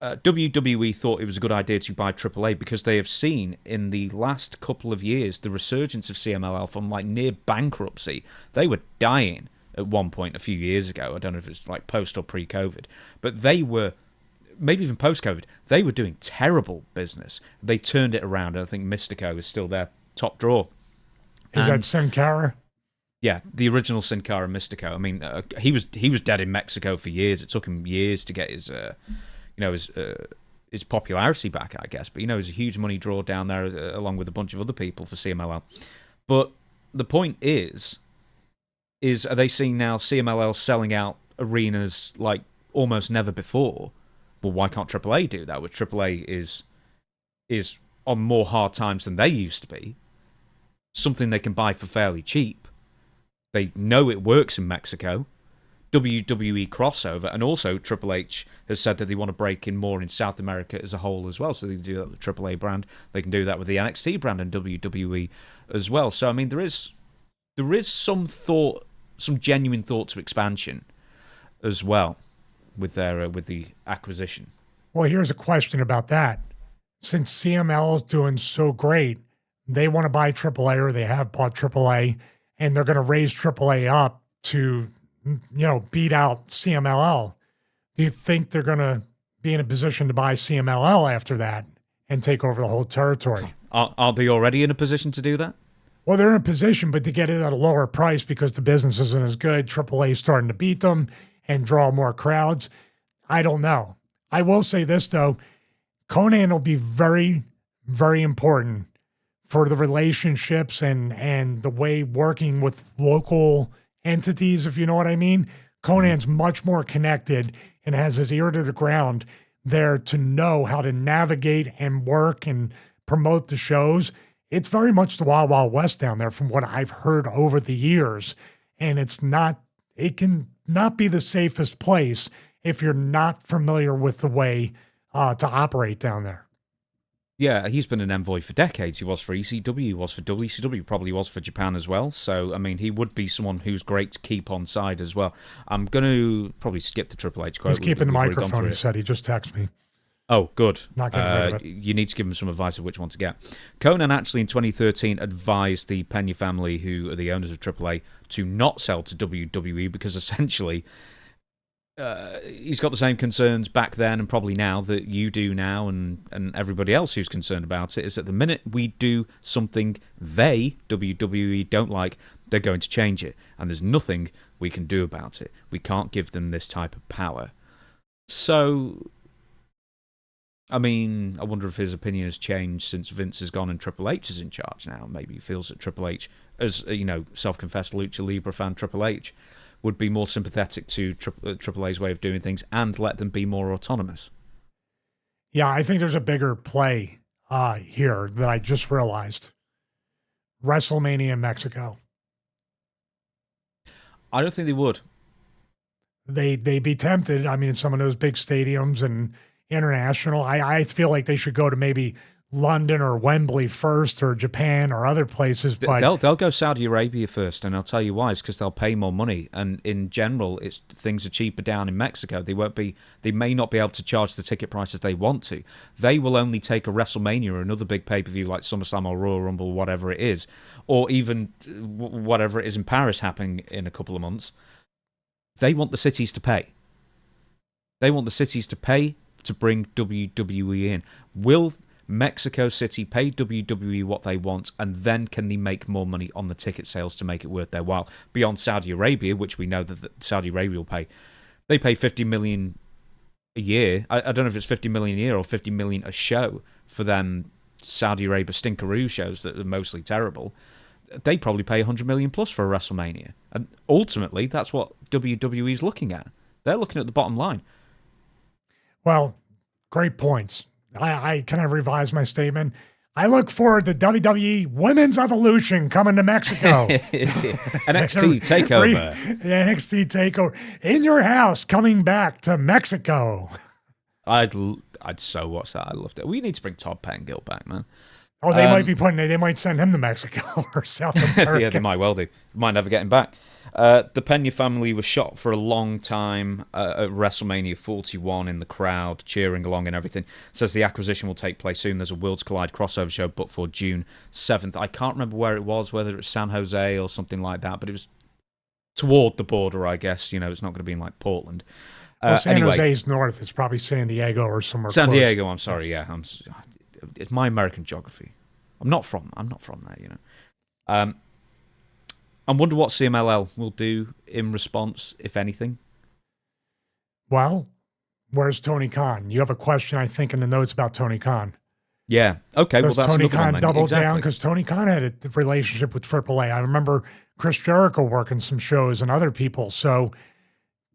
WWE thought it was a good idea to buy AAA because they have seen in the last couple of years the resurgence of CMLL from near bankruptcy. They were dying at one point a few years ago. I don't know if it's post or pre-COVID, but they were, maybe even post-COVID, they were doing terrible business. They turned it around, and I think Mystico is still their top draw. Is that Sin Cara? Yeah, the original Sin Cara Mystico. I mean, he was dead in Mexico for years. It took him years to get his popularity back, I guess. But he's a huge money draw down there, along with a bunch of other people for CMLL. But the point is are they seeing now CMLL selling out arenas like almost never before? Well, why can't AAA do that? Which AAA is on more hard times than they used to be. Something they can buy for fairly cheap. They know it works in Mexico. WWE crossover, and also Triple H has said that they want to break in more in South America as a whole as well. So they can do that with the AAA brand. They can do that with the NXT brand and WWE as well. So I mean, there is some thought, some genuine thought to expansion as well with the acquisition. Well, here's a question about that. Since CML is doing so great, they want to buy AAA, or they have bought AAA, and they're going to raise AAA up to, beat out CMLL. Do you think they're going to be in a position to buy CMLL after that and take over the whole territory? Aren't they already in a position to do that? Well, they're in a position, but to get it at a lower price because the business isn't as good. AAA is starting to beat them and draw more crowds. I don't know. I will say this, though. Conan will be very, very important for the relationships and the way working with local entities, if you know what I mean. Conan's much more connected and has his ear to the ground there to know how to navigate and work and promote the shows. It's very much the Wild Wild West down there from what I've heard over the years. And it can not be the safest place if you're not familiar with the way to operate down there. Yeah, he's been an envoy for decades. He was for ECW, he was for WCW, probably was for Japan as well. So, I mean, he would be someone who's great to keep on side as well. I'm going to probably skip the Triple H quote. He's keeping the microphone, he said. He just texted me. Oh, good. Not getting rid of it. You need to give him some advice of which one to get. Conan actually in 2013 advised the Pena family, who are the owners of AAA, to not sell to WWE because essentially he's got the same concerns back then and probably now that you do now and everybody else who's concerned about it, is that the minute we do something WWE don't like, they're going to change it. And there's nothing we can do about it. We can't give them this type of power. So, I mean, I wonder if his opinion has changed since Vince has gone and Triple H is in charge now. Maybe he feels that Triple H, as self-confessed Lucha Libre fan Triple H, would be more sympathetic to Triple A's way of doing things and let them be more autonomous. Yeah, I think there's a bigger play here that I just realized. WrestleMania in Mexico. I don't think they would. They'd be tempted. I mean, in some of those big stadiums and international, I feel like they should go to maybe London or Wembley first, or Japan or other places. But they'll go Saudi Arabia first, and I'll tell you why. It's because they'll pay more money, and in general, things are cheaper down in Mexico. They may not be able to charge the ticket prices they want to. They will only take a WrestleMania or another big pay-per-view like SummerSlam or Royal Rumble, whatever it is, or even whatever it is in Paris happening in a couple of months. They want the cities to pay. They want the cities to pay to bring WWE in. Will Mexico City pay WWE what they want, and then can they make more money on the ticket sales to make it worth their while? Beyond Saudi Arabia, which we know that Saudi Arabia will pay. They pay $50 million a year. I don't know if it's $50 million a year or $50 million a show for them Saudi Arabia stinkeroo shows that are mostly terrible. They probably pay $100 million plus for a WrestleMania. And ultimately, that's what WWE is looking at. They're looking at the bottom line. Well, great points. I kind of revise my statement. I look forward to WWE Women's Evolution coming to Mexico. NXT TakeOver. NXT TakeOver. In your house, coming back to Mexico. I'd so watch that. I loved it. We need to bring Todd Pettengill back, man. Oh, they might send him to Mexico or South America. Yeah, they might well do. Might never get him back. The Pena family was shot for a long time at WrestleMania 41 in the crowd, cheering along and everything. Says the acquisition will take place soon. There's a Worlds Collide crossover show booked for June 7th. I can't remember where it was, whether it was San Jose or something like that, but it was toward the border, I guess. It's not going to be in like Portland. San Jose's north. It's probably San Diego or somewhere San close. Diego, I'm sorry, yeah. It's my American geography. I'm not from there, I wonder what CMLL will do in response, if anything. Well, where's Tony Khan? You have a question, I think, in the notes about Tony Khan. Yeah. Okay. Well, that's Tony Khan doubled down because Tony Khan had a relationship with AAA. I remember Chris Jericho working some shows and other people. So,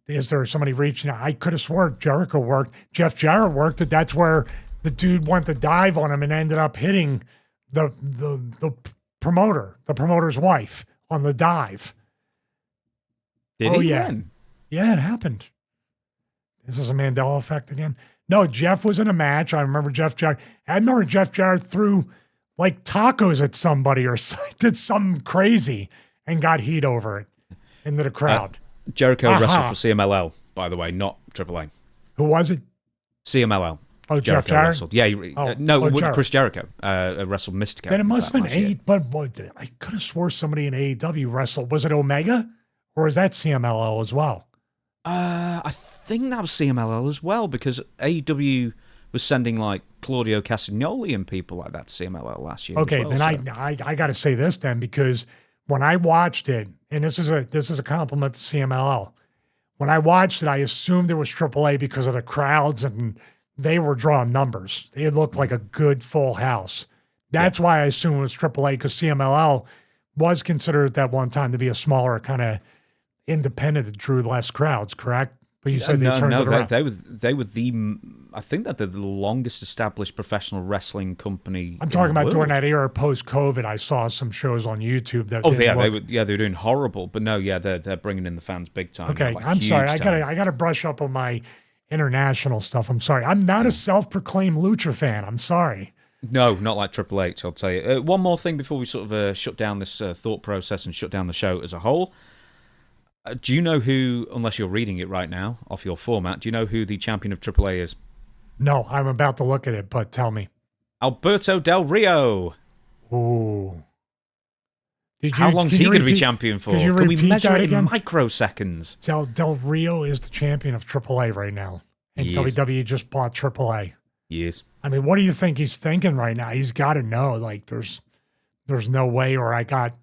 is there somebody reaching out? I could have sworn Jericho worked. Jeff Jarrett worked it. That's where the dude went to dive on him and ended up hitting the promoter's wife on the dive. Did he? Yeah. Win? Yeah, it happened. This is a Mandela effect again. No, Jeff was in a match. I remember Jeff Jarrett. I remember Jeff Jarrett threw like tacos at somebody or did something crazy and got heat over it into the crowd. Jericho wrestled for CMLL, by the way, not AAA. Who was it? CMLL. Oh, Jeff Jarrett? Wrestled. Yeah, Chris Jericho wrestled Mystico. Then it must have been but I could have swore somebody in AEW wrestled. Was it Omega? Or is that CMLL as well? I think that was CMLL as well, because AEW was sending like Claudio Castagnoli and people like that to CMLL last year. Okay, well, then so. I got to say this then, because when I watched it, and this is a compliment to CMLL. When I watched it, I assumed it was AAA because of the crowds, and they were drawing numbers. It looked like a good full house. That's why I assumed it was AAA, because CMLL was considered at that one time to be a smaller kind of independent that drew less crowds, correct? But you said they turned it around. They were the. I think that they're the longest established professional wrestling company. I'm talking about world. during that era post-COVID. I saw some shows on YouTube that. They were doing horrible, but no, they're bringing in the fans big time. Okay, like I'm sorry. time. I gotta brush up on my international stuff. I'm sorry. I'm not a self-proclaimed Lucha fan. I'm sorry. No, not like Triple H, I'll tell you. One more thing before we sort of shut down this thought process and shut down the show as a whole. Do you know who, unless you're reading it right now off your format, do you know who the champion of AAA is? No, I'm about to look at it, but tell me. Alberto Del Rio. Ooh. How long is he going to be champion for? Can we measure it in microseconds? Del Rio is the champion of AAA right now. And WWE just bought AAA. Yes. I mean, what do you think he's thinking right now? He's got to know, like, there's no way, or I'm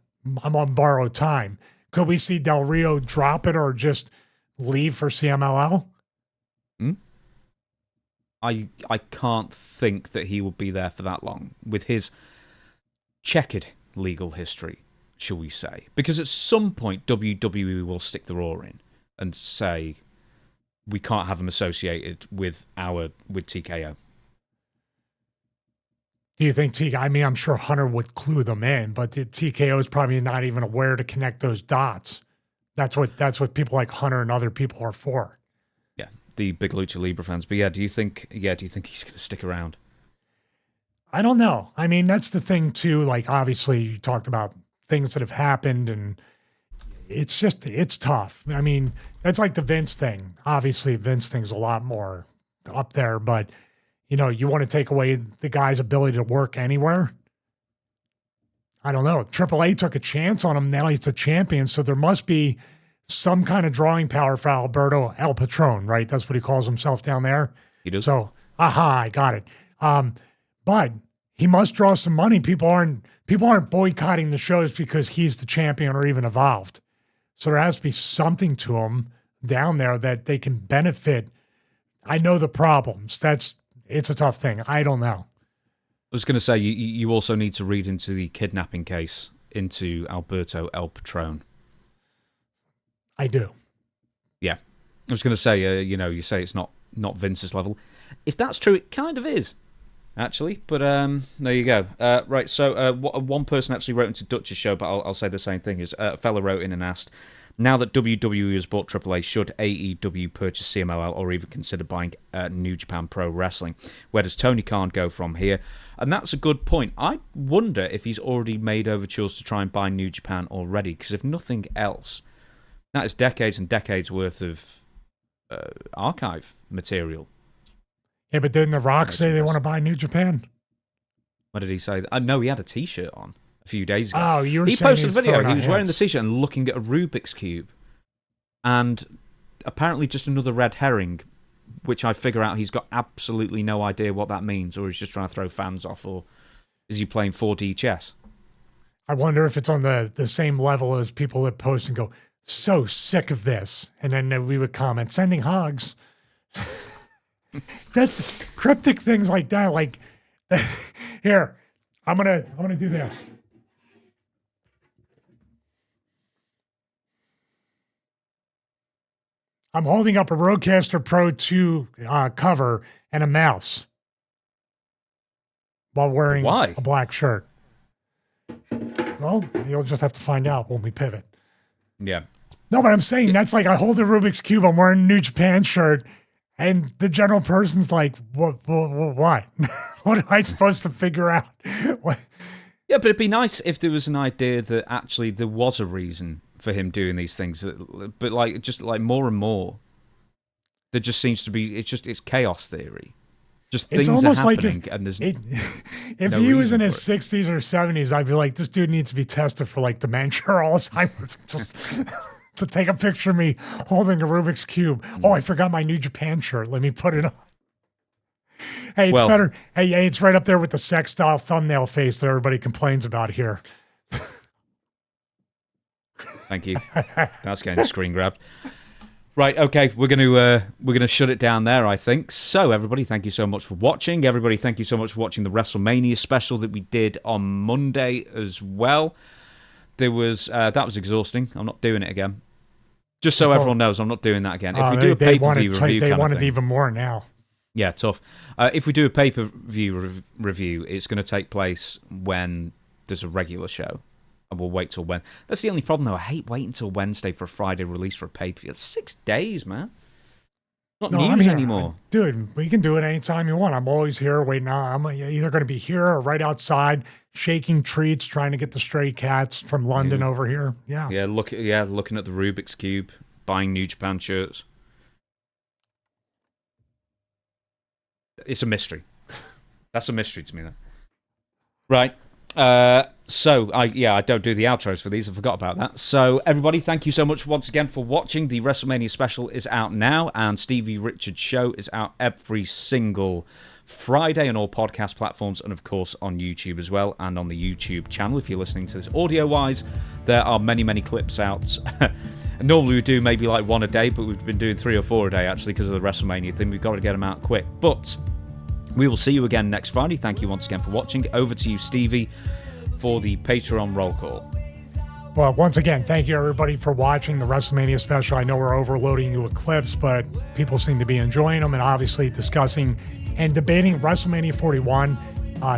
on borrowed time. Could we see Del Rio drop it or just leave for CMLL? I can't think that he will be there for that long with his checkered legal history, shall we say. Because at some point, WWE will stick the raw in and say, we can't have him associated with TKO. Do you think TKO? I mean, I'm sure Hunter would clue them in, but TKO is probably not even aware to connect those dots. That's what people like Hunter and other people are for. Yeah, the big Lucha Libre fans. But do you think he's going to stick around? I don't know. I mean, that's the thing too. Like, obviously, you talked about things that have happened, and it's tough. I mean, that's like the Vince thing. Obviously, Vince thing's a lot more up there, but. You know, you want to take away the guy's ability to work anywhere? I don't know. AAA took a chance on him. Now he's the champion. So there must be some kind of drawing power for Alberto El Patron, right? That's what he calls himself down there. He does. So, I got it. But he must draw some money. People aren't boycotting the shows because he's the champion or even evolved. So there has to be something to him down there that they can benefit. I know the problems. It's a tough thing. I don't know. I was going to say, you also need to read into the kidnapping case into Alberto El Patron. I do. Yeah. I was going to say, you say it's not Vince's level. If that's true, it kind of is, actually. But there you go. Right, so one person actually wrote into Dutch's show, but I'll say the same thing. A fella wrote in and asked, now that WWE has bought AAA, should AEW purchase CMLL or even consider buying New Japan Pro Wrestling? Where does Tony Khan go from here? And that's a good point. I wonder if he's already made overtures to try and buy New Japan already, because if nothing else, that is decades and decades worth of archive material. Yeah, but didn't The Rock say they want to buy New Japan? What did he say? No, he had a T-shirt on a few days ago. Oh, you were He saying posted a video. He was wearing the T-shirt and looking at a Rubik's Cube. And apparently just another red herring, which I figure out he's got absolutely no idea what that means, or he's just trying to throw fans off, or is he playing 4D chess? I wonder if it's on the same level as people that post and go, so sick of this. And then we would comment, sending hugs. That's cryptic things like that. Like, here, I'm gonna do this. I'm holding up a Rodecaster Pro 2 cover and a mouse while wearing a black shirt. Well, you'll just have to find out when we pivot. Yeah. No, but I'm saying that's like I hold the Rubik's Cube, I'm wearing a New Japan shirt, and the general person's like, what? What am I supposed to figure out? What? Yeah, but it'd be nice if there was an idea that actually there was a reason for him doing these things, but just more and more, there just seems to be. It's chaos theory. Just things are happening, and there's. If he was in his 60s or 70s, I'd be like, this dude needs to be tested for like dementia or Alzheimer's. Just to take a picture of me holding a Rubik's Cube. Oh, I forgot my New Japan shirt. Let me put it on. Hey, it's better. Hey, it's right up there with the sex doll thumbnail face that everybody complains about here. Thank you. That's getting screen grabbed. Right, okay, we're gonna shut it down there, I think. So, everybody, thank you so much for watching. Everybody, thank you so much for watching the WrestleMania special that we did on Monday as well. That was exhausting. I'm not doing it again. Just so everyone knows, I'm not doing that again. If we do a pay-per-view review, they want it even more now. Yeah, tough. If we do a pay-per-view review, it's going to take place when there's a regular show, and we'll wait till when. That's the only problem, though. I hate waiting till Wednesday for a Friday release for a pay-per-view. It's 6 days, man. Not news anymore. Dude, we can do it anytime you want. I'm always here waiting. I'm either going to be here or right outside shaking treats, trying to get the stray cats from London over here. Yeah. Yeah, looking at the Rubik's Cube, buying New Japan shirts. It's a mystery. That's a mystery to me, then. Right. So I don't do the outros for these. I forgot about that. So everybody, thank you so much once again for watching. The WrestleMania special is out now, and Stevie Richards show is out every single Friday on all podcast platforms, and of course on YouTube as well, and on the YouTube channel. If you're listening to this audio-wise, there are many clips out. Normally we do maybe like one a day, but we've been doing 3 or 4 a day actually because of the WrestleMania thing. We've got to get them out quick. But we will see you again next Friday. Thank you once again for watching. Over to you, Stevie, for the Patreon roll call. Well, once again, thank you everybody for watching the WrestleMania special. I know we're overloading you with clips, but people seem to be enjoying them, and obviously discussing and debating WrestleMania 41,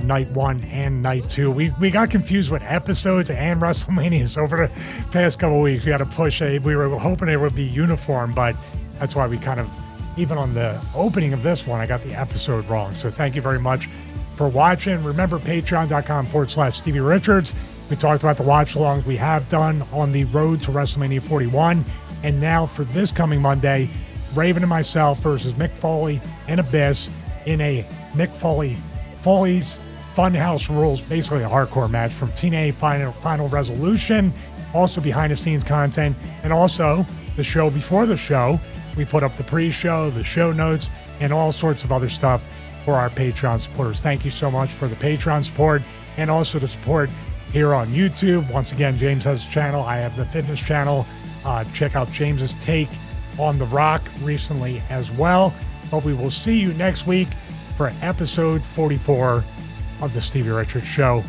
night 1 and night 2. We got confused with episodes and WrestleManias over the past couple of weeks. We had to push we were hoping it would be uniform, but that's why we kind of, even on the opening of this one, I got the episode wrong. So thank you very much for watching. Remember, patreon.com/Stevie Richards. We talked about the watch-alongs we have done on the road to WrestleMania 41. And now for this coming Monday, Raven and myself versus Mick Foley and Abyss in a Mick Foley's Funhouse Rules, basically a hardcore match from TNA Final Resolution. Also behind-the-scenes content, and also the show before the show. We put up the pre-show, the show notes, and all sorts of other stuff for our Patreon supporters. Thank you so much for the Patreon support, and also the support here on YouTube. Once again, James has a channel. I have the fitness channel. Check out James's take on The Rock recently as well. But we will see you next week for episode 44 of the Stevie Richards Show.